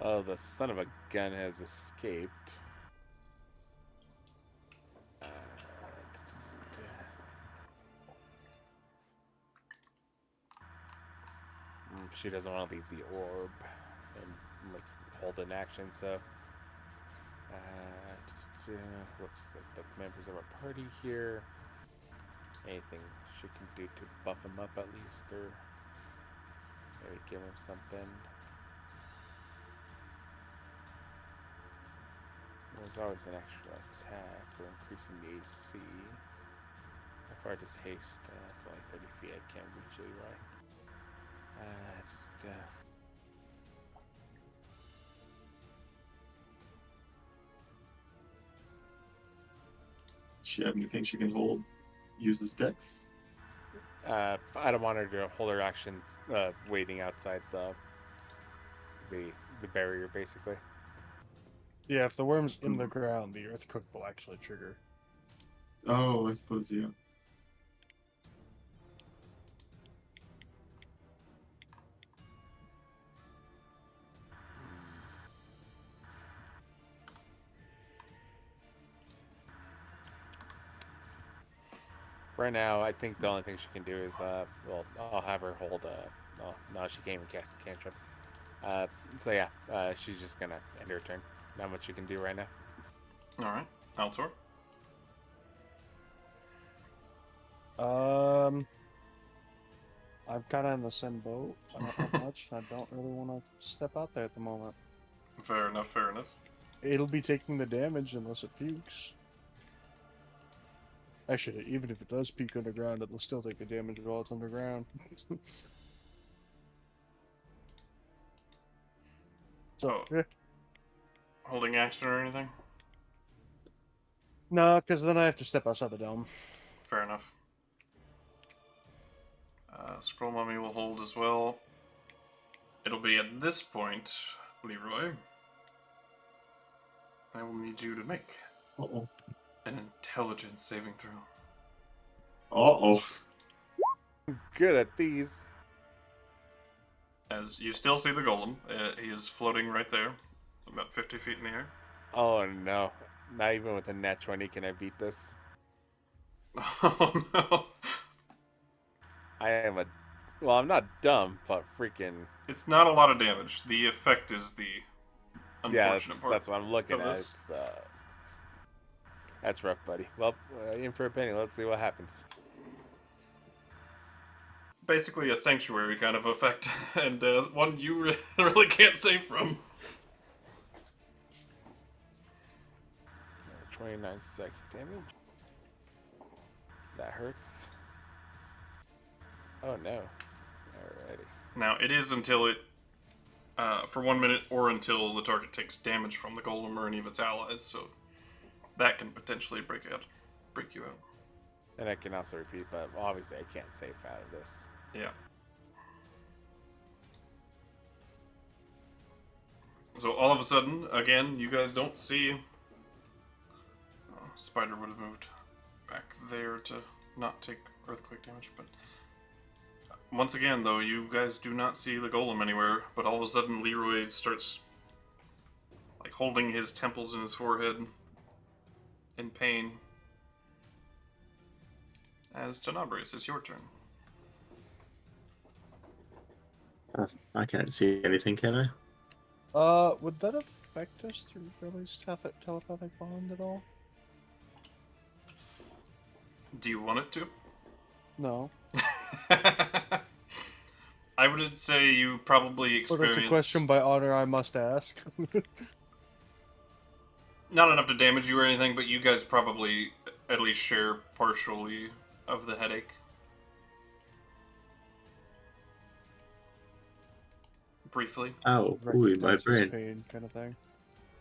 Oh, the son of a gun has escaped. She doesn't want to leave the orb and like hold an action, so looks like the members of our party here. Anything she can do to buff him up at least, or maybe give him something. There's always an extra attack or increasing the AC. How far does haste? It's only 30 feet. I can't reach Leroy. Does she have anything she can hold? Uses Dex? I don't want her to hold her action waiting outside the barrier, basically. Yeah, if the worm's in the ground, the earthquake will actually trigger. Oh, I suppose, yeah. Right now, I think the only thing she can do is, well, I'll have her hold, oh, no, she can't even cast the cantrip. So yeah, she's just gonna end her turn. Not much you can do right now. Alright. Altor. I'm kind of in the same boat. I don't have much, and I don't really want to step out there at the moment. Fair enough, fair enough. It'll be taking the damage unless it pukes. Actually, even if it does puke underground, it'll still take the damage while it's underground. So, yeah. Holding action or anything? No, because then I have to step outside the dome. Fair enough. Scroll Mummy will hold as well. It'll be at this point, Leroy. I will need you to make Uh-oh. an intelligence saving throw. Uh-oh. Good at these. As you still see the golem, he is floating right there, about 50 feet in the air. Oh no. Not even with a nat 20 can I beat this. Oh no. Well, I'm not dumb, but freaking... It's not a lot of damage. The effect is the unfortunate part. that's what I'm looking of at. this. It's, that's rough, buddy. Well, in for a penny. Let's see what happens. Basically a sanctuary kind of effect, and one you really can't save from. 29 psychic damage. That hurts. Oh no. Alrighty. Now, it is until it, for 1 minute, or until the target takes damage from the golem or any of its allies, so that can potentially break you out. And I can also repeat, but obviously I can't save out of this. Yeah. So all of a sudden, again, you guys don't see. Oh, Spider would have moved back there to not take earthquake damage, but once again, though, you guys do not see the golem anywhere. But all of a sudden, Leroy starts like holding his temples and his forehead in pain. As Tenebrious, it's your turn. I can't see anything, can I? Would that affect us to release telepathic bond at all? Do you want it to? No. I would say you probably But experience it's a question by honor I must ask. not enough to damage you or anything, but you guys probably at least share partially of the headache. Briefly. Ow, ooh, my Recognizes brain. pain kind of thing.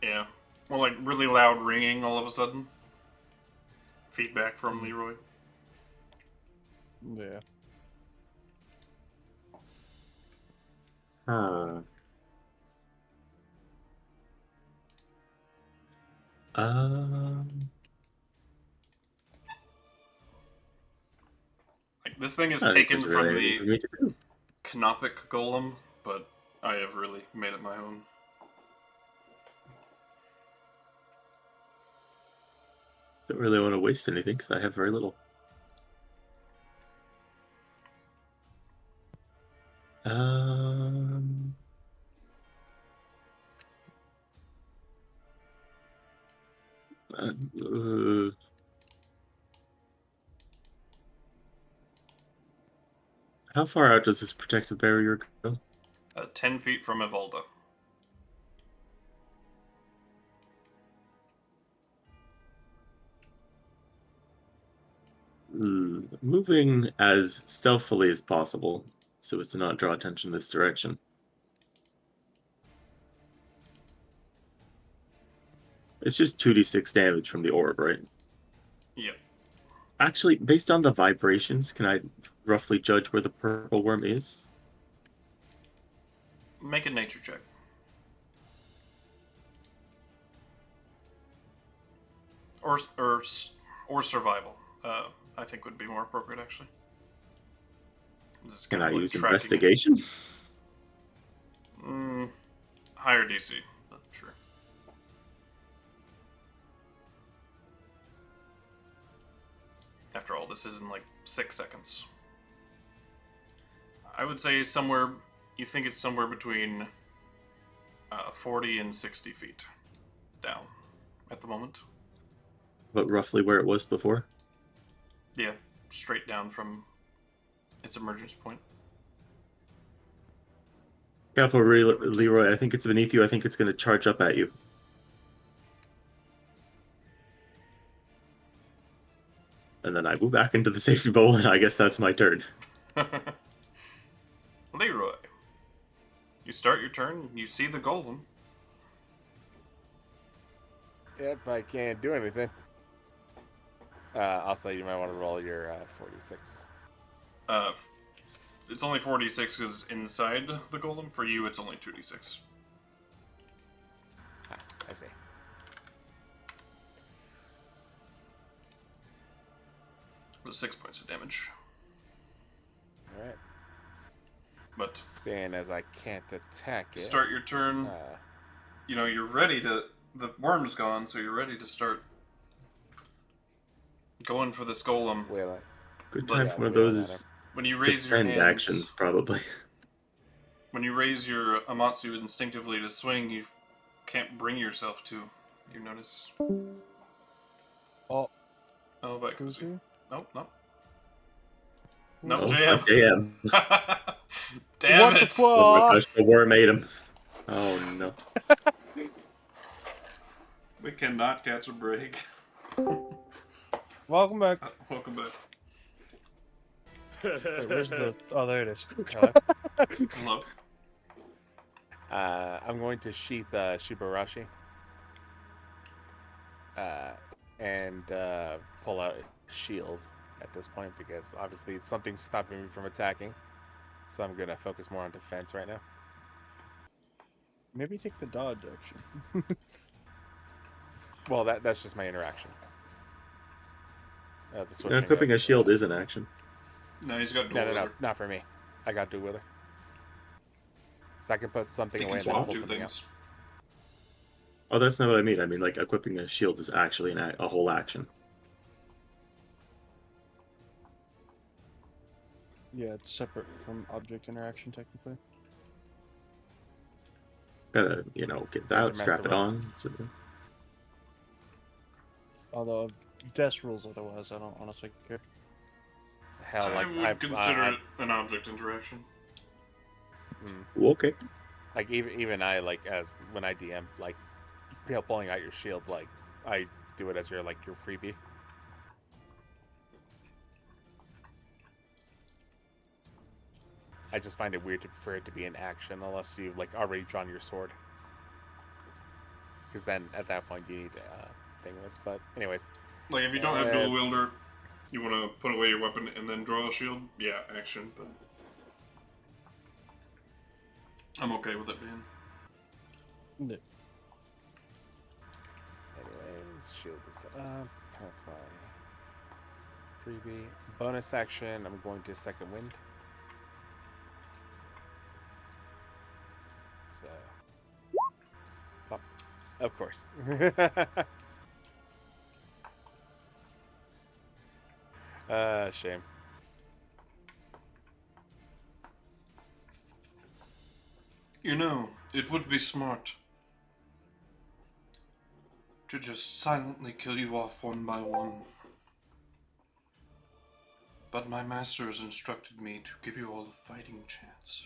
Yeah. Well, like really loud ringing all of a sudden. Feedback from Leroy. Yeah. Huh. Like this thing is I don't think taken there's from really anything for the me to do. Canopic Golem, but I have really made it my own. Don't really want to waste anything because I have very little. Um, uh, how far out does this protective barrier go? 10 feet from Evalda. Moving as stealthily as possible so as to not draw attention this direction. It's just 2d6 damage from the orb, right? Yep. Actually, based on the vibrations, can I roughly judge where the purple worm is? Make a nature check. Or survival. I think would be more appropriate, actually. This is Can kind I of like use tracking it. investigation? Higher DC, but sure. After all, this is in like 6 seconds. I would say somewhere, you think it's somewhere between 40 and 60 feet down at the moment. But roughly where it was before? Yeah, straight down from its emergence point. Careful, Leroy. I think it's beneath you. I think it's going to charge up at you. And then I move back into the safety bowl, and I guess that's my turn. Leroy, you start your turn, you see the golem. Yep, I can't do anything. Also, you might want to roll your 46. It's only 46 because inside the golem. For you, it's only 2d6. Ah, I see. With 6 points of damage. All right. But Seeing as I can't attack it. start your turn. You know, you're ready to. The worm's gone, so you're ready to start going for this golem. Wheel it. Good But time yeah, for one of we don't those When you raise your defend hands, actions, probably. when you raise your Amatsu instinctively to swing, you can't bring yourself to. You notice? Oh, Oh, but KuZii? nope, nope. No, Oh, JM. JM. Damn What the it! fuck? Oh my gosh, the worm ate him. Oh no. We cannot catch a break. Welcome back. Welcome back. Wait, where's the... Oh, there it is. Hello? Hello. I'm going to sheath Shibarashi. And pull out a shield at this point because obviously something's stopping me from attacking. So I'm going to focus more on defense right now. Maybe take the dodge action. Well, that's just my interaction. The Yeah, switching equipping of, a shield is an action. No, he's got dual No, wielder. not for me. I got dual wielder. So I can put something He away can and then swap pull two something out. things. Oh, that's not what I mean. I mean, like, equipping a shield is actually a whole action. Yeah, it's separate from object interaction technically. Gotta, get that, Intermaster strap it rope. on. Although Death rules otherwise, I don't honestly care. Hell, I like would consider it an object interaction. Okay. like even I like as when I DM like pulling out your shield, like I do it as your freebie. I just find it weird for it to be an action unless you've like already drawn your sword. Because then at that point you need thingless. But anyways, Like, if you don't have dual wielder, you want to put away your weapon and then draw a shield, yeah, action, but I'm okay with it being. No. anyways, shield is up. That's my freebie. Bonus action. I'm going to second wind. So, pop. Of course. Shame. You know, it would be smart to just silently kill you off one by one. But my master has instructed me to give you all a fighting chance.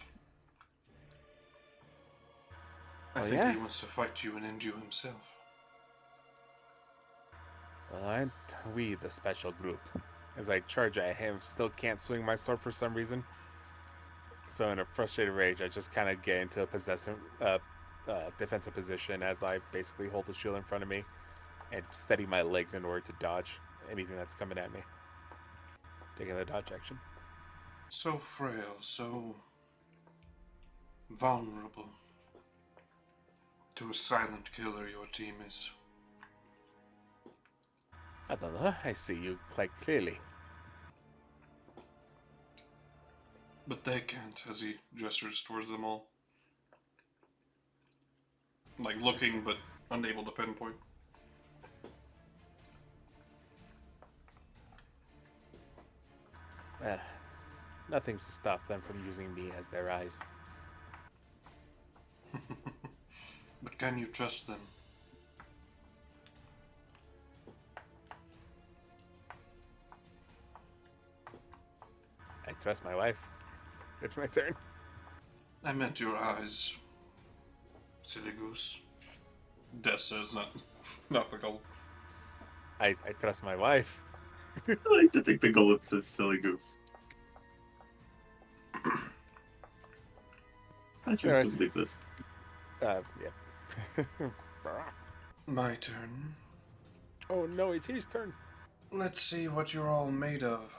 I think yeah? he wants to fight you and end you himself. Well, aren't we the special group? As I charge at him, still can't swing my sword for some reason. So in a frustrated rage, I just kind of get into a defensive position as I basically hold the shield in front of me and steady my legs in order to dodge anything that's coming at me. Taking the dodge action. So frail, so vulnerable. To a silent killer your team is. I don't know, I see you quite clearly. But they can't, as he gestures towards them all. Like looking, but unable to pinpoint. Well, nothing's to stop them from using me as their eyes. But can you trust them? I trust my wife. It's my turn. I meant your eyes, silly goose. Death says not the goal. I trust my wife. I like to think the golem says silly goose. I choose to believe this. Yeah. Barak. My turn. Oh no, it's his turn. Let's see what you're all made of.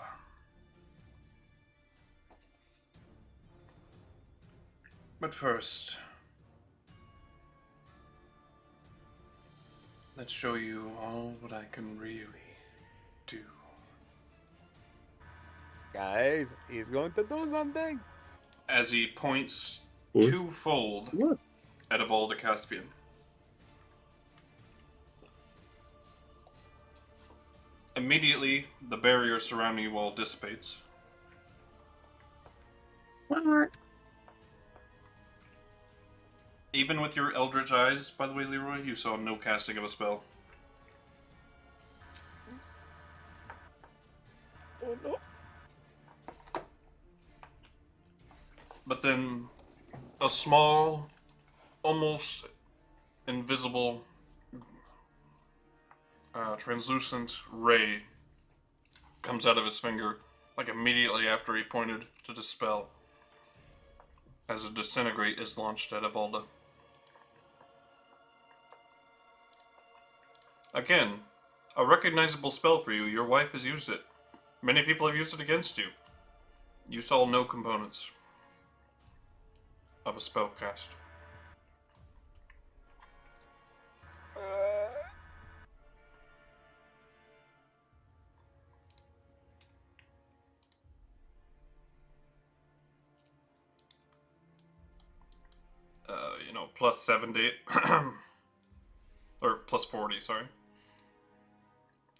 But first, let's show you all what I can really do. Guys, he's going to do something. As he points What? twofold What? at Evalda Caspian. Immediately, the barrier surrounding you all dissipates. What? Even with your Eldritch eyes, by the way, Leroy, you saw no casting of a spell. Oh no. But then, a small, almost invisible, translucent ray comes out of his finger, like immediately after he pointed to dispel, as a disintegrate is launched at Evalda. Again, a recognizable spell for you. Your wife has used it. Many people have used it against you. You saw no components of a spell cast. Plus 70. Or plus 40, sorry.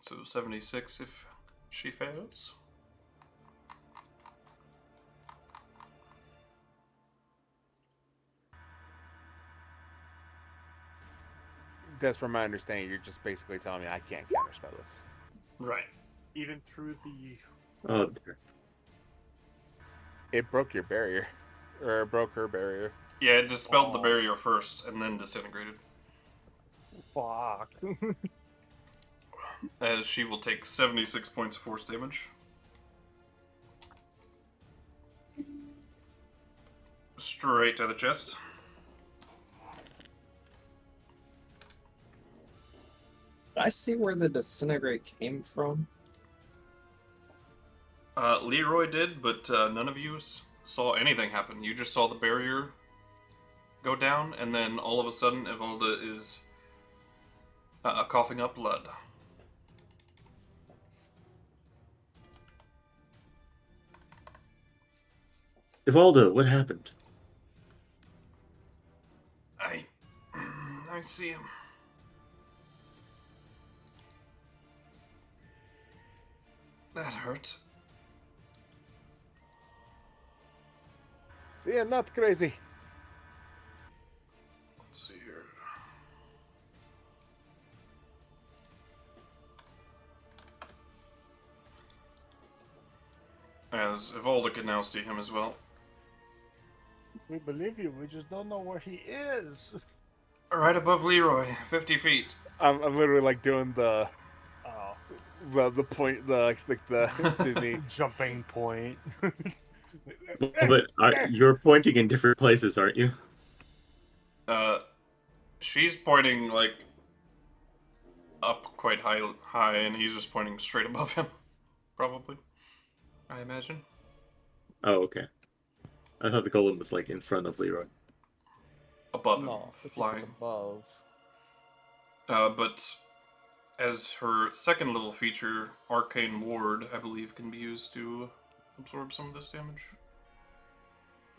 So 76 if she fails. That's from my understanding. You're just basically telling me I can't counterspell this. Right. Even through the Oh, dear. It broke your barrier, or it broke her barrier. Yeah, it dispelled the Oh. barrier first and then disintegrated. fuck. As she will take 76 points of force damage. Straight to the chest. Did I see where the disintegrate came from? Leroy did, but none of you saw anything happen. You just saw the barrier go down, and then all of a sudden, Evalda is coughing up blood. Evalda, what happened? I see him. That hurt. See, I'm not crazy. Let's see here. As Evalda can now see him as well. We believe you, we just don't know where he is. Right above Leroy, 50 feet. I'm literally like doing the Oh. the point, the Disney. Jumping point. But you're pointing in different places, aren't you? She's pointing like up quite high, and he's just pointing straight above him, probably. I imagine. Oh, okay. I thought the golem was like in front of Leroy. Above him, No, 50 feet flying. above. But as her second little feature, Arcane Ward, I believe, can be used to absorb some of this damage.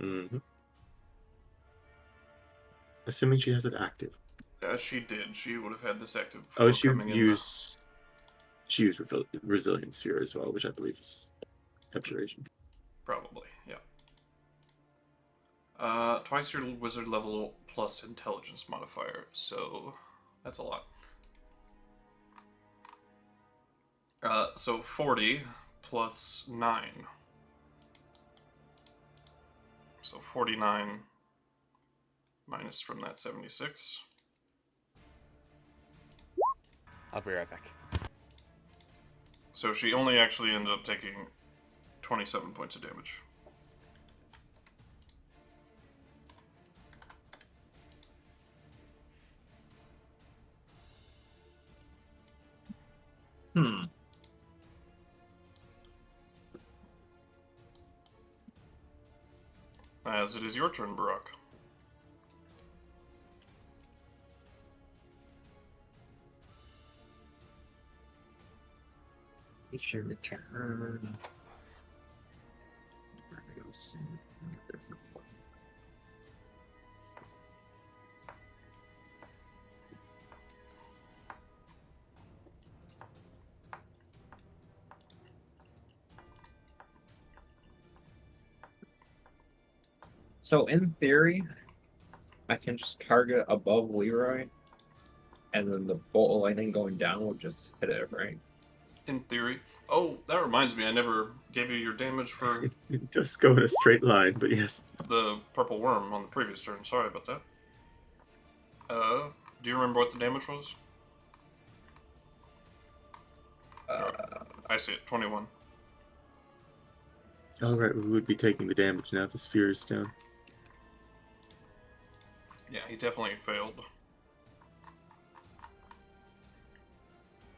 Mm-hmm. Assuming she has it active. She did. She would have had this active. Oh, before she coming in. used Resilient Sphere as well, which I believe is Abjuration. Probably, yeah. Twice your wizard level plus intelligence modifier, so that's a lot. So 40 plus 9. So 49 minus from that 76. I'll be right back. So she only actually ended up taking 27 points of damage. As it is your turn, Barak. It's your return. So in theory, I can just target above Leroy, and then the bolt of lightning going down will just hit it, right? In theory. Oh, that reminds me, I never gave you your damage for Just go in a straight line, but yes. the purple worm on the previous turn. Sorry about that. Do you remember what the damage was? I see it, 21. Alright, we would be taking the damage now. The sphere is down. Yeah, he definitely failed.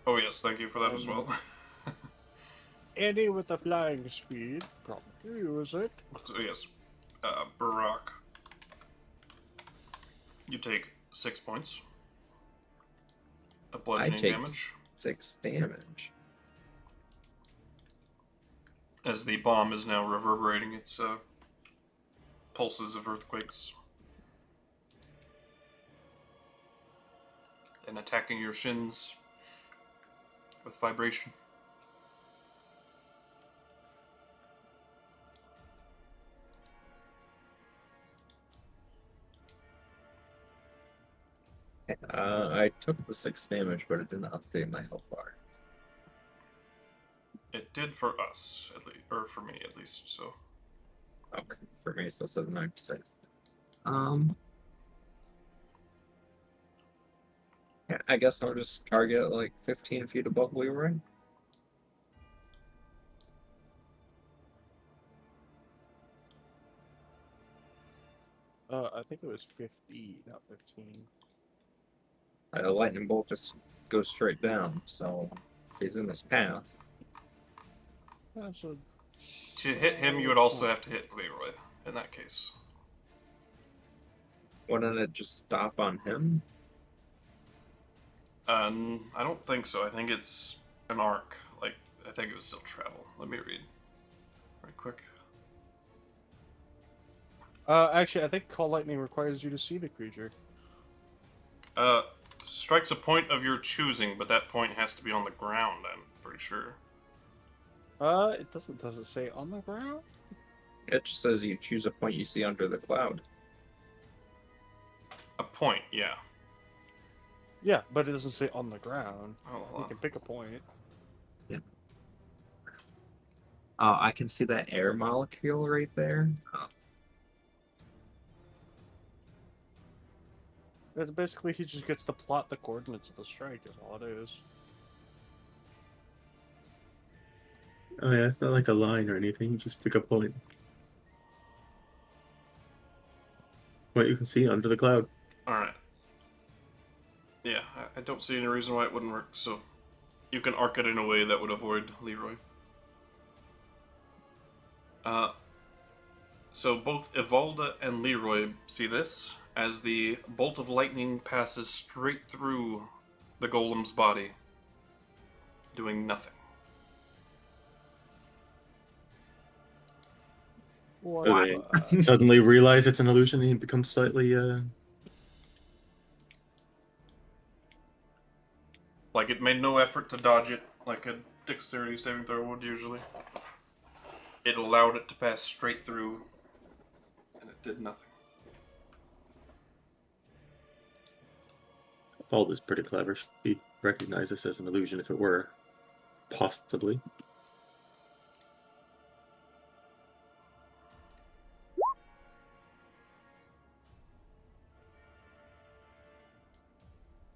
Oh yes, thank you for that as well. Any with a flying speed, probably use it. So yes, Barak, you take 6 points. a I bludgeoning take damage 6 damage. as the bomb is now reverberating its pulses of earthquakes and attacking your shins with vibration. I took the 6 damage, but it didn't update my health bar. It did for us, at least, or for me at least. So Okay, for me, so 796. Yeah, I guess I'll just target like 15 feet above Leroy. I think it was 50, not 15. A lightning bolt just goes straight down, so if he's in his path. That's a to hit him, you would also have to hit Leroy. In that case, Wouldn't it just stop on him? I don't think so. I think it's an arc. Like I think it would still travel. Let me read, right quick. Actually, I think Call Lightning requires you to see the creature. Strikes a point of your choosing, but that point has to be on the ground. I'm pretty sure. It doesn't. Does it say on the ground? It just says you choose a point you see under the cloud. A point, yeah. Yeah, but it doesn't say on the ground. Oh, hold You on. can pick a point. I can see that air molecule right there. It's basically he just gets to plot the coordinates of the strike. Is all it is. Oh yeah, it's not like a line or anything. You just pick a point. What you can see under the cloud. All right. Yeah, I don't see any reason why it wouldn't work. So you can arc it in a way that would avoid Leroy. So both Evalda and Leroy see this as the bolt of lightning passes straight through the golem's body, doing nothing. What? So they suddenly realize it's an illusion and it becomes slightly Like it made no effort to dodge it like a dexterity saving throw would usually. It allowed it to pass straight through, and it did nothing. Bald is pretty clever. She'd recognize this as an illusion if it were. Possibly.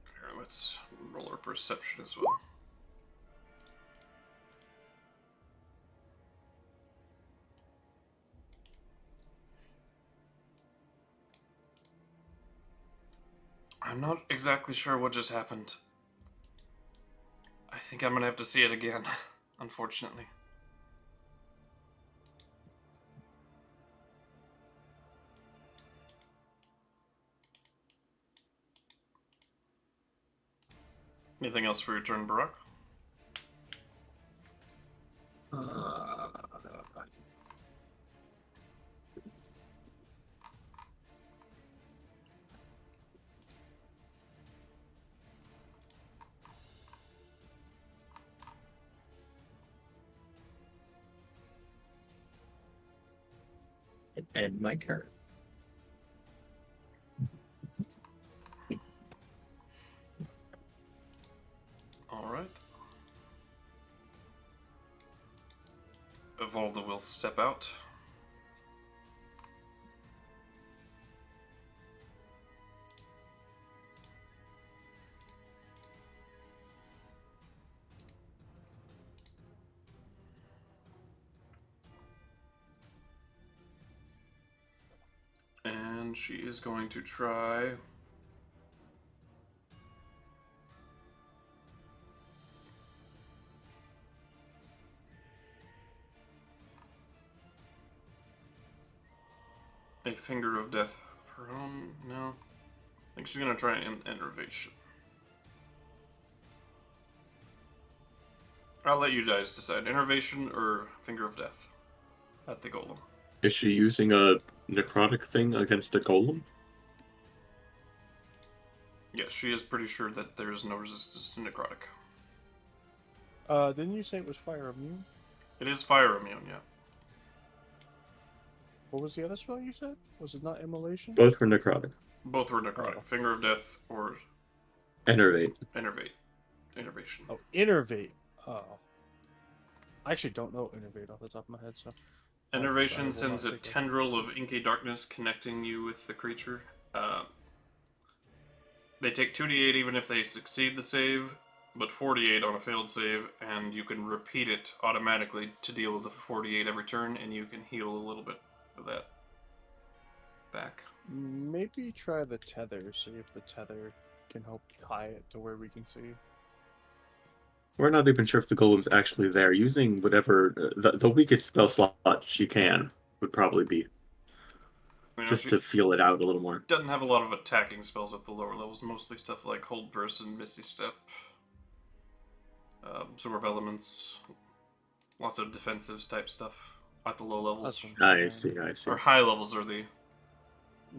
Here, let's roll our perception as well. I'm not exactly sure what just happened. I think I'm gonna have to see it again, unfortunately. Anything else for your turn, Barak? Uh, and my turn. Alright. Evalda will step out. And she is going to try... a Finger of Death of her own? No. I think she's going to try an enervation. I'll let you guys decide. Innervation or Finger of Death at the golem. Is she using a necrotic thing against a golem? Yes, she is pretty sure that there is no resistance to necrotic. Didn't you say it was fire immune? It is fire immune, yeah. What was the other spell you said? Was it not immolation? Both were necrotic. Both were necrotic. Oh. Finger of Death or Enervate. Innervation. Oh, innervate. Oh. I actually don't know innervate off the top of my head, so. Innervation I will sends a not take it. tendril of inky darkness connecting you with the creature. They take 2d8 even if they succeed the save, but 4d8 on a failed save, and you can repeat it automatically to deal with the 4d8 every turn, and you can heal a little bit of that back. Maybe try the tether, see if the tether can help tie it to where we can see. We're not even sure if the golem's actually there. Using whatever the weakest spell slot she can would probably be, You know, just she to feel it out a little more. doesn't have a lot of attacking spells at the lower levels, mostly stuff like Hold Person, Misty Step, Absorb Elements, lots of defensive type stuff at the low levels. That's what I'm I saying. see, I see. Or high levels are the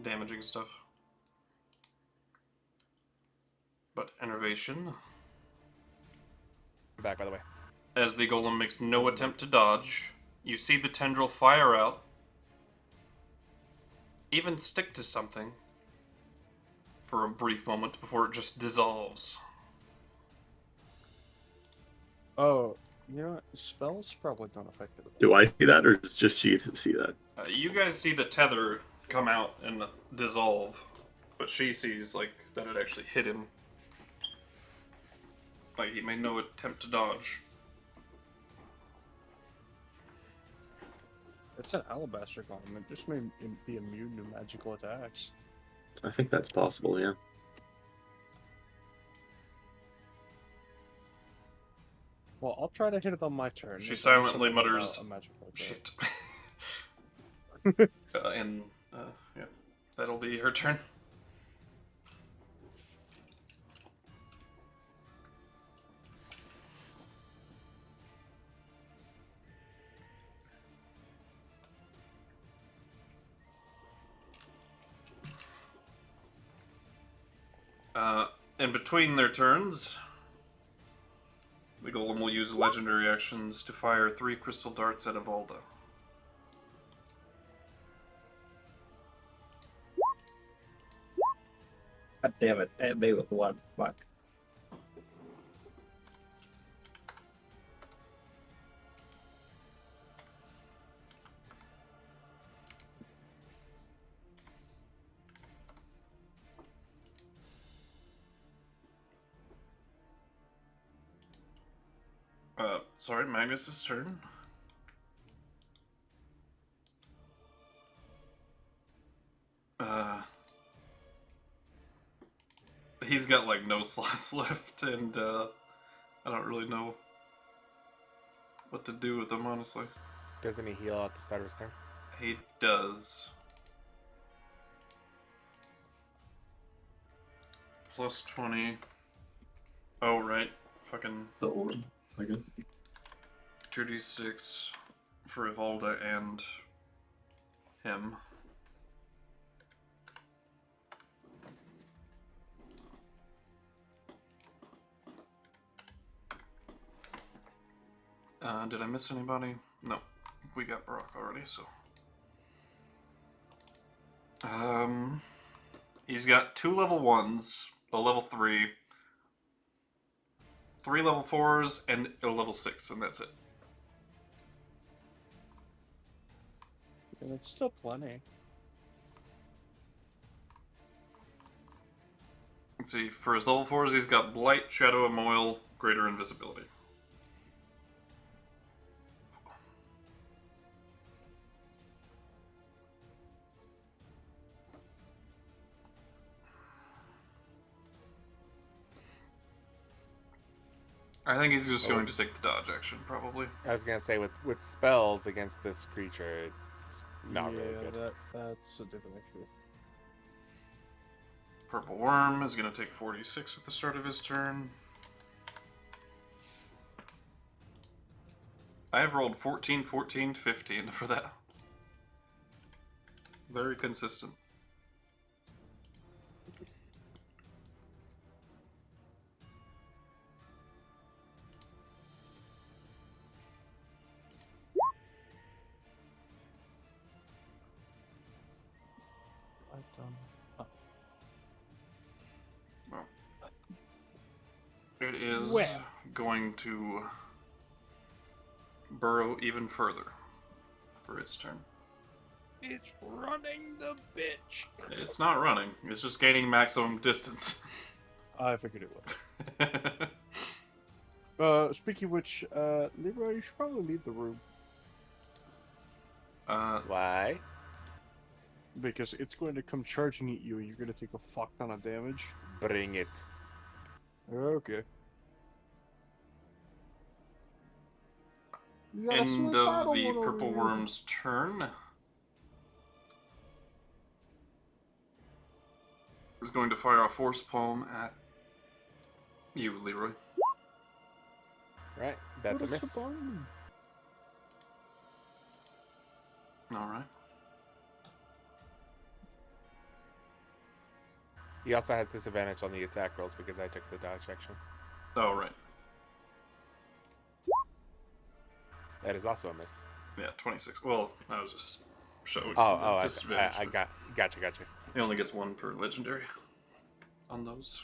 damaging stuff. But Innervation, I'm back, by the way. as the golem makes no attempt to dodge, you see the tendril fire out, even stick to something for a brief moment before it just dissolves. Oh, you know what? Spells probably don't affect it. Do I see that, or does just she see that? You guys see the tether come out and dissolve, but she sees like that it actually hit him. Like he made no attempt to dodge. It's an alabaster golem. It just may be immune to magical attacks. I think that's possible, yeah. Well, I'll try to hit it on my turn. She if silently something mutters, about a magical attack. Shit. And yeah, that'll be her turn. In between their turns, the golem will use legendary actions to fire 3 crystal darts at Evalda. God damn it. And me with one. Fuck. Sorry, Magnus's turn. He's got like no slots left, and I don't really know what to do with him, honestly. Doesn't he heal at the start of his turn? He does. Plus 20. Oh, right. Fucking The orb, I guess. 2d6 for Evalda and him. Did I miss anybody? No. We got Barak already, so. He's got 2 level 1s, a level 3, 3 level 4s, and a level 6, and that's it. And it's still plenty. Let's see, for his level 4s, he's got Blight, Shadow, Moil, Greater Invisibility. I think he's just going to take the dodge action, probably. I was gonna say with spells against this creature, it's not really good. That's a different issue. Purple Worm is going to take 46 at the start of his turn. I have rolled 14, 14, 15 for that. Very consistent. Well, it is Well. going to burrow even further for its turn. It's running the bitch. It's not running. It's just gaining maximum distance. I figured it would. Speaking of which, Leroy, you should probably leave the room Why? because it's going to come charging at you, and you're going to take a fuck ton of damage. Bring it. Okay. You got a End suicidal of the one over purple here. worm's turn. Is going to fire a force palm at you, Leroy. Right, that's a What is miss. the bone? Alright. He also has disadvantage on the attack rolls because I took the dodge action. Oh, right. That is also a miss. Yeah, 26. Well, I was just showing Oh, disadvantage. I but gotcha. He only gets one per legendary on those.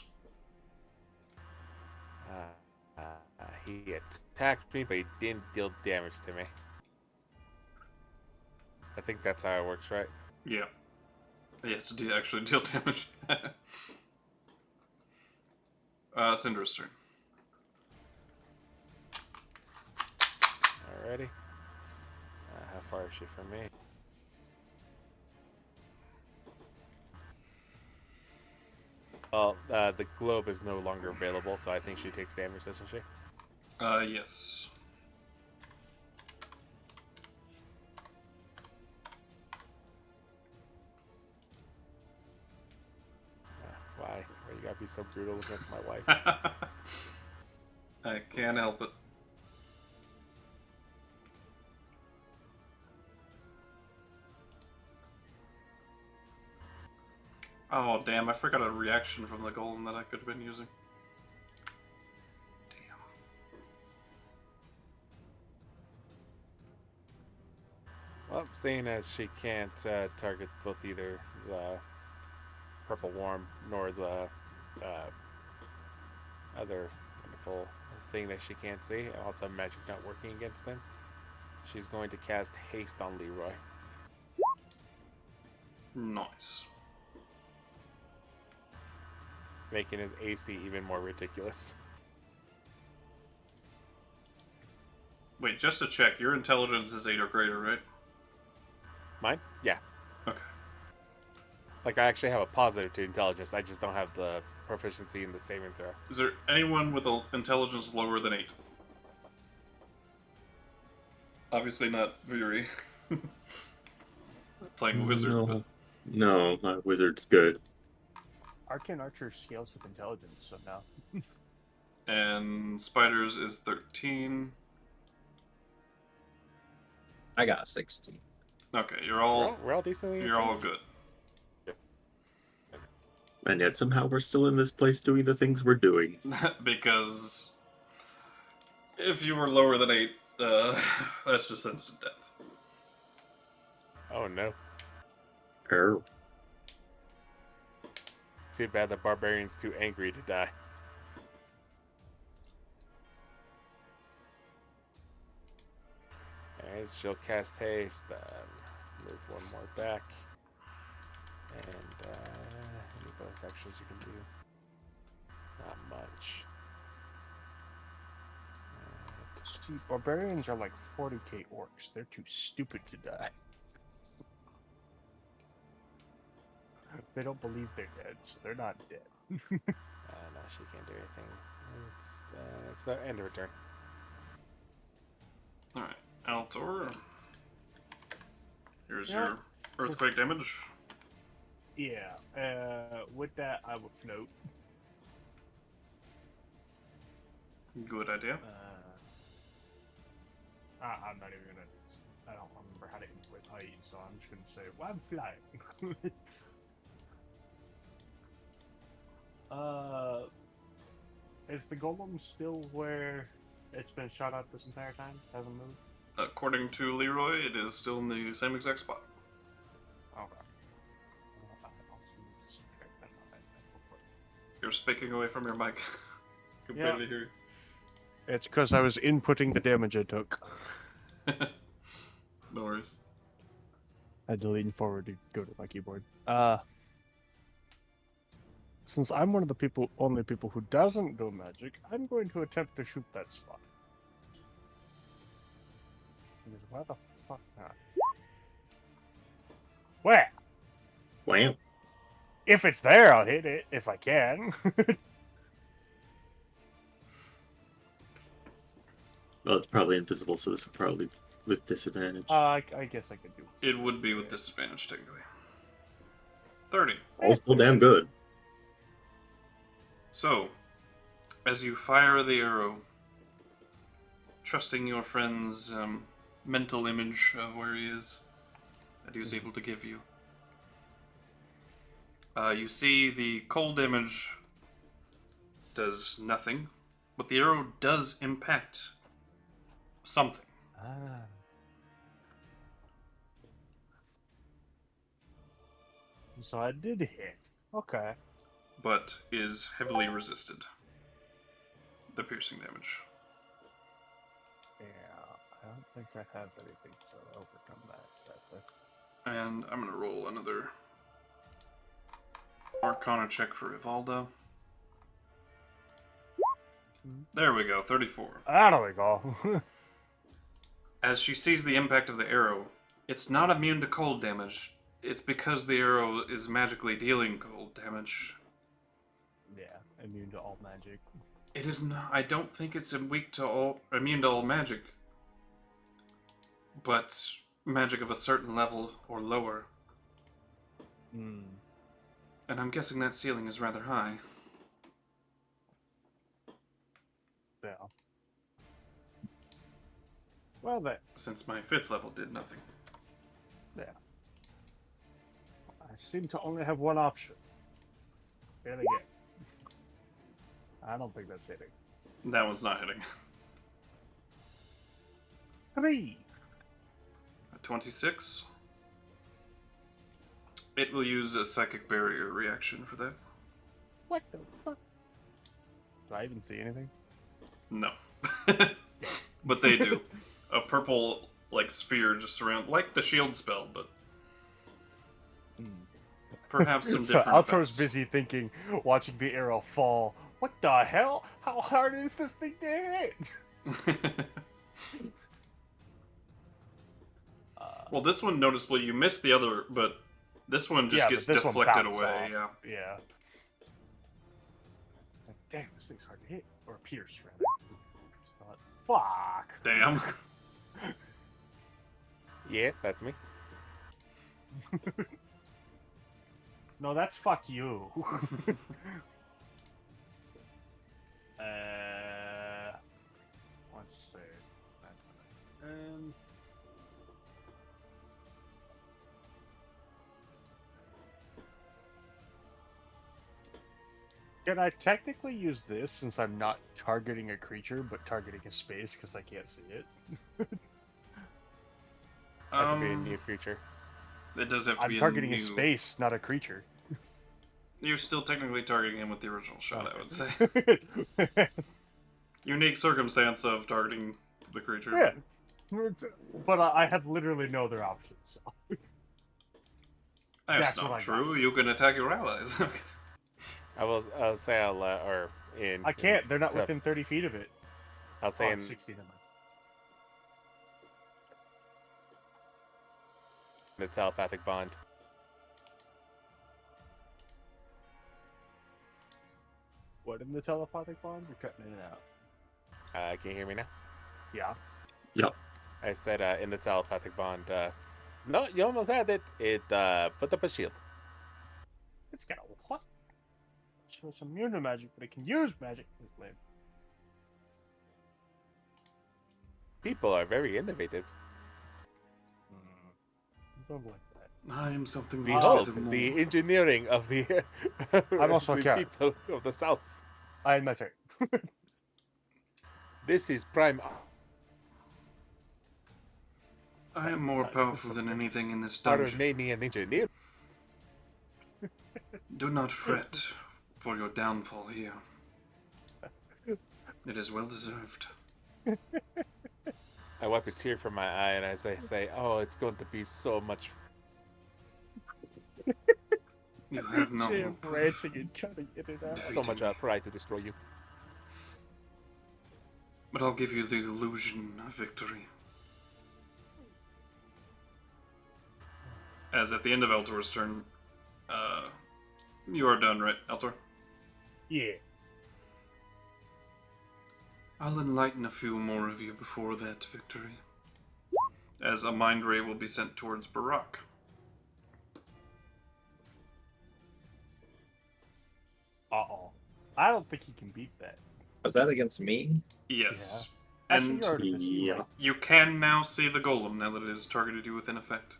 He attacked me, but he didn't deal damage to me. I think that's how it works, right? Yeah. Yes, to actually deal damage. Syndra's turn. Alrighty. How far is she from me? Well, the globe is no longer available, so I think she takes damage, doesn't she? Yes. Why? Why you gotta be so brutal against my wife? I can't help it. Oh, damn, I forgot a reaction from the golem that I could have been using. Damn. Well, seeing as she can't target both either the purple worm nor the other wonderful thing that she can't see, and also magic not working against them, she's going to cast haste on Leroy. Nice. Making his AC even more ridiculous. Wait, just to check, your intelligence is 8 or greater, right? Mine? Yeah. Okay. Like, I actually have a positive to intelligence, I just don't have the proficiency in the saving throw. Is there anyone with an intelligence lower than 8? Obviously not Viri. Playing wizard, No. but No, my wizard's good. Arcane Archer scales with intelligence, so no. and spiders is 13. I got a 16. Okay, you're all We're all decently you're all intelligent. good. And yet somehow we're still in this place doing the things we're doing. Because if you were lower than 8, that's just instant death. Oh no. Oh. Too bad the Barbarian's too angry to die. Alright, she'll cast haste, move one more back. And, any bonus actions you can do? Not much. See, barbarians are like 40k orcs. They're too stupid to die. They don't believe they're dead, so they're not dead. No, she can't do anything. It's end of her turn. Alright, Altor. Here's Yeah. your earthquake damage. Yeah, with that, I will float. Good idea. I'm not even gonna. I don't remember how to input height, so I'm just gonna say, well, I'm flying. Is the golem still where it's been shot at this entire time? Hasn't moved? According to Leroy, it is still in the same exact spot. Okay. I'll subtract that on that before. You're speaking away from your mic. Can Yeah. barely hear It's because I was inputting the damage I took. you. No worries. I had to lean forward to go to my keyboard. Since I'm one of the only people who doesn't do magic, I'm going to attempt to shoot that spot. Because why the fuck not? Where? Wham. If it's there, I'll hit it if I can. Well, it's probably invisible, so this would probably be with disadvantage. I guess I could do it. It would be with disadvantage, technically. 30. All still damn good. So, as you fire the arrow, trusting your friend's mental image of where he is, that he was able to give you, you see the cold damage does nothing, but the arrow does impact something. Ah. So I did hit. Okay. But is heavily resisted. The piercing damage. Yeah, I don't think I have anything to overcome that, sadly. And I'm gonna roll another Arcana check for Ivaldo. There we go, 34. There we go. As she sees the impact of the arrow, it's not immune to cold damage. It's because the arrow is magically dealing cold damage. Yeah, immune to all magic. It is not. I don't think it's immune to all magic, but magic of a certain level or lower. Hmm. And I'm guessing that ceiling is rather high. Yeah. Well then. Since my 5th level did nothing. Yeah. I seem to only have one option. Hit again. I don't think that's hitting. That one's not hitting. 3. 26. It will use a psychic barrier reaction for that. What the fuck? Do I even see anything? No. But they do. A purple, like, sphere just surround, like the shield spell, but perhaps some So different Altor's effects. busy thinking, watching the arrow fall. What the hell? How hard is this thing to hit? Well, this one, noticeably, you missed the other, but this one just Yeah, gets but this one deflected bounced away, off. yeah. Yeah. Like, damn, this thing's hard to hit. Or pierce, rather. Just thought, fuck. Damn. Yes, that's me. No, that's fuck you. Let's see. Can I technically use this since I'm not targeting a creature, but targeting a space because I can't see it? Has to be a new creature. It does have to be I'm targeting a a new... space, not a creature. You're still technically targeting him with the original shot, I would say. Yeah. Unique circumstance of targeting the creature. Yeah. But I have literally no other options. So. That's That's what not I true. You can attack your allies. I'll say or in. I can't. They're not Tough. within 30 feet of it. I'll say Oh, in 60 never mind. the telepathic bond. What in the telepathic bond? You're cutting in and out. Can you hear me now? Yeah. Yep. I said in the telepathic bond. No, you almost had it. It put up a shield. It's got a what? So it's immune to magic, but it can use magic. It's lame. People are very innovative. Don't like that. I am something Behold, altogether more. the engineering of the, I'm also a the cat. people of the South. I admit it. This is prime. I am more powerful than anything in this dungeon. Armenian engineer. Do not fret for your downfall here. It is well deserved. I wipe a tear from my eye and as I say, "Oh, it's going to be so much." You have no Jam hope. ranching and trying to get it out. So much pride to destroy you. But I'll give you the illusion of victory. As at the end of Altor's turn, you are done, right, Altor? Yeah. I'll enlighten a few more of you before that victory. As a mind ray will be sent towards Barak. Uh-oh. I don't think he can beat that. Was that against me? Yes. Actually, And you're Artificer, yeah. right? you can now see the golem now that it has targeted you within effect.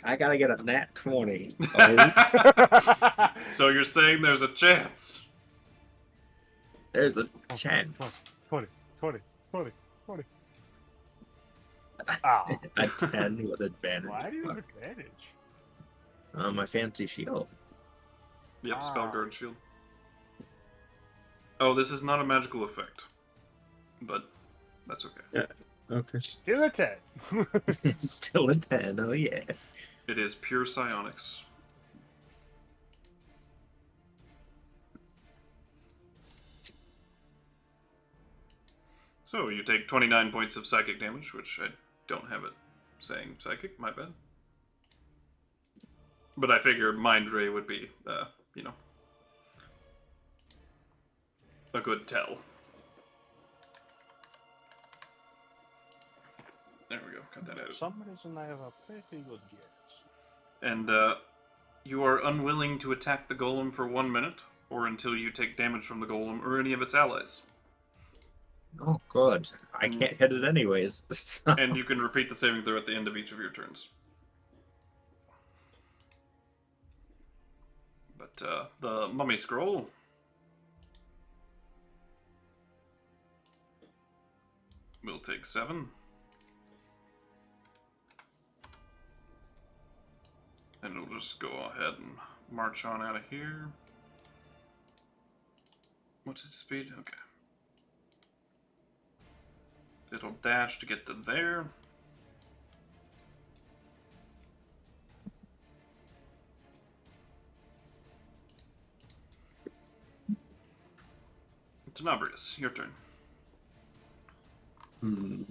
I gotta get a nat 20. Oh, So you're saying there's a chance? there's a chance. 20, 20, 20, 20. Ah. A 10 with advantage. Why do you have advantage? My fancy shield. Yep, Ah. spell guard shield. Oh, this is not a magical effect. But that's okay. Yeah. Okay. Still a 10. Still a 10, oh yeah. It is pure psionics. So you take 29 points of psychic damage, which I don't have it saying psychic, my bad. But I figure Mind Ray would be, you know, a good tell. There we go, got that For out. some reason, I have a pretty good guess. And you are unwilling to attack the golem for 1 minute, or until you take damage from the golem or any of its allies. Oh, good. I can't hit it anyways. so- And you can repeat the saving throw at the end of each of your turns. But the mummy scroll will take 7. And it'll just go ahead and march on out of here. What's its speed? Okay. It'll dash to get to there. Tenebrious, your turn. Hmm.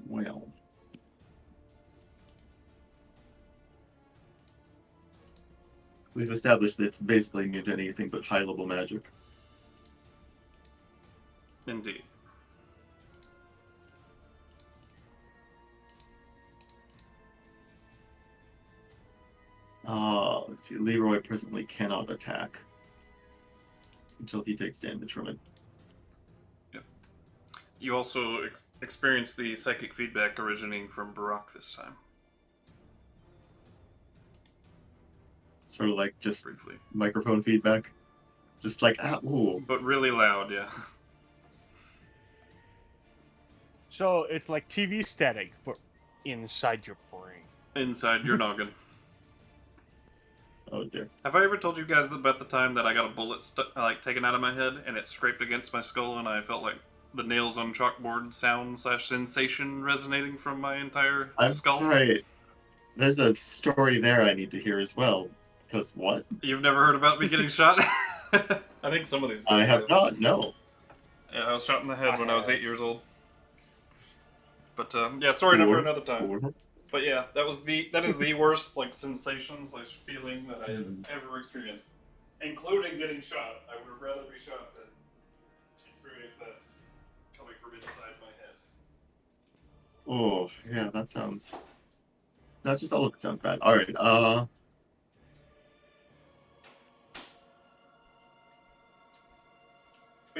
Well. We've established that it's basically immune to anything but high-level magic. Indeed. Let's see. Leroy presently cannot attack until he takes damage from it. You also experience the psychic feedback originating from Barak this time, Sort of like just briefly. microphone feedback. Just like, ooh. But really loud, yeah. So it's like TV static, but inside your brain. Inside your noggin. Oh dear. Have I ever told you guys about the time that I got a bullet taken out of my head and it scraped against my skull and I felt like the nails on chalkboard sound / sensation resonating from my entire I'm skull? sorry. There's a story there I need to hear as well. Because what? You've never heard about me getting shot? I think some of these I guys have not, no. Yeah, I was shot in the head when I was have. 8 years old. But yeah, story enough for another time. Or- But yeah, that is the worst like sensation / feeling that I have Mm. ever experienced, including getting shot. I would have rather be shot than experience that coming from inside my head. Oh, yeah, that sounds... Not just all of it sounds bad. Alright,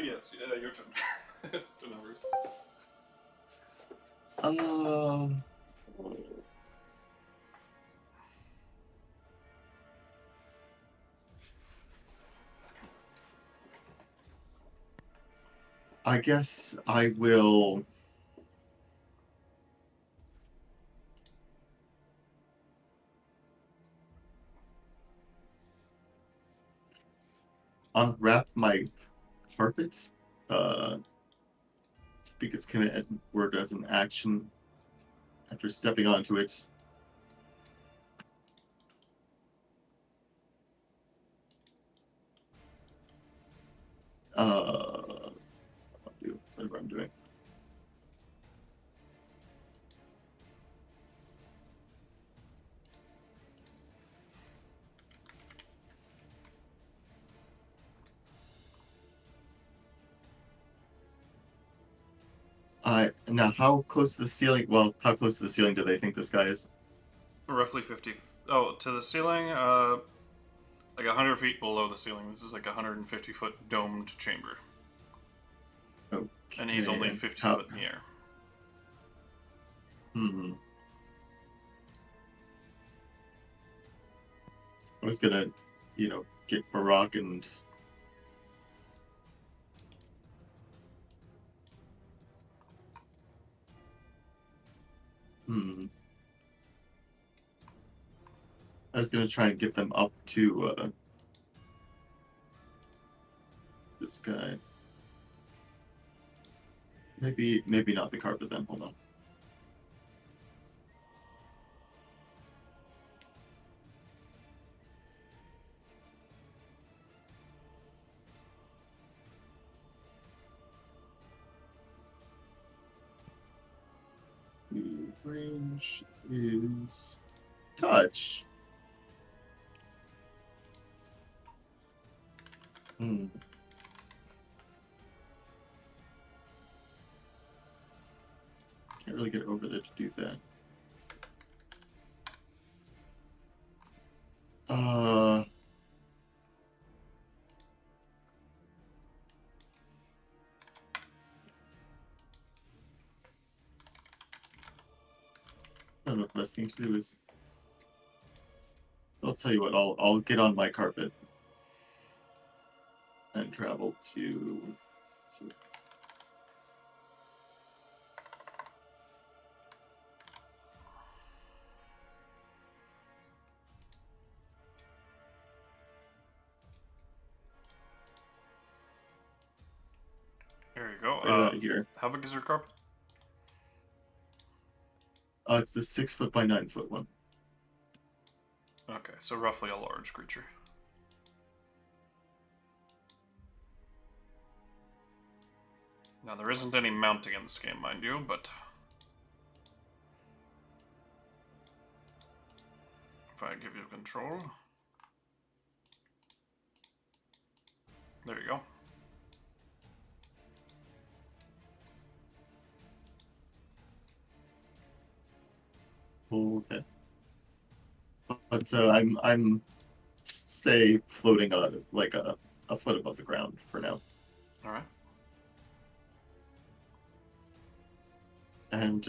Yes, your turn. Tenebrious. I guess I will. Unwrap my carpet. Speak its command word as an action after stepping onto it. I'll do whatever I'm doing. Now how close to the ceiling? Well, how close to the ceiling do they think this guy is? Roughly 50. Oh, to the ceiling. Like 100 feet below the ceiling. This is like a 150-foot domed chamber, Okay. and he's only 50 How- foot in the air. I was gonna, get Barak and I was gonna try and get them up to this guy. Maybe not the carpet then. Hold on. The range is touch. Can't really get over there to do that. I don't know what the best thing to do is. I'll tell you what. I'll get on my carpet and travel to. Let's see. There you go. Right about here. How big is your carpet? It's the 6 foot by 9 foot one. Okay, so roughly a large creature. Now there isn't any mounting in this game, mind you, but if I give you control, there you go. Okay. But I'm say floating like a foot above the ground for now. All right. And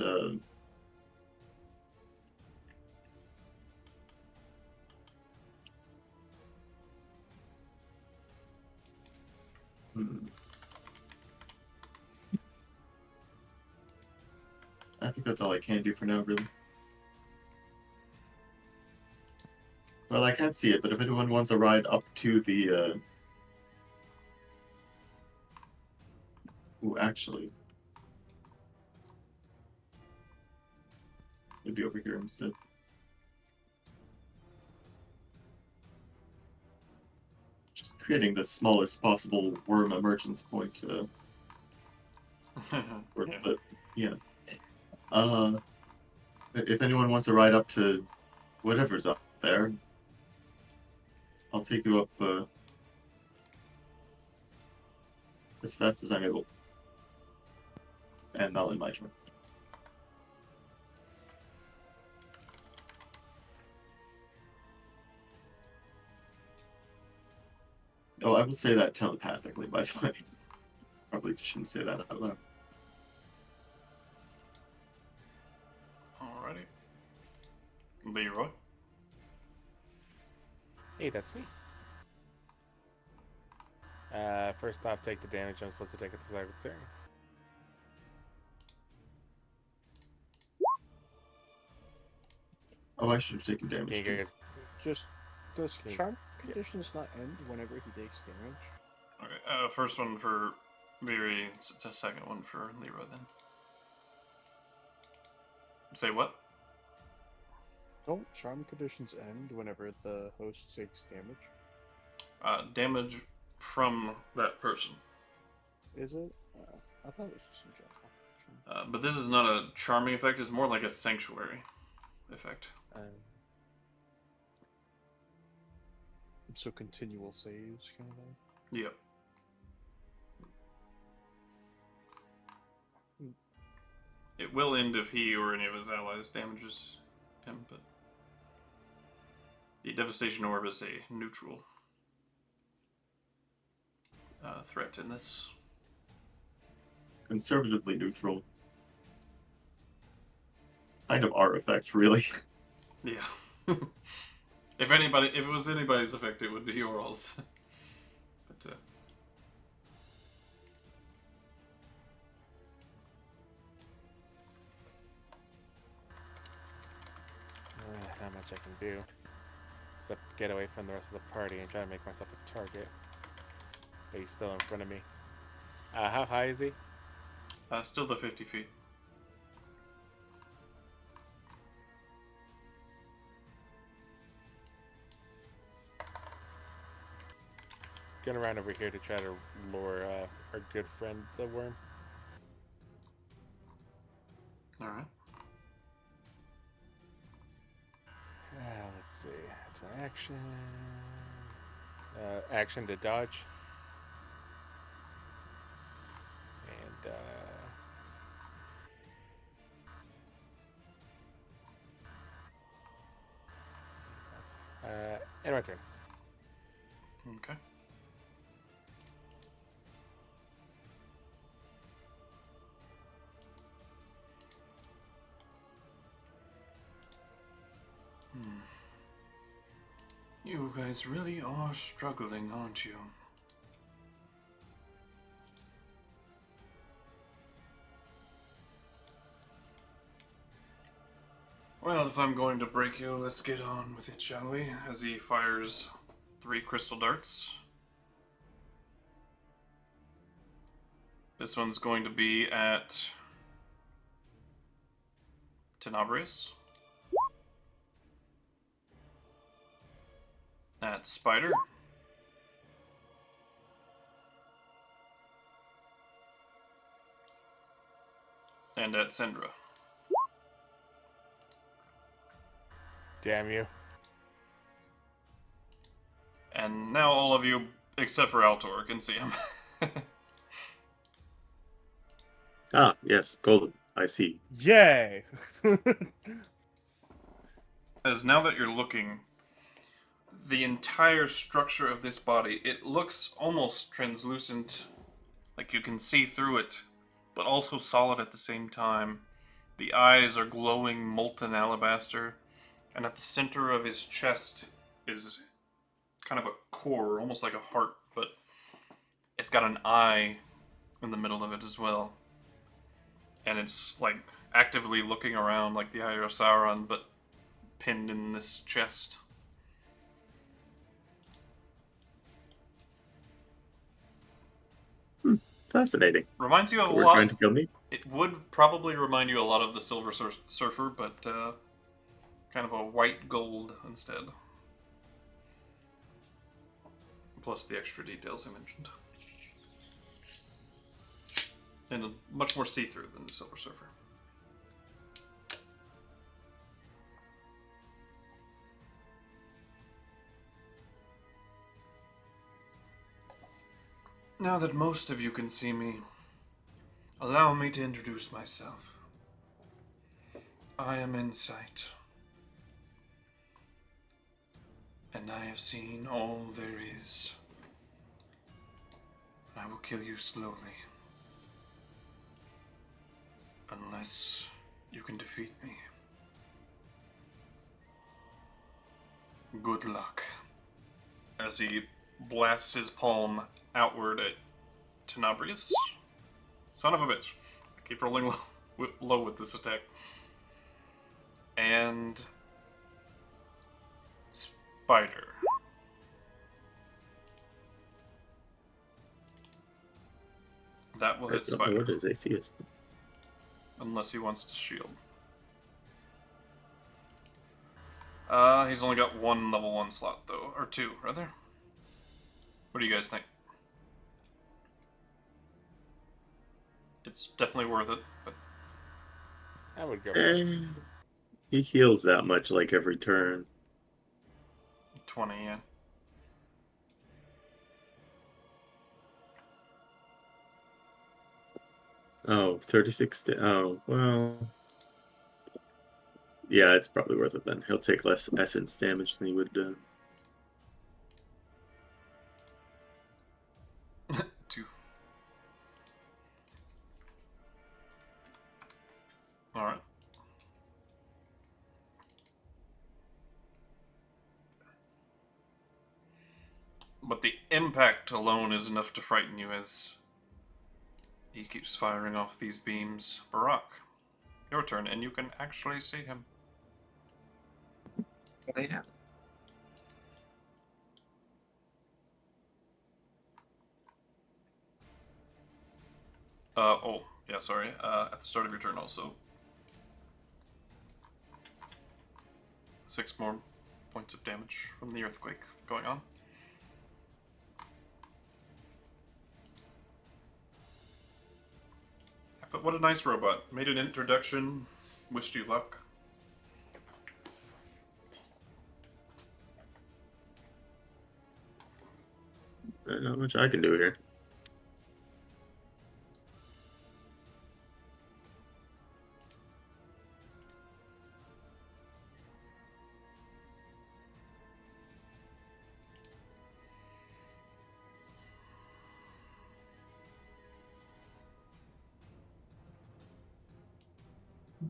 I think that's all I can do for now, really. Well, I can't see it, but if anyone wants a ride up to the Ooh, actually. It'd be over here instead. Just creating the smallest possible worm emergence point. Or the, yeah. If anyone wants to ride up to whatever's up there, I'll take you up as fast as I'm able. And not in my turn. Oh, I would say that telepathically, by the way. probably shouldn't say that out loud. Alrighty. Leroy. Hey, that's me. First off, take the damage I'm supposed to take at the start of the turn. Oh, I should have taken damage Okay, too. guys. Just does Okay. charm conditions not end whenever he takes damage? Okay, first one for Viri, the second one for Leroy then. Say what? Don't charm conditions end whenever the host takes damage? Damage from that person. Is it? I thought it was just in general. But this is not a charming effect, it's more like a sanctuary effect. So continual saves kind of thing? Yep. It will end if he or any of his allies damages him, but the Devastation Orb is a neutral threat in this. Conservatively neutral. Kind of our effect, really. Yeah. If it was anybody's effect, it would be yours. But Not much I can do. Except get away from the rest of the party and try to make myself a target. But he's still in front of me. How high is he? still the 50 feet. Going around over here to try to lure our good friend, the worm. Alright. Let's see. That's my action. Action to dodge. And, and my turn. Okay. You guys really are struggling, aren't you? Well, if I'm going to break you, let's get on with it, shall we? As he fires 3 crystal darts. This one's going to be at Tenebrious. At Spider. And at Syndra. Damn you. And now all of you, except for Altor, can see him. Ah, yes, golden. I see. Yay! As now that you're looking, the entire structure of this body, it looks almost translucent, like you can see through it, but also solid at the same time. The eyes are glowing molten alabaster, and at the center of his chest is kind of a core, almost like a heart, but it's got an eye in the middle of it as well. And it's like actively looking around like the Eye of Sauron, but pinned in this chest. Fascinating. Reminds you a We're lot. trying to kill me? It would probably remind you a lot of the Silver Surfer, but kind of a white gold instead. Plus the extra details I mentioned. And much more see-through than the Silver Surfer. Now that most of you can see me, allow me to introduce myself. I am Insight. And I have seen all there is. I will kill you slowly. Unless you can defeat me. Good luck. As he blasts his palm outward at Tenebrious. Son of a bitch. I keep rolling low with this attack. And Spider. That will I hit don't know Spider. what his AC is. Unless he wants to shield. He's only got one level 1 slot, though. Or 2, rather. What do you guys think? It's definitely worth it, but... I would go for it. He heals that much like every turn. 20, yeah. Oh, 36 oh, well... Yeah, it's probably worth it then. He'll take less essence damage than he would... 2. Alright. But the impact alone is enough to frighten you as he keeps firing off these beams. Barak, your turn, and you can actually see him. Yeah. Oh, yeah, sorry. At the start of your turn also. 6 more points of damage from the earthquake going on. But what a nice robot. Made an introduction. Wished you luck. Not much I can do here.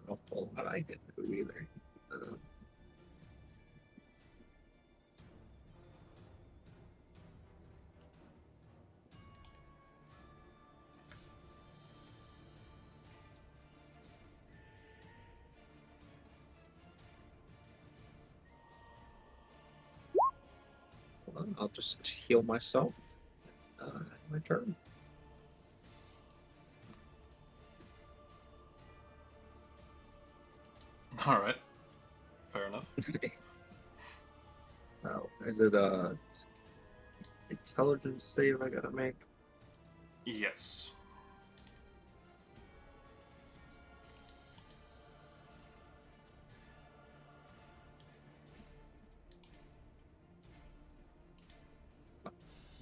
Not a whole lot I can do either. Well, I'll just heal myself. My turn. Alright. Fair enough. Oh, is it a intelligence save I gotta make? Yes.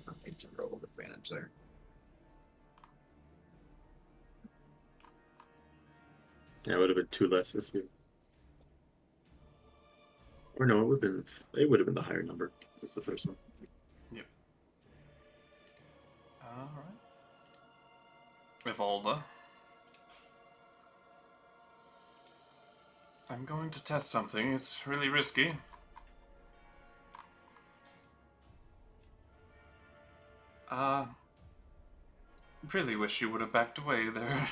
Nothing to roll with advantage there. Yeah, it would have been 2 less if you... Or no, it would have been the higher number. That's the first one. Yep. Alright. Evolda. I'm going to test something. It's really risky. Really wish you would have backed away there.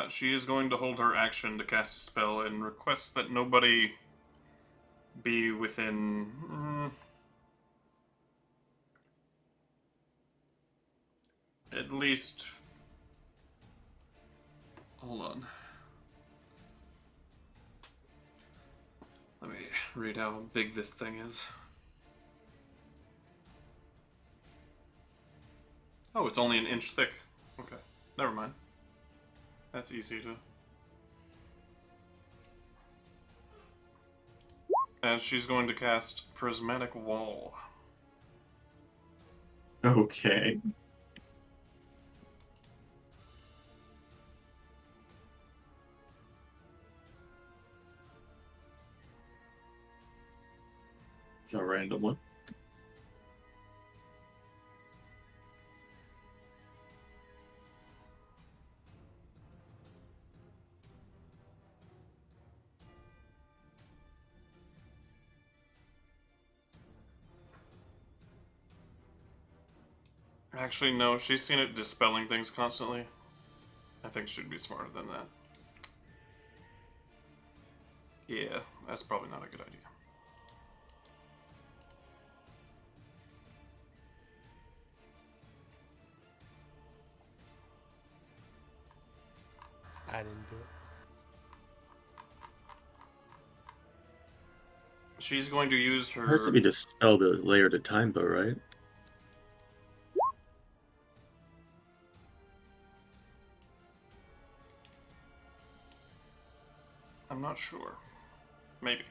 She is going to hold her action to cast a spell and request that nobody be within... at least... Hold on. Let me read how big this thing is. Oh, it's only an inch thick. Okay, never mind. That's easy to... As she's going to cast Prismatic Wall. Okay. It's a random one. Actually, no, she's seen it dispelling things constantly. I think she'd be smarter than that. Yeah, that's probably not a good idea. I didn't do it. She's going to use her... It has to be dispelled a layer at a time, though, right? I'm not sure. Maybe.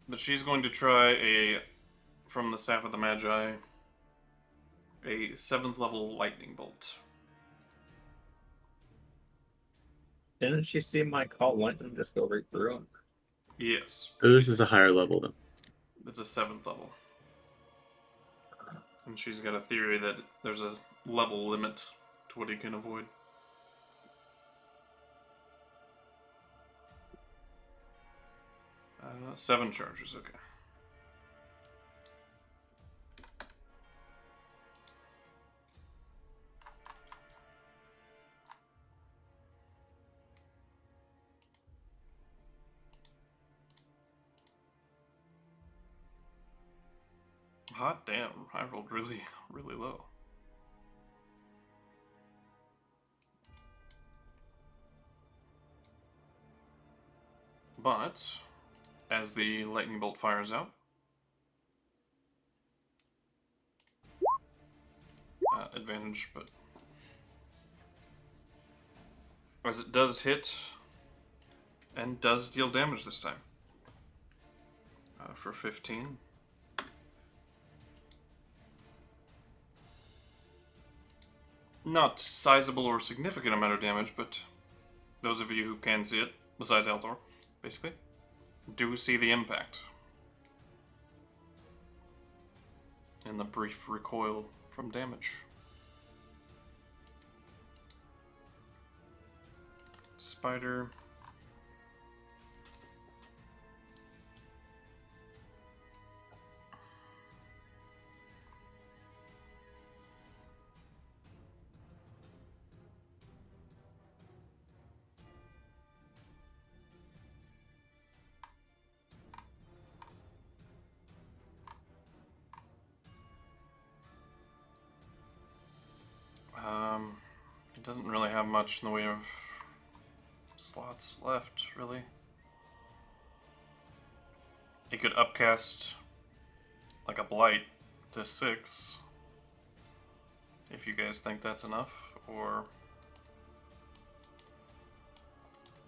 But she's going to try from the Staff of the Magi, a 7th level lightning bolt. Didn't she see my call lightning just go right through him? Yes. So this is a higher level, then. It's a 7th level. And she's got a theory that there's a level limit to what he can avoid. Uh, 7 charges, okay. Hot damn, I rolled really, really low. But, as the lightning bolt fires out, advantage, but as it does hit and does deal damage this time for 15. Not sizable or significant amount of damage, but those of you who can see it, besides Altor, basically, do see the impact. And the brief recoil from damage. Spider. It doesn't really have much in the way of slots left, really. It could upcast like a blight to 6, if you guys think that's enough, or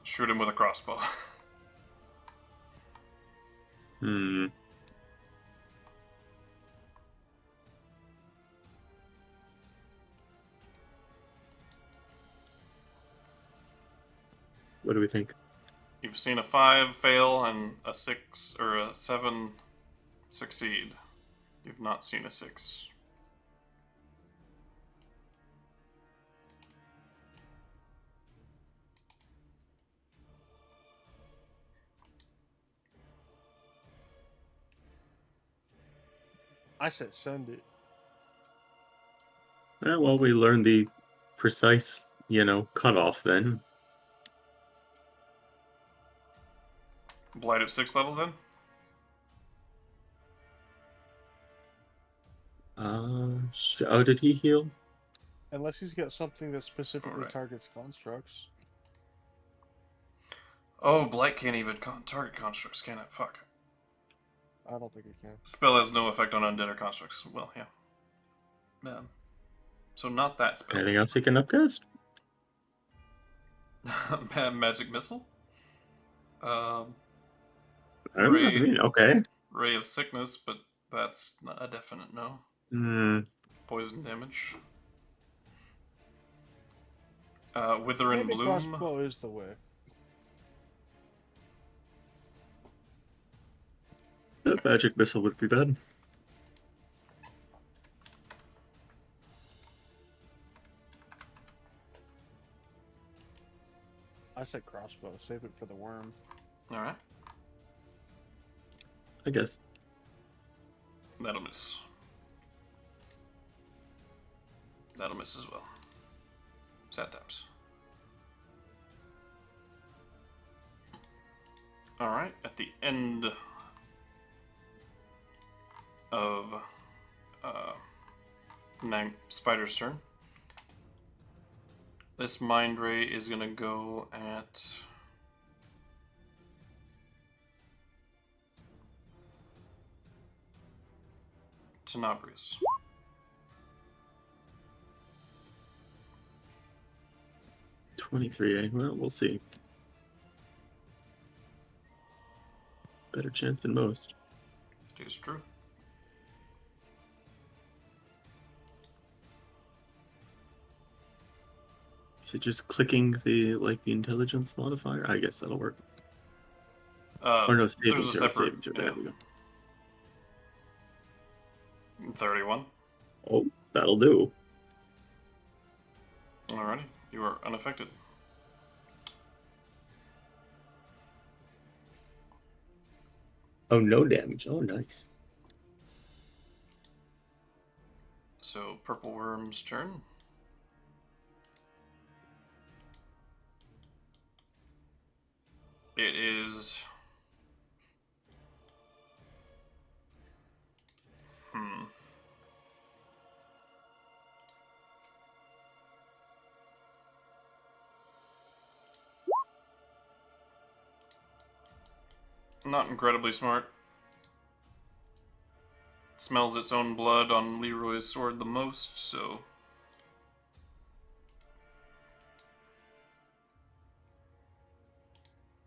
shoot him with a crossbow. Hmm. What do we think? You've seen a 5 fail and a 6 or a 7 succeed. You've not seen a 6. I said send it. Well, we learned the precise, cutoff then. Blight at 6th level then? Oh, did he heal? Unless he's got something that specifically Alright. targets constructs. Oh, Blight can't even target constructs, can it? Fuck. I don't think it can. Spell has no effect on undead or constructs. Well, yeah. So not that spell. Anything else he can upcast? Magic missile? I don't know. I mean, okay. Ray of sickness, but that's not a definite no. Hmm. Poison damage. Wither and Maybe Bloom. crossbow is the way. The magic missile would be bad. I said crossbow. Save it for the worm. All right. I guess. That'll miss. That'll miss as well. Sad times. Alright, at the end of Spider's turn, this Mind Ray is going to go at Tenebrious. $23, eh? Well, we'll see. Better chance than most. It is true. Is it just clicking the intelligence modifier? I guess that'll work. Or no, saving there's a throw, separate, saving throw. There we go. 31. Oh, that'll do. Alrighty, you are unaffected. Oh, no damage. Oh, nice. So, Purple Worm's turn. It is... Not incredibly smart. It smells its own blood on Leroy's sword the most, so...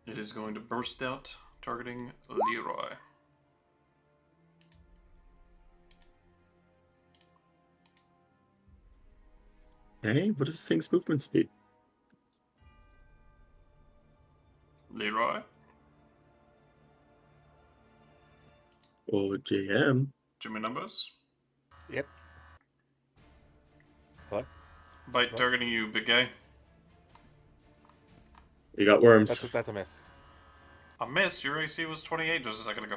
It is going to burst out, targeting Leroy. Hey, what is this thing's movement speed? Leroy? Oh, JM. Jimmy numbers? Yep. What? Bite What? targeting you, big guy. You got worms. That's a miss. A miss? Your AC was 28 just a second ago.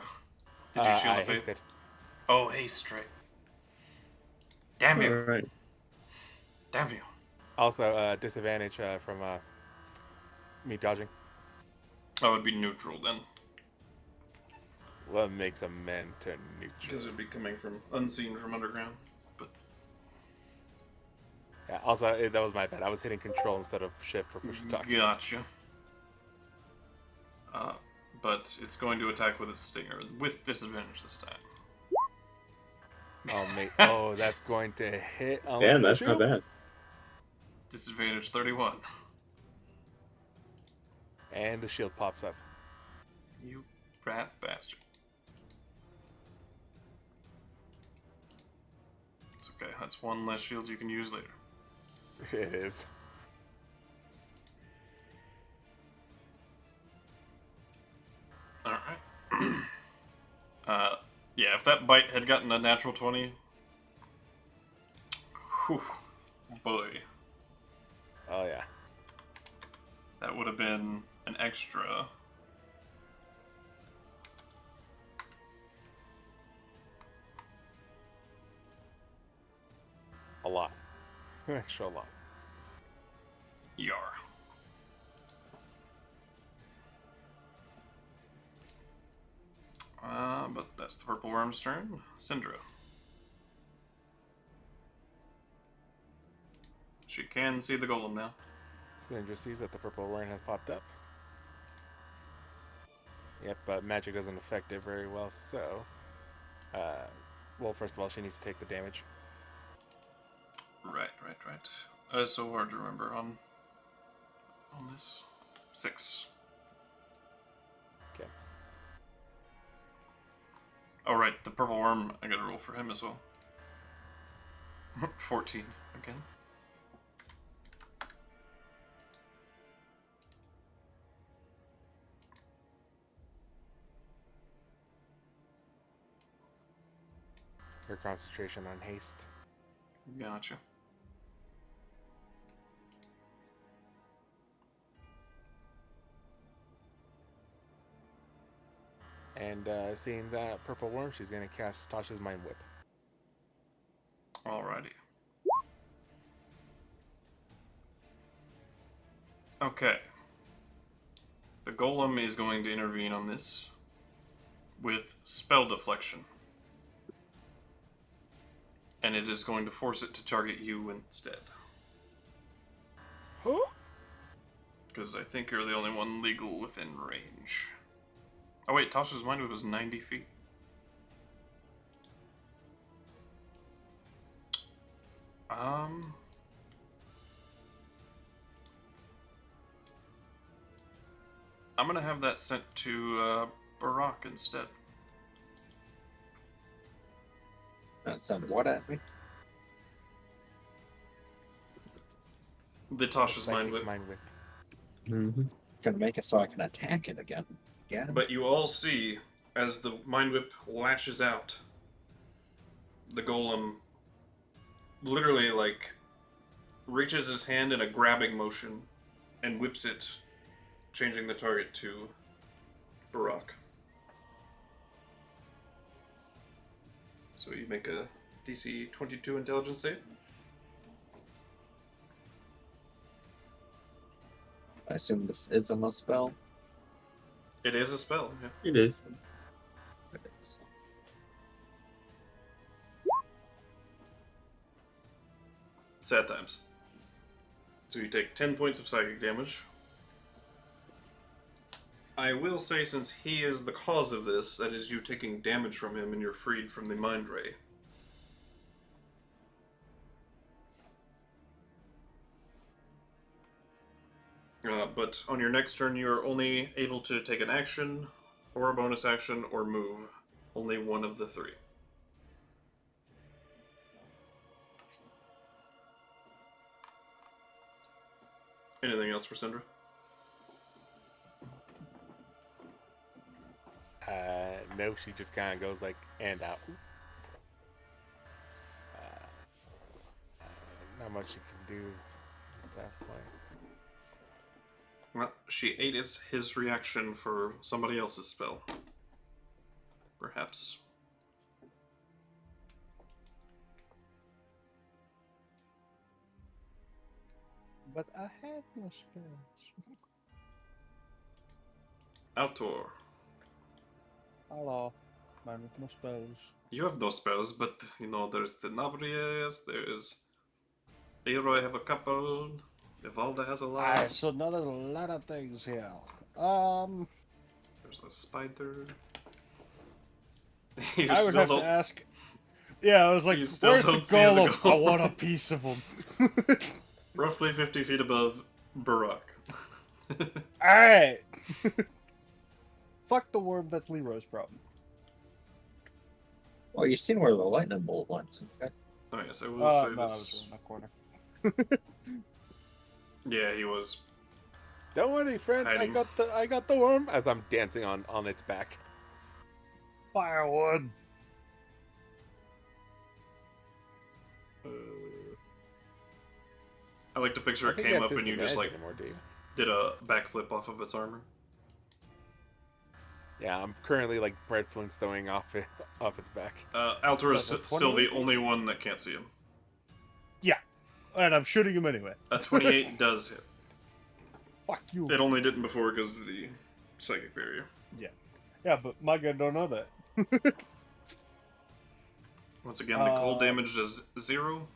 Did you shield I the faith? hasted. Oh, haste, right. Damn you. Alright. Damn you. Also, disadvantage from me dodging. Oh, it'd be neutral then. What makes a man turn neutral? Because it'd be coming from unseen from underground. But Yeah, also, that was my bad. I was hitting control instead of shift for push and talk. gotcha. But it's going to attack with its stinger with disadvantage this time. Oh, mate. Oh, that's going to hit. Damn, that's not bad. Disadvantage 31. And the shield pops up. You rat bastard. It's okay. That's one less shield you can use later. It is. Alright. Yeah, if that bite had gotten a natural 20... Whew, boy. Oh, yeah. That would have been an extra... A lot. Extra lot. Yar. But that's the Purple Worm's turn. Syndra. She can see the golem now. Cinder sees that the purple worm has popped up. Yep, but magic doesn't affect it very well, so... well, first of all, she needs to take the damage. Right. That is so hard to remember on this. 6. Okay. Oh, right, the Purple Worm, I gotta roll for him as well. 14, again. Her concentration on haste. Gotcha. And seeing that purple worm, she's gonna cast Tasha's Mind Whip. Alrighty. Okay. The golem is going to intervene on this with spell deflection. And it is going to force it to target you instead. Huh? Because I think you're the only one legal within range. Oh wait, Tasha's Mind Whip was 90 feet. I'm gonna have that sent to Barak instead. Send what at me? The Tasha's Mind Psychic Whip. Mind Whip. Mm-hmm. Gonna make it so I can attack it again. Yeah. But you all see, as the Mind Whip lashes out, the golem literally, like, reaches his hand in a grabbing motion and whips it, changing the target to Barak. So you make a DC 22 intelligence save. I assume this isn't a spell. It is a spell, yeah. It is. It is. Sad times. So you take 10 points of psychic damage. I will say, since he is the cause of this, that is you taking damage from him and you're freed from the Mind Ray. But on your next turn, you're only able to take an action, or a bonus action, or move. Only one of the three. Anything else for Syndra? No, she just kind of goes like, and out. Not much she can do at that point. Well, she ate his reaction for somebody else's spell. Perhaps. But I had no spells. Altor. Hello. Man with no spells. You have no spells, but, you know, there's Tenebrious, there's... Leroy have a couple, Evalda has a lot. Alright, so now there's a lot of things here. There's a spider. You I would still have don't... to ask. Yeah, I was like, You still where's the don't see the golem? I golem. want a piece of him. Roughly 50 feet above Barak. Alright. Fuck the worm, that's Leroy's problem. Well, you've seen where the lightning bolt went. Okay. Oh yes, I will say No, I this. was in that corner. Yeah, he was. Don't worry, friends. Hiding. I got the worm as I'm dancing on its back. Firewood. I like to picture I it think came have up and you just like disadvantage anymore, do you? did a backflip off of its armor. Yeah, I'm currently like Red Flintstoning off its back. Altor is What, still the 28? only one that can't see him. Yeah. And I'm shooting him anyway. A 28 does hit. Fuck you. It only didn't before because of the psychic barrier. Yeah, but my gun don't know that. Once again, the cold damage does 0,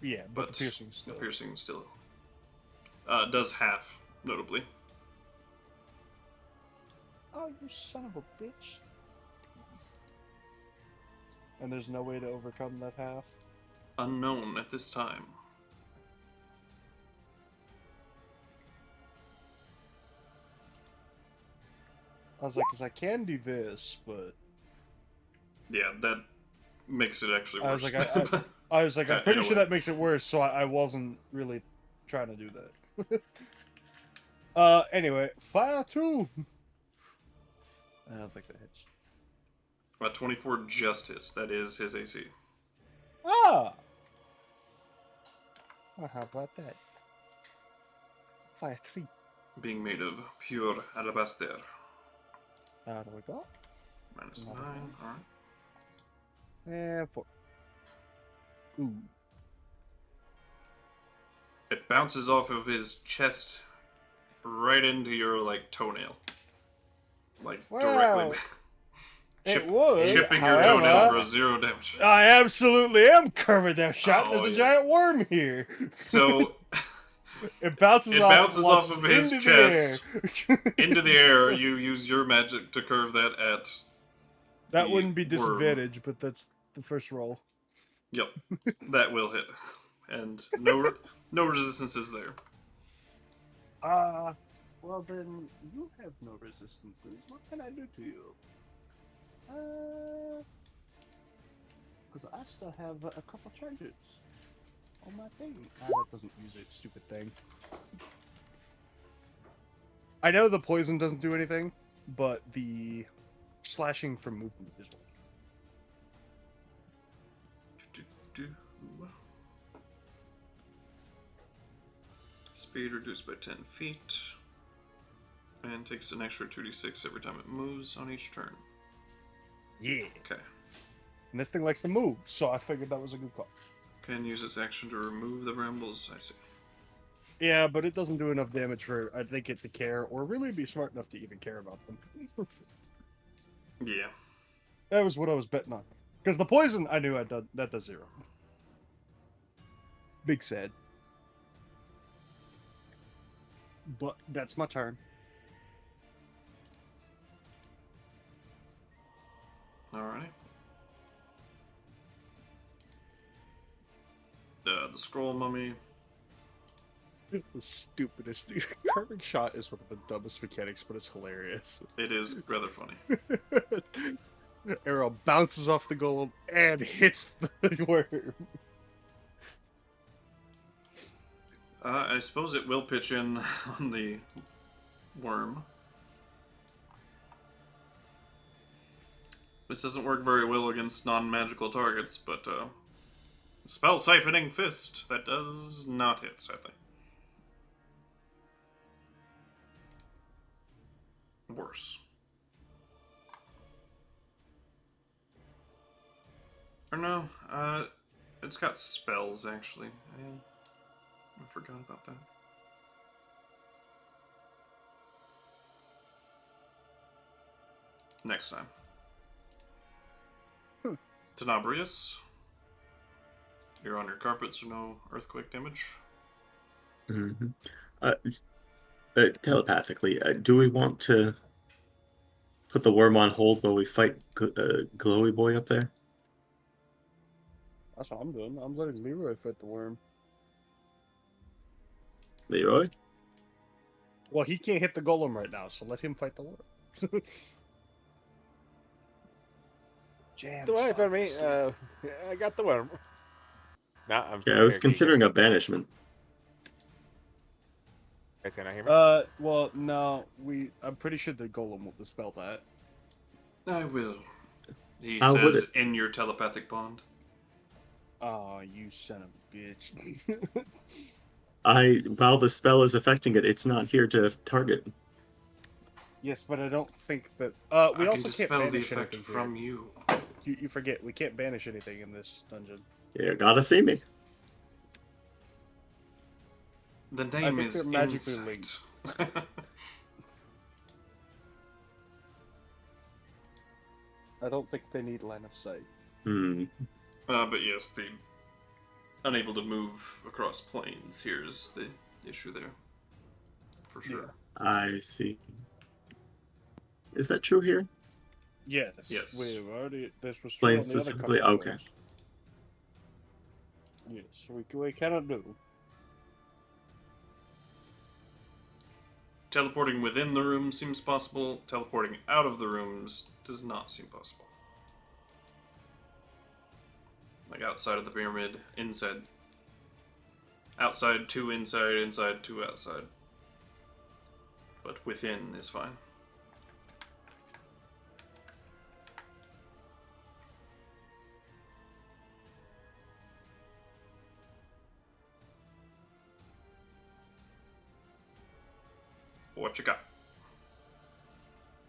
Yeah, but but the piercing still. the piercing still does half, notably. Oh, you son of a bitch. And there's no way to overcome that half? Unknown at this time. I was like, because I can do this, but... Yeah, that makes it actually I was worse. like, I was like, I'm In pretty a sure way. that makes it worse, so I wasn't really trying to do that. Anyway, fire 2! I don't think that hits. A 24 just hits. That is his AC. Ah! Well, how about that? Fire 3. Being made of pure alabaster. How do we go? Minus Another 9. Alright. And 4. Ooh. It bounces off of his chest right into your, like, toenail. Like, Wow. directly. It would. Chipping your however, toenail for 0 damage. I absolutely am covered there, shot. Oh, There's a yeah. giant worm here. So, it bounces it off, bounces off launches of his into chest the air. into the air. You use your magic to curve that at. That the wouldn't be worm. disadvantage, but that's the first roll. Yep, that will hit, and no resistances there. Well then, you have no resistances. What can I do to you? Because I still have a couple charges on my thing. That doesn't use it, stupid thing. I know the poison doesn't do anything, but the slashing from movement is one. Speed reduced by 10 feet. And takes an extra 2d6 every time it moves on each turn. Yeah. Okay. And this thing likes to move, so I figured that was a good call. Can use its action to remove the brambles. I see. Yeah, but it doesn't do enough damage for I think it to care, or really be smart enough to even care about them. Yeah. That was what I was betting on. Because the poison, I knew that does 0. Big sad. But that's my turn. Alrighty. The scroll mummy. The stupidest. Carving shot is one of the dumbest mechanics, but it's hilarious. It is rather funny. Arrow bounces off the golem and hits the worm. I suppose it will pitch in on the worm. This doesn't work very well against non-magical targets, but spell siphoning fist, that does not hit, sadly. Worse. Or no, it's got spells actually. I forgot about that. Next time. Tenebrious. You're on your carpet, so no earthquake damage. Mm-hmm. Telepathically, do we want to put the worm on hold while we fight Glowy Boy up there? That's what I'm doing. I'm letting Leroy fight the worm. Leroy? Well, he can't hit the golem right now, so let him fight the worm. Jam. The way for me, I got the worm. Nah, I'm Yeah, I was considering a banishment. Guys, can I hear me? Well, no, I'm pretty sure the golem will dispel that. I will. He How would says it? in your telepathic bond. Oh, you son of a bitch. While the spell is affecting it, it's not here to target. Yes, but I don't think that. We I also can can't dispel the banish effect anything from here. you. You forget we can't banish anything in this dungeon. You gotta see me. The name think is they're magically Insight. I don't think they need line of sight. Hmm. But yes, the unable to move across planes. Here's the issue there. For sure. I see. Is that true here? Yes. Yes. We've already. This was true Plain on the other specifically? couple Okay. rows. Yes, we cannot do. Teleporting within the room seems possible. Teleporting out of the rooms does not seem possible. Like outside of the pyramid, inside. Outside, 2 inside, inside, 2 outside. But within is fine. what you got?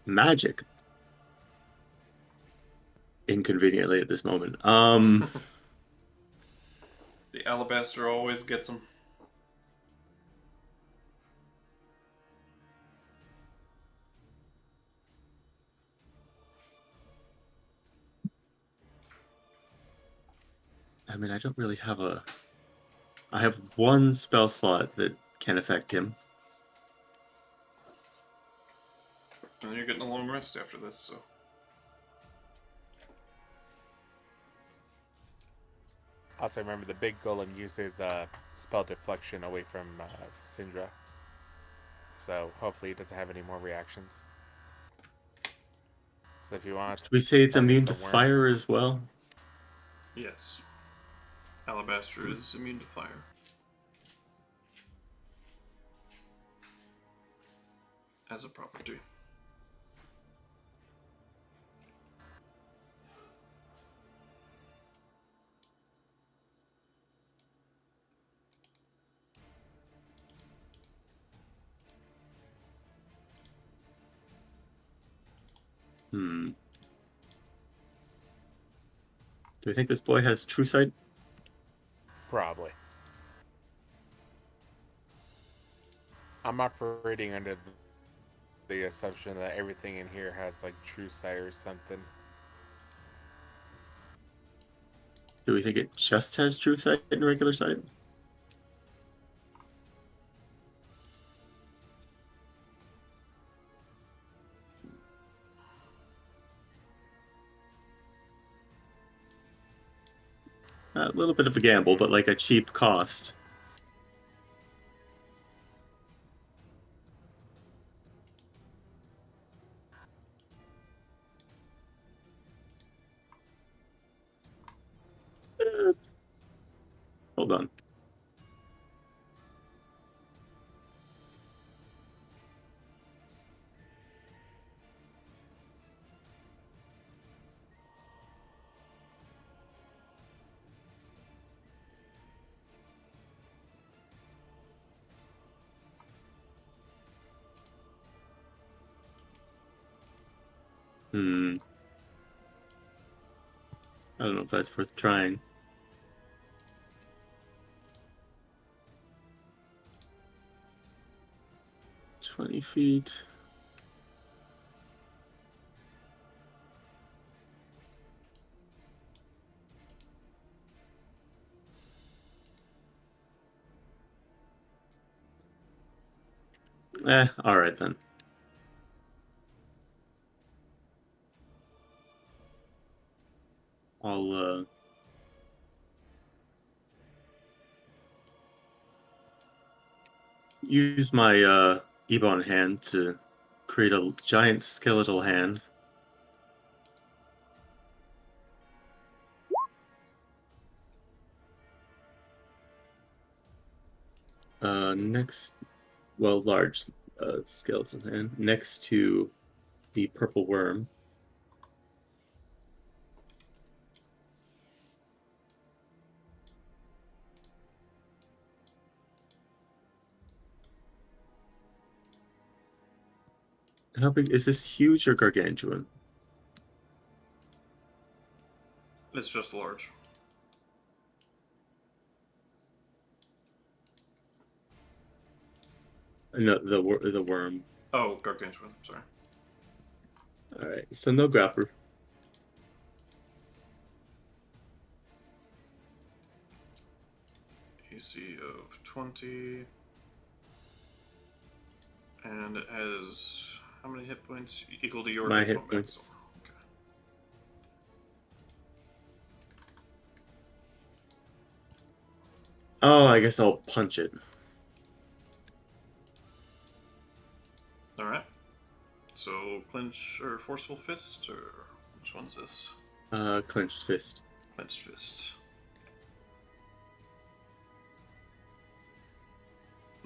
Magic. Inconveniently at this moment. The alabaster always gets them. I mean, I don't really have a... I have one spell slot that can affect him. And you're getting a long rest after this, so. Also, remember the big golem uses spell deflection away from Syndra. So hopefully it doesn't have any more reactions. So if you want Did we say it's target immune the to worm- fire as well? Yes. Alabaster is immune to fire. As a property. Hmm. Do we think this boy has true sight? Probably. I'm operating under the assumption that everything in here has like true sight or something. Do we think it just has true sight and regular sight? A little bit of a gamble, but like a cheap cost. Hold on. Hmm. I don't know if that's worth trying. $20 feet. All right then. I'll use my Ebon hand to create a giant skeletal hand. Next, well, large skeleton hand next to the purple worm. How big is this? Huge or gargantuan? It's just large. No, the worm. Oh, gargantuan. Sorry. All right, so no grapper. AC of 20. And it has how many hit points? Equal to your My hit hit point points. maximum. Okay. Oh, I guess I'll punch it. Alright. So clinch or forceful fist, or which one's this? Clenched fist. Clenched fist.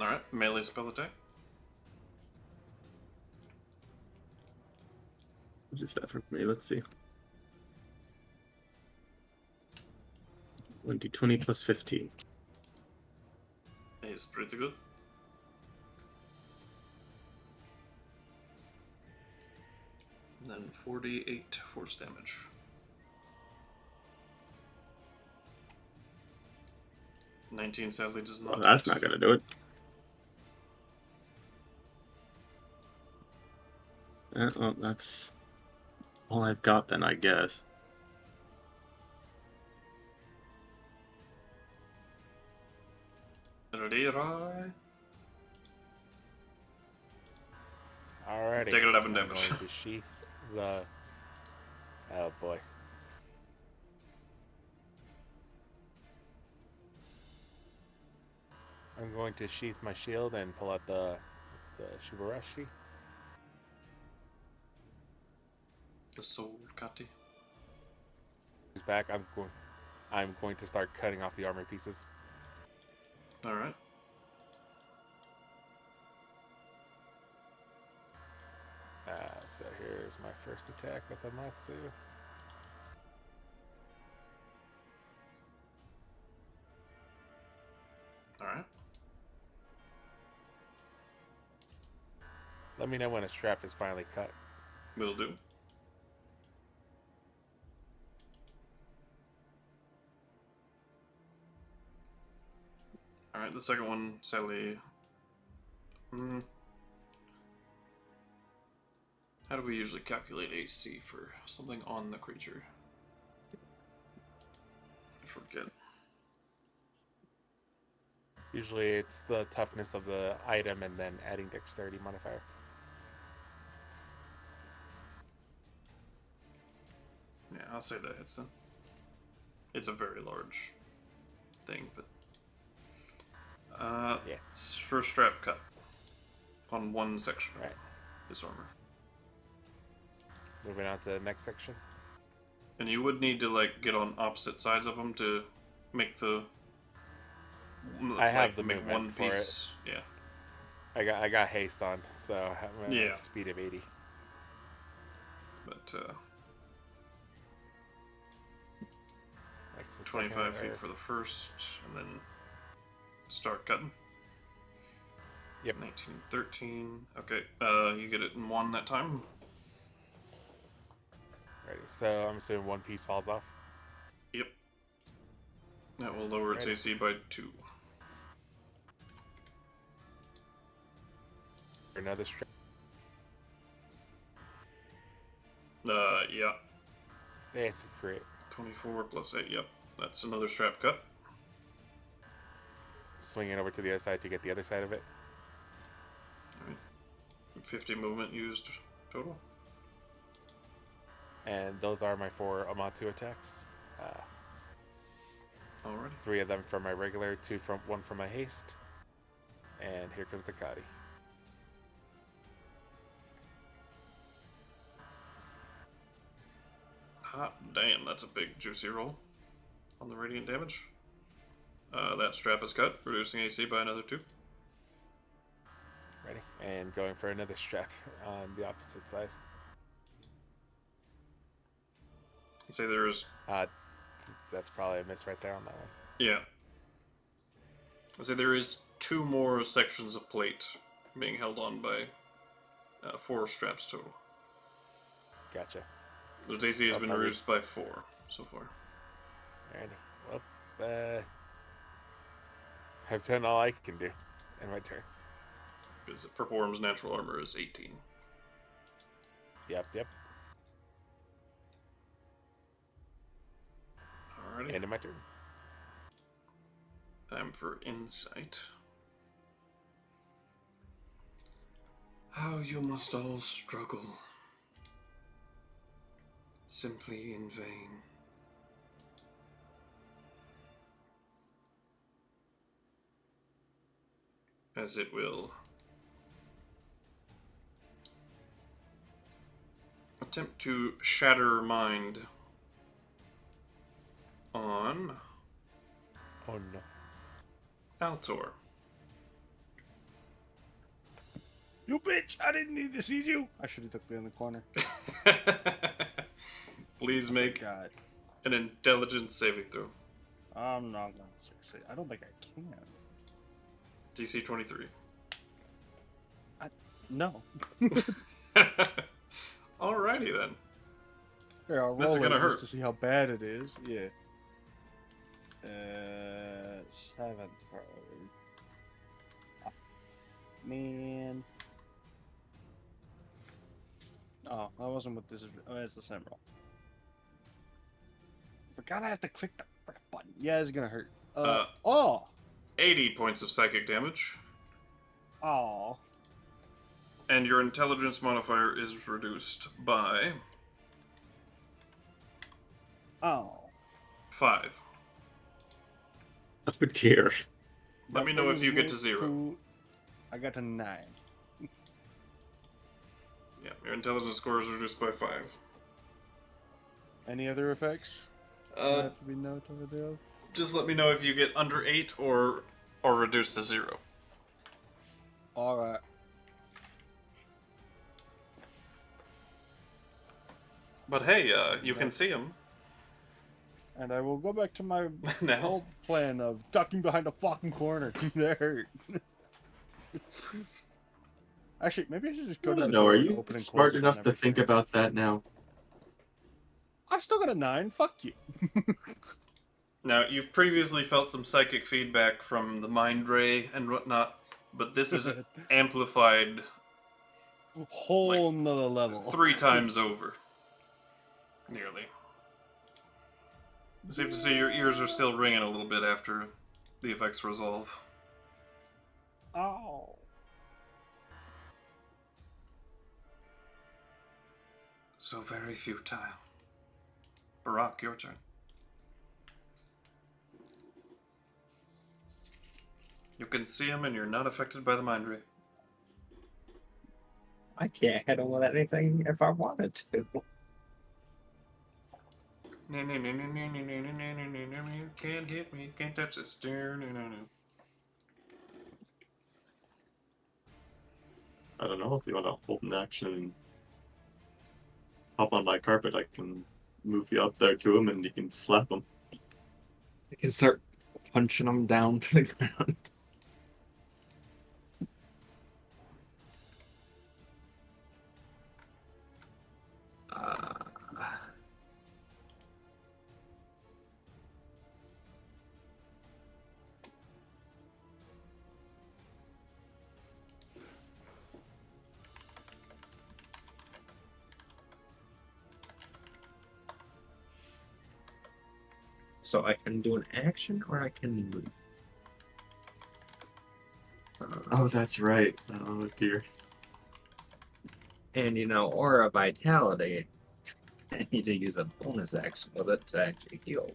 Alright, melee spell attack. What is that for me? Let's see. 1d20 plus 15. Is pretty good. and 48 force damage. $19 sadly does not. Well, that's hit. not gonna do it. Well, that's all I've got then, I guess. Leroy. Alrighty. Take 11 I'm damage. going to sheath the. Oh boy. I'm going to sheath my shield and pull out the Shibarashi. The soul Kati. He's back. I'm going to start cutting off the armor pieces. Alright. So here's my first attack with Amatsu. Alright. Let me know when a strap is finally cut. Will do. Alright, the second one, sadly. How do we usually calculate AC for something on the creature? I forget. Usually it's the toughness of the item and then adding dexterity modifier. Yeah, I'll say that hits then. It's a very large thing, but Yeah. it's for strap cut on one section Right. of this armor. Moving on to the next section. And you would need to like get on opposite sides of them to make the. I have like, the make movement one for it. piece. Yeah. I got haste on, so I have a Yeah. speed of 80. But That's the 25 second, feet for the first, and then start cutting. Yep. 19, 13. Okay, you get it in one that time. Ready. So I'm assuming one piece falls off. Yep. That will lower its Ready. AC by 2. Another strap. Yeah. That's a crit. 24 plus 8, yep. That's another strap cut. Swinging over to the other side to get the other side of it. Alright. 50 movement used total. And those are my 4 Amatsu attacks. Alrighty. 3 of them from my regular, 1 from my haste. And here comes the Kati. Hot damn, that's a big juicy roll on the radiant damage. That strap is cut, reducing AC by another 2. Ready? And going for another strap on the opposite side. I'd say there is. That's probably a miss right there on that one. Yeah. I'd say there is 2 more sections of plate being held on by 4 straps total. Gotcha. Its AC has Well, been probably- reduced by 4 so far. Alrighty. Well, I've done all I can do in my turn. Because Purple Worm's natural armor is 18. Yep. Alrighty. End of my turn. Time for insight. How you must all struggle. Simply in vain. As it will attempt to shatter mind on Oh no. Altor. You bitch! I didn't need to see you. I should have took me in the corner. Please make God, an intelligence saving throw. I'm not gonna seriously. I don't think I can. DC 23. No. Alrighty then. Here, I'll This is roll gonna it hurt. just to see how bad it is. Yeah. 7 probably. Ah, man. Oh, that wasn't what this is. Oh, it's the same roll. Forgot I have to click the frickin' button. Yeah, it's gonna hurt. Oh! 80 points of psychic damage. Oh. And your intelligence modifier is reduced by Oh. 5. Oh dear. Let me know if you get to 0. I got to 9. Yeah, your intelligence score is reduced by 5. Any other effects? Have to be noted of? Just let me know if you get under 8 or reduced to 0. Alright. But hey, you can see him And I will go back to my now. old plan of ducking behind a fucking corner. That hurt. Actually, maybe I should just go to the No, door are and you open and smart close it enough to whenever. think about that now? I've still got a 9. Fuck you. Now, you've previously felt some psychic feedback from the mind ray and whatnot, but this is amplified Whole nother level. 3 times over. Nearly. It's safe to say your ears are still ringing a little bit after the effects resolve. Oh. So very futile. Barak, your turn. You can see him and you're not affected by the mind ray. I can't hit him with anything if I wanted to. Can't hit me, can't touch this. I don't know if you want to hold an action and hop on my carpet. I can move you up there to him and you can slap him. I can start punching him down to the ground. So I can do an action or I can move. Oh, that's right. Oh dear. And you know, Aura Vitality, I need to use a bonus action with it to actually heal.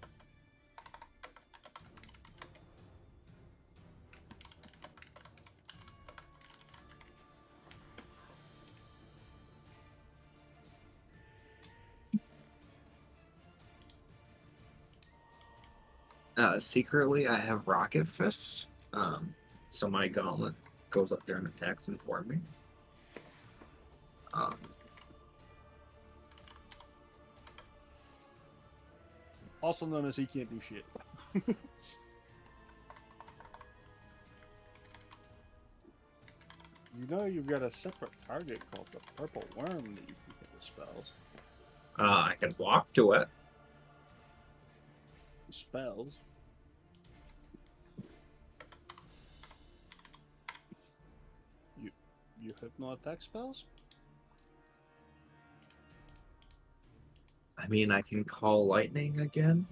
Secretly, I have Rocket Fist, so my gauntlet goes up there and attacks him for me. Also known as he can't do shit. You know you've got a separate target called the Purple Worm that you can get with spells. I can walk to it. Spells? You hypno attack spells? I mean, I can call lightning again.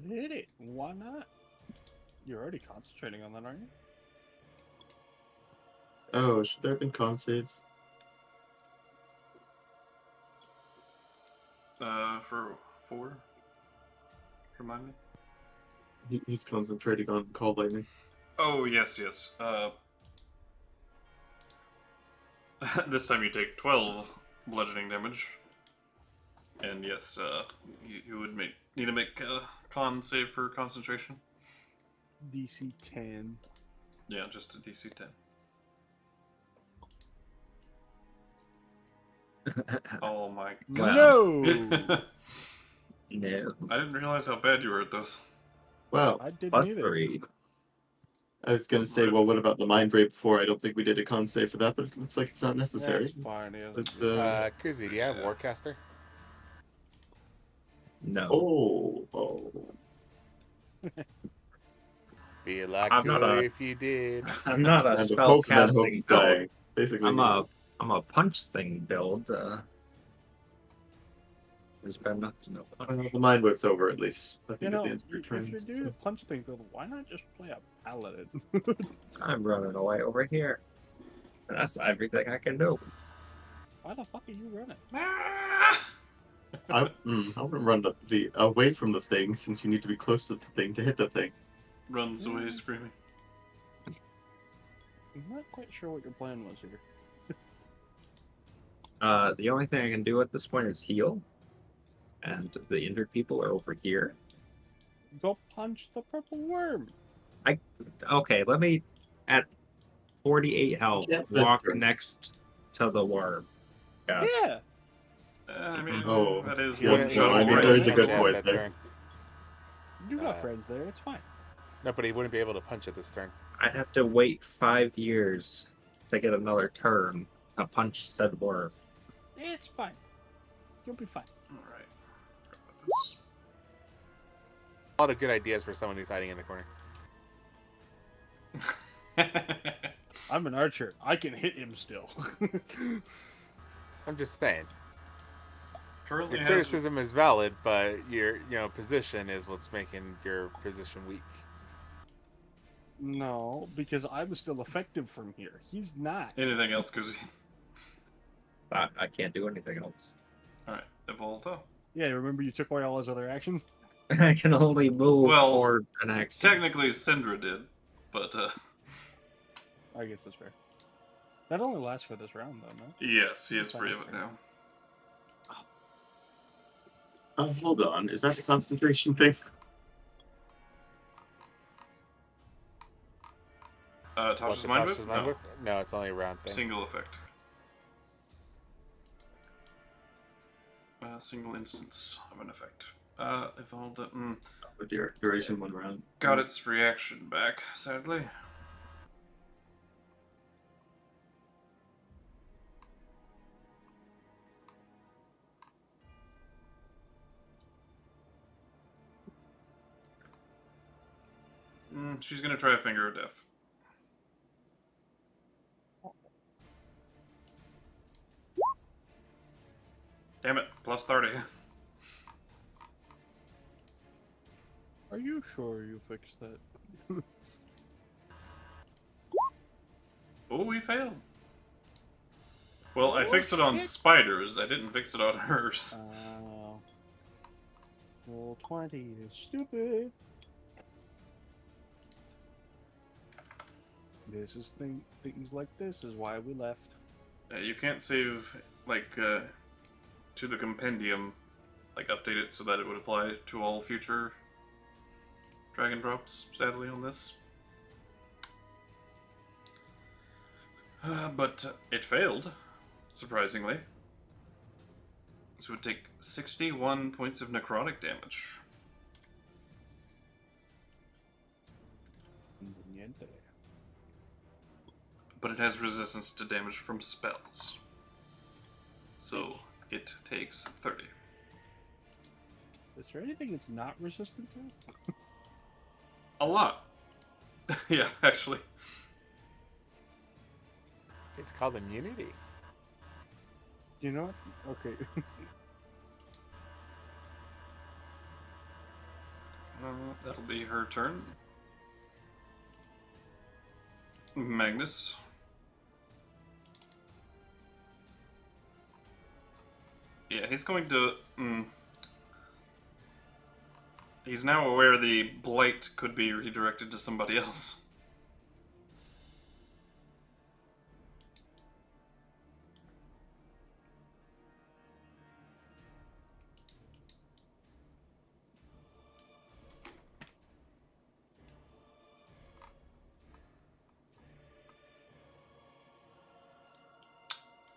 Hit it. Why not? You're already concentrating on that, aren't you? Oh, should there have been con saves? For 4? Remind me? He's concentrating on Call Lightning. Oh, yes. This time you take 12 bludgeoning damage. And yes, you would need to make a con save for concentration. DC 10. Yeah, just a DC 10. Oh my god. No! No. I didn't realize how bad you were at those. Wow. I didn't Plus either. 3. I was gonna say, well, what about the mind rape before? I don't think we did a con save for that, but it looks like it's not Yeah, necessary. it's fine. Yeah, But, KuZii, do you have Warcaster? No. oh. Be like I'm not a- if you did. I'm not a And spell hope and then hope casting you build. die. Basically, I'm a punch thing build. There's been nothing to punch. the mind whip's over at least. I You think at know, the end of your if turn. you're doing a punch thing, then why not just play a paladin? I'm running away over here. That's everything I can do. Why the fuck are you running? I want to run the away from the thing since you need to be close to the thing to hit the thing. Runs away screaming. I'm not quite sure what your plan was here. The only thing I can do at this point is heal. And the injured people are over here. Go punch the purple worm. Okay, let me at 48 health Yeah, this walk turn. next to the worm. Yes. Yeah. I mean, Oh, that is yes, one no, shot I think already. there's a good punch point at that there. turn. You got friends there. It's fine. No, but he wouldn't be able to punch at this turn. I'd have to wait 5 years to get another turn to punch said worm. It's fine. You'll be fine. Alright. Forgot about A lot of good ideas for someone who's hiding in the corner. this. I'm an archer. I can hit him still. I'm just saying. Currently Your has criticism is valid, but your position is what's making your position weak. No, because I'm still effective from here. He's not. anything else, KuZii? I can't do anything else. Alright, Evolta. Yeah, remember you took away all his other actions? I can only move Well, or an action. Technically, Syndra did, but I guess that's fair. That only lasts for this round, though, no? yes, he is free of it now. Hold on, is that the concentration thing? Tasha's the Mind Tasha's Whip? Mind No. Whip? No, it's only a round thing. Single effect. Single instance of an effect. Evolta. With your duration 1 round. Got its reaction back, sadly. She's gonna try a Finger of Death. Damn it, plus 30. Are you sure you fixed that? Oh, we failed. Well, I Oh, fixed it on shit. spiders. I didn't fix it on hers. Roll 20 is stupid. This is things like this is why we left. You can't save, like, to the compendium, like, update it so that it would apply to all future dragon drops, sadly, on this. But it failed, surprisingly. So it would take 61 points of necrotic damage. Niente. But it has resistance to damage from spells. So it takes 30. Is there anything it's not resistant to? A lot. Yeah, actually. It's called immunity. You know what? Okay. That'll be her turn. Magnus. Yeah, he's going to... He's now aware the blight could be redirected to somebody else.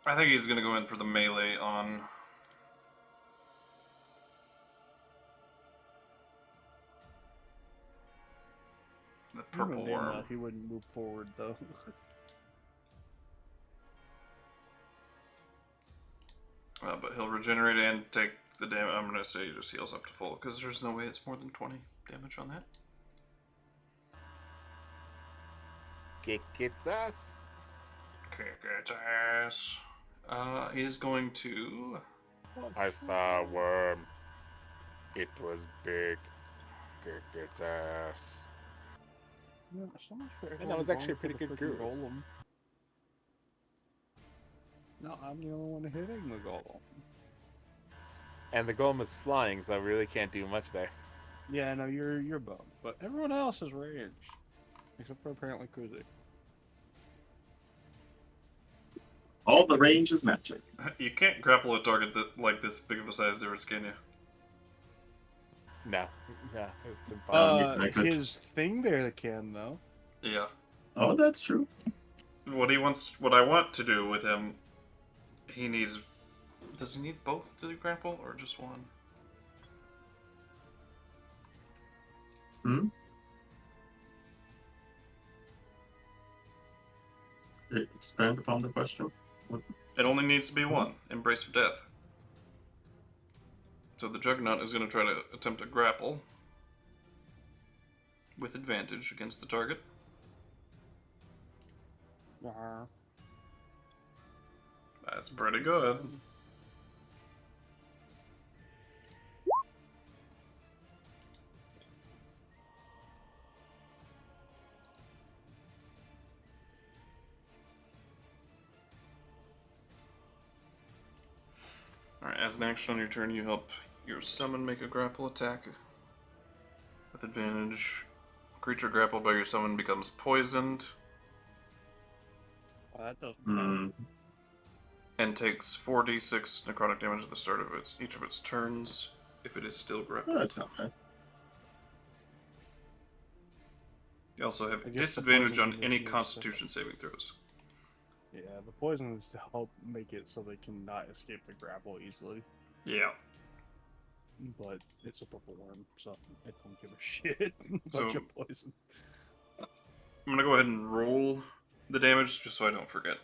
I think he's going to go in for the melee on... the You know purple damn well worm. he wouldn't move forward though. But he'll regenerate and take the damage. I'm gonna say he just heals up to full because there's no way it's more than 20 damage on that. Kick its ass. Kick its ass. He's going to. I saw a worm. It was big. Kick its ass. Yeah, so much for And that was everyone actually a going pretty for good the freaking group. golem. No, I'm the only one hitting the golem. And the golem is flying, so I really can't do much there. Yeah, no, you're bummed, but everyone else is ranged, except for apparently KuZii. All the range is magic. You can't grapple a target that like this big of a size difference, can you? No, it's impossible. I could. His thing there can though. Yeah. Oh, that's true. What I want to do with him, he needs. Does he need both to grapple or just one? Expand upon the question. It only needs to be one. Embrace of death. So the Juggernaut is going to try to attempt a grapple with advantage against the target. That's pretty good. Alright, as an action on your turn, you help your summon make a grapple attack with advantage. Creature grappled by your summon becomes poisoned Well, that doesn't count. and takes 4d6 necrotic damage at the start of each of its turns if it is still grappled. That's not bad. You also have I guess the disadvantage poison on condition any is Constitution saving throws. Yeah, the poison is to help make it so they cannot escape the grapple easily. Yeah. But it's a purple worm, so I don't give a shit. Bunch So- of poison. I'm gonna go ahead and roll the damage just so I don't forget.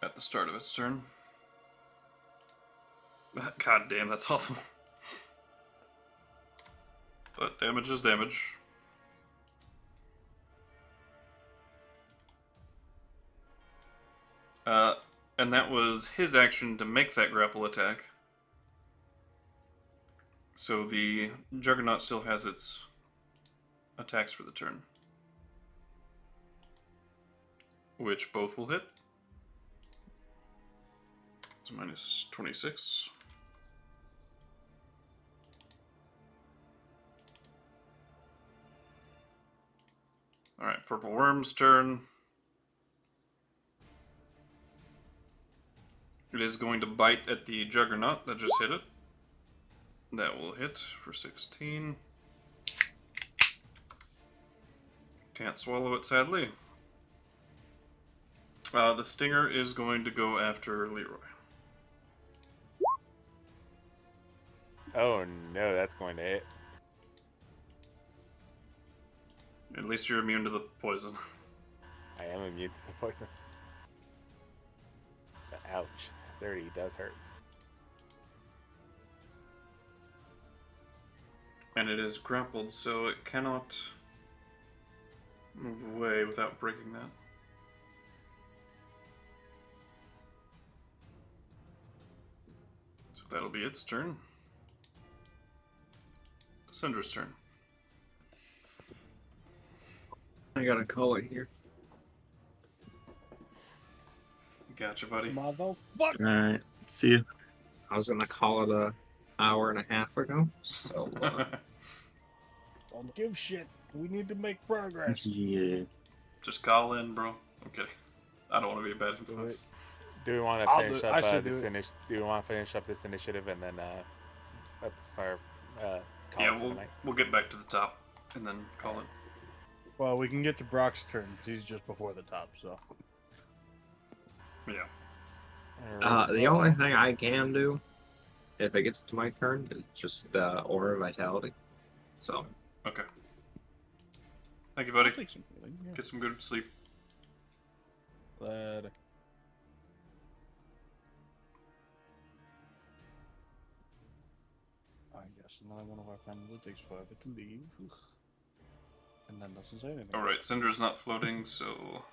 At the start of its turn. God damn, that's awful. But damage is damage. And that was his action to make that grapple attack. So the Juggernaut still has its attacks for the turn. Which both will hit. So minus 26. Alright, Purple Worm's turn. It is going to bite at the Juggernaut that just hit it. That will hit for 16. Can't swallow it, sadly. The Stinger is going to go after Leroy. Oh no, that's going to hit. At least you're immune to the poison. I am immune to the poison. But ouch, 30 does hurt. And it is grappled, so it cannot move away without breaking that. So that'll be its turn. Syndra's turn. I gotta call it here. Gotcha, buddy. Motherfucker! Alright, see you. I was gonna call it a hour and a half ago, so Don't give shit. We need to make progress. Yeah. Just call in, bro. I'm kidding. I don't want to be a bad influence. Do we want to I'll finish do- up I should this do it. Do we want to finish up this initiative and then let's start call Yeah, it for the night? we'll get back to the top and then call it. Well, we can get to Brock's turn. He's just before the top, so. Yeah. the only thing I can do, if it gets to my turn, is just Aura of Vitality. So Okay. Thank you, I'll buddy. take some healing. Yeah. Get some good sleep. Glad. I guess another one of our family takes forever to leave. And then doesn't say anything. Alright, Cinder's not floating, so...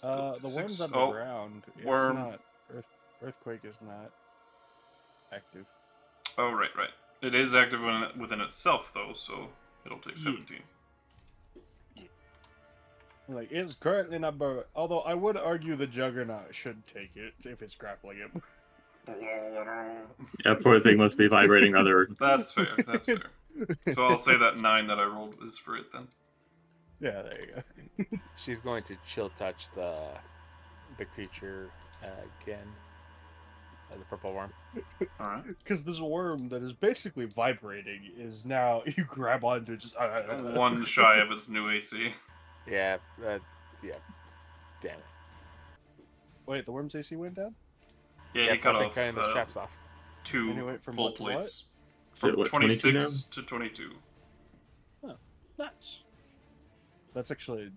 The Six- worm's oh, underground. It's worm. not. Earthquake is not active. Oh, right. It is active within itself, though, so it'll take Yeah. 17. Like, it's currently not bur- Although I would argue the Juggernaut should take it if it's grappling it. Yeah, poor thing must be vibrating rather. That's fair, that's fair. So I'll say that 9 that I rolled is for it, then. Yeah, there you go. She's going to chill touch the creature again. The purple worm. Alright. Because this worm that is basically vibrating is now, you grab onto it, just... One shy of its new AC. Yeah, yeah. Damn it. Wait, the worm's AC went down? Yeah, Yep, he cut I've been off cutting the straps off. 2 Anyway, from full what to what? plates. So From what, 22 now? 26 to 22. Nice. That's actually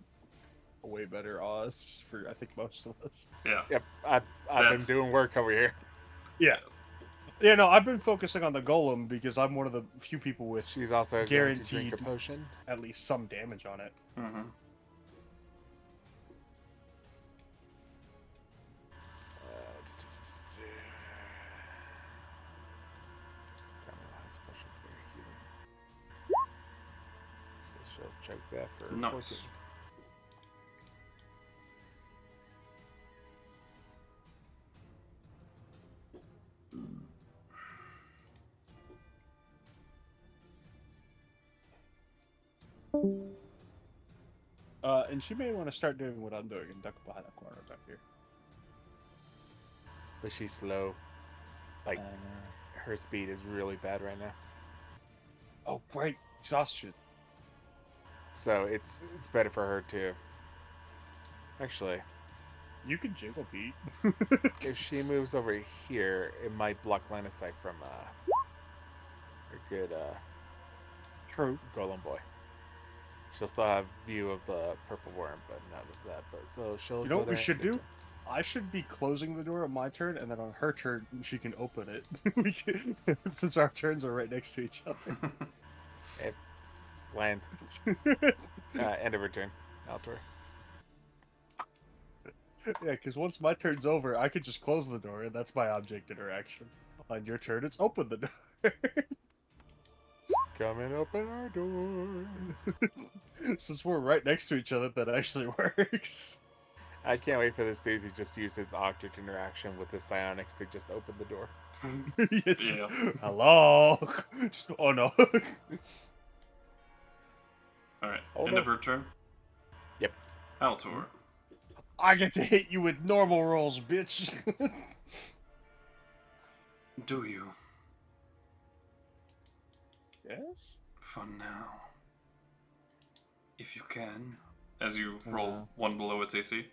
a way better odds for, I think, most of us. Yeah. Yep, I've been That's- doing work over here. Yeah. Yeah, no, I've been focusing on the golem because I'm one of the few people with She's also going to drink a Guaranteed. potion. at least some damage on it. Mm-hmm. So she'll check that for Nice. 14. And she may want to start doing what I'm doing and duck behind the corner back here. But she's slow. Like, her speed is really bad right now. Oh, right, exhaustion. So it's better for her to... Actually, You can jiggle, Pete. if she moves over here, it might block line of sight from a good True. golem boy. She'll still have view of the purple worm, but none of that. But so she'll. You go know what we there should and do? get I should be closing the door on my turn, and then on her turn, she can open it. We can, since our turns are right next to each other. to land. End of her turn. Altor. Yeah, because once my turn's over, I could just close the door, and that's my object interaction. On your turn, it's open the door. Come and open our door. Since we're right next to each other, that actually works. I can't wait for this dude to just use his object interaction with his psionics to just open the door. Yeah. Hello. Oh no. Alright, Hold end up. of her turn. Yep. Altor. I get to hit you with normal rolls, bitch. Do you? Yes. Fun now. If you can. As you roll Uh, 1 below its AC.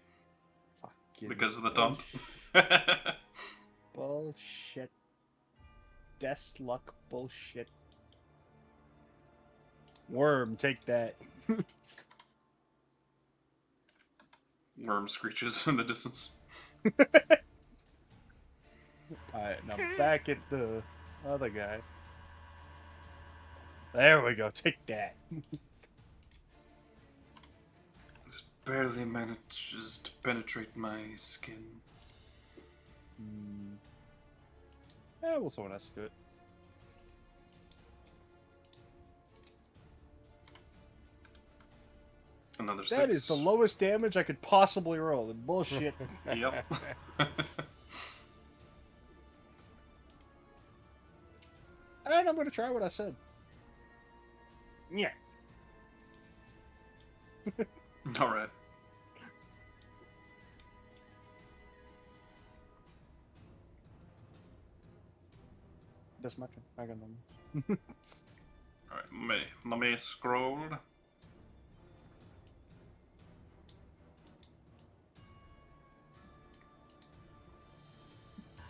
Fucking Because of the taunt. Bullshit. Death luck bullshit. Worm, take that. Worm screeches in the distance. Alright, now back at the other guy. There we go, take that. It barely manages to penetrate my skin. Well, someone has to do it. Another 6. That is the lowest damage I could possibly roll. And bullshit. Yep. And I'm gonna try what I said. Yeah. Alright. That's my turn. I got nothing. Alright, Mummy scrolled.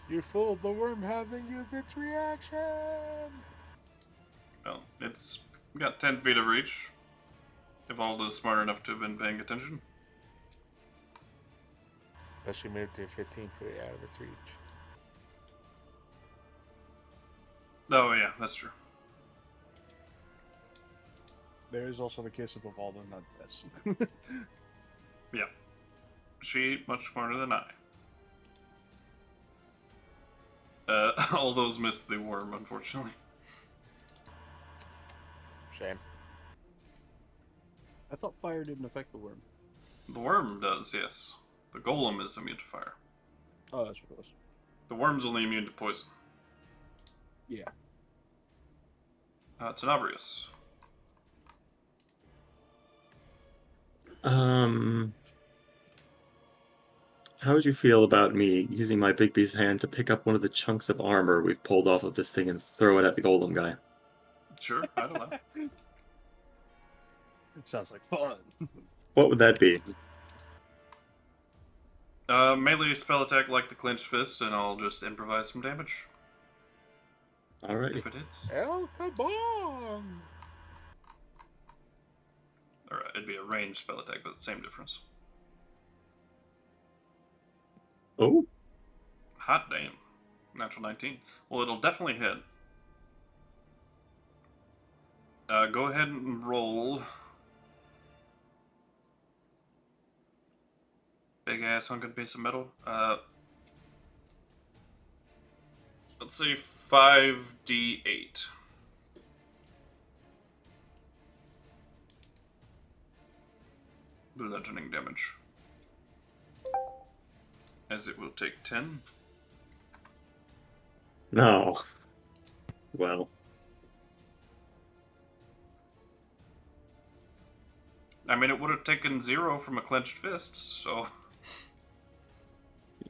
You fooled, the worm hasn't used its reaction. Well, it's got 10 feet of reach. Evalda's smart enough to have been paying attention. But she moved to 15 feet out of its reach. Oh, yeah, that's true. There is also the case of Evalda not this. Yeah. She much smarter than I. All those missed the worm, unfortunately. Shame. I thought fire didn't affect the worm. The worm does, yes. The golem is immune to fire. Oh, that's what it was. The worm's only immune to poison. Yeah. Tenebrious. How would you feel about me using my big beast hand to pick up one of the chunks of armor we've pulled off of this thing and throw it at the golem guy? Sure, I don't know. It sounds like fun. What would that be? Melee spell attack like the clenched fist, and I'll just improvise some damage. Alright. If it hits. El Kabong! Or it'd be a ranged spell attack, but same difference. Oh, Hot damn. Natural 19. Well, it'll definitely hit. Go ahead and roll. Big ass hunkin' piece of metal. Let's say 5d8. Bludgeoning damage. As it will take 10. no. Well, I mean, it would have taken 0 from a clenched fist, so...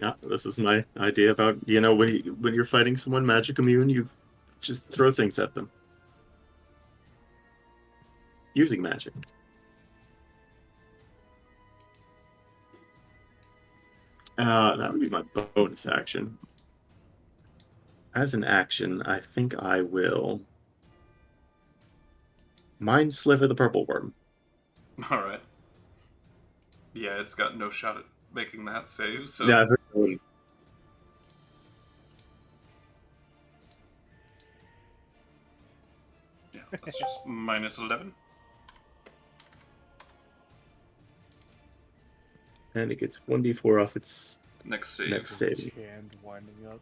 yeah, this is my idea about, when you're fighting someone magic immune, you just throw things at them. Using magic. That would be my bonus action. As an action, I think I will Mind Sliver the Purple Worm. Alright. Yeah, it's got no shot at making that save, so... Yeah, I've heard that one. Yeah, that's just minus 11. And it gets 1d4 off its Next save. next save. Hand winding up.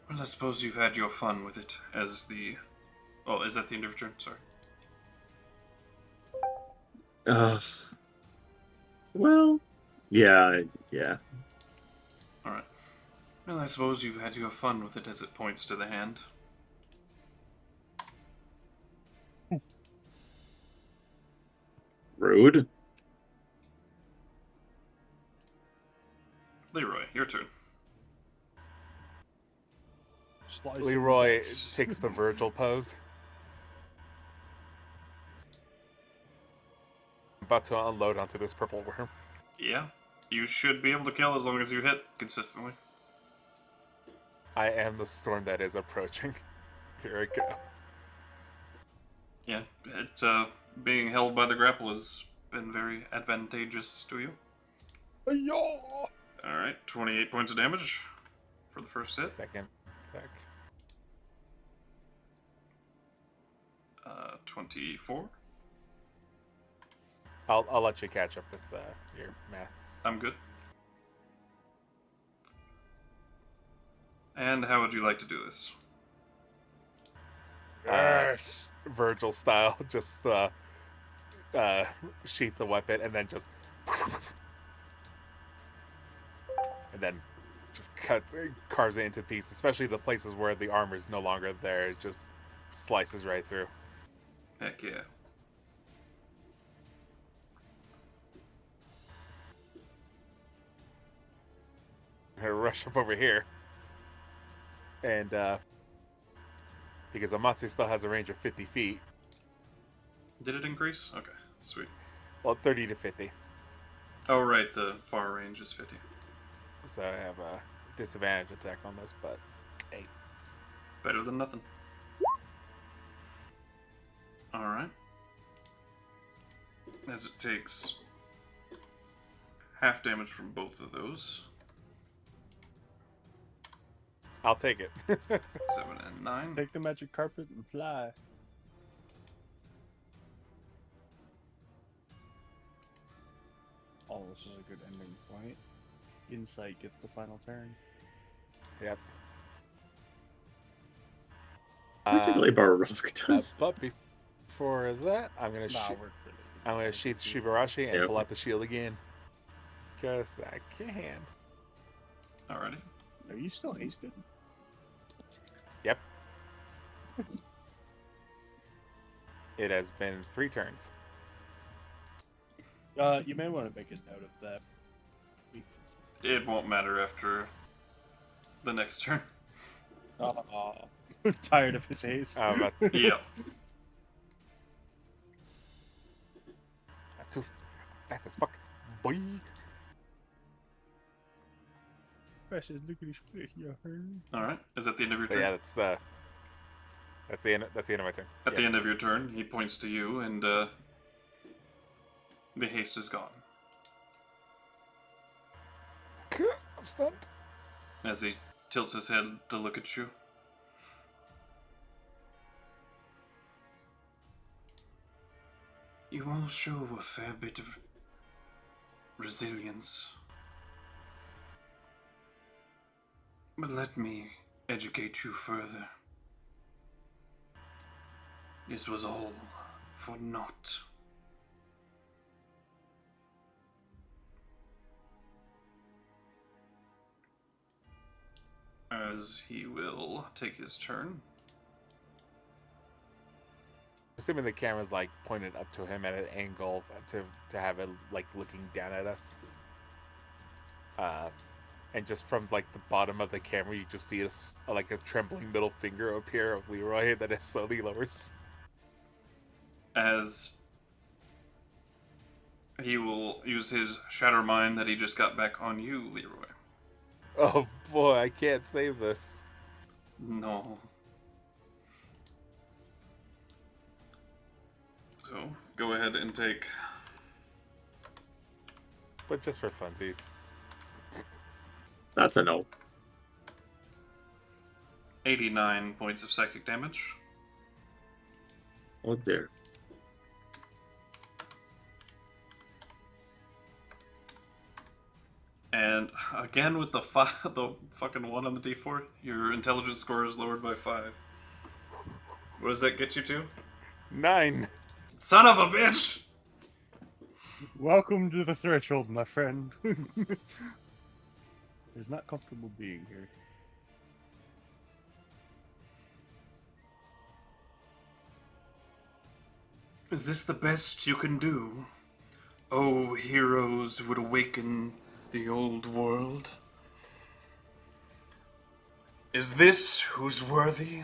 Well, I suppose you've had your fun with it as the... Oh, is that the end of your turn? Sorry. Well, yeah. Alright. Well, I suppose you've had your fun with it as it points to the hand. Rude. Leroy, your turn. Slice Leroy and dice. takes the Virgil pose. About to unload onto this purple worm. Yeah. You should be able to kill as long as you hit consistently. I am the storm that is approaching. Here I go. Yeah. It, being held by the grapple has been very advantageous to you. Ay-ya! Alright, 28 points of damage for the first hit. Second. Sec. 24. I'll let you catch up with your maths. I'm good. And how would you like to do this? Yes! Virgil style, just sheath the weapon and then just and then just carves it into pieces, especially the places where the armor is no longer there. It just slices right through. Heck yeah. I rush up over here, and because Amatsu still has a range of 50 feet, Did it increase? Okay, sweet. well, 30 to 50, Oh, right, the far range is 50. so I have a disadvantage attack on this, but hey, Better than nothing. Alright. As it takes half damage from both of those. I'll take it. 7 and 9. Take the magic carpet and fly. Oh, this is a good ending point. Insight gets the final turn. Yep. Particularly Barak does. But before that, I'm gonna Nah, shoot. we're pretty. I'm gonna sheath Shibarashi and Yep. pull out the shield again. Cause I can. Alrighty. Are you still hasted? Yep. It has been 3 turns. You may want to make a note of that. It won't matter after the next turn. Tired of his haste. But Yep. too fast as fuck, boy. Precious, look at his face, you heard? Alright. Is that the end of your But turn? yeah, that's the end. That's the end of my turn. At the end of your turn, he points to you, and the haste is gone. I'm stunned. As he tilts his head to look at you. You all show a fair bit of resilience. But let me educate you further. This was all for naught. As he will take his turn. Assuming the camera's like pointed up to him at an angle to have it like looking down at us. And just from like the bottom of the camera, you just see like a trembling middle finger appear of Leroy that it slowly lowers. As he will use his Shatter Mind that he just got back on you, Leroy. Oh boy, I can't save this. No. So, go ahead and take But just for funsies. That's a no. 89 points of psychic damage. Oh dear. And again with the the fucking 1 on the d4, your intelligence score is lowered by 5. What does that get you to? 9. Son of a bitch! Welcome to the threshold, my friend. It's not comfortable being here. Is this the best you can do? Oh, heroes who would awaken the old world. Is this who's worthy?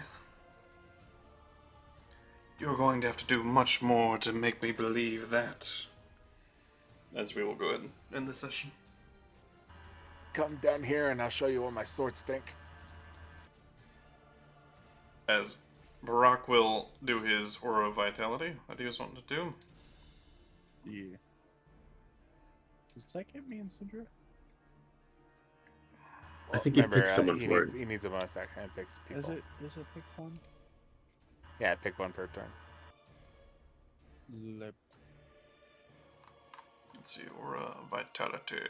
You're going to have to do much more to make me believe that. As we will go ahead and end the session. Come down here and I'll show you what my swords think. As Barak will do his Aura of Vitality that he was wanting to do. Yeah. Does that get me in Sidra? I think he picked someone he for needs, it. He needs a bonus action and picks people. Is it pick one? Yeah, pick one per turn. Let's see, Aura of Vitality.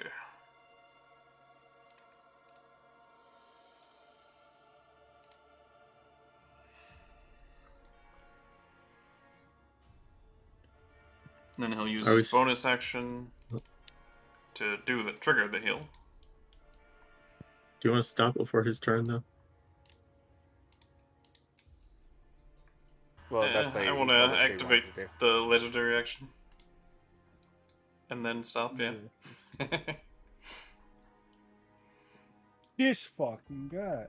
Then he'll use his bonus action to do the trigger the heal. Do you want to stop before his turn, though? Well, that's how I you want told to us what you activate wanted to do. the legendary action. And then stop, yeah. This fucking guy.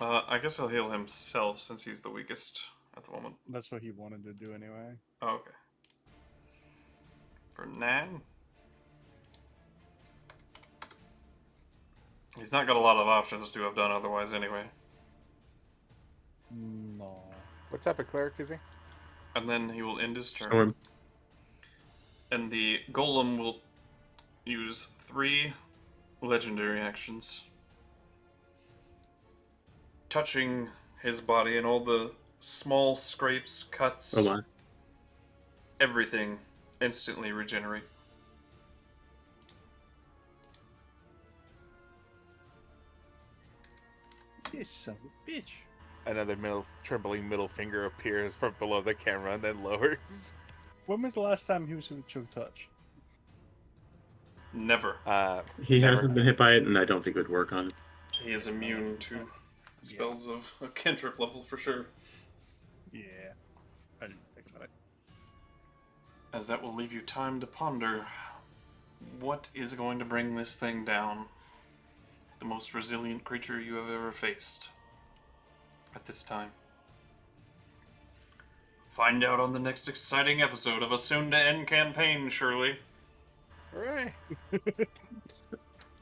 I guess he'll heal himself since he's the weakest at the moment. That's what he wanted to do anyway. Oh, okay. For 9. He's not got a lot of options to have done otherwise anyway. No. What type of cleric is he? And then he will end his turn. Storm. And the golem will use 3 legendary actions, touching his body, and all the small scrapes, cuts, Oh my. everything instantly regenerate. This son of a bitch. Another trembling middle finger appears from below the camera and then lowers. When was the last time he was in Choke Touch? Never. He Never. hasn't been hit by it, and I don't think it would work on him. He is immune to spells of a cantrip level for sure. Yeah. I didn't think about it. As that will leave you time to ponder what is going to bring this thing down. The most resilient creature you have ever faced at this time. Find out on the next exciting episode of a soon-to-end campaign, surely. Hooray!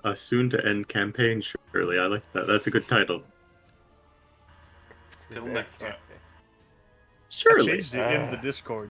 A soon-to-end campaign, surely. I like that. That's a good title. Till next time. Surely. I changed it in the Discord.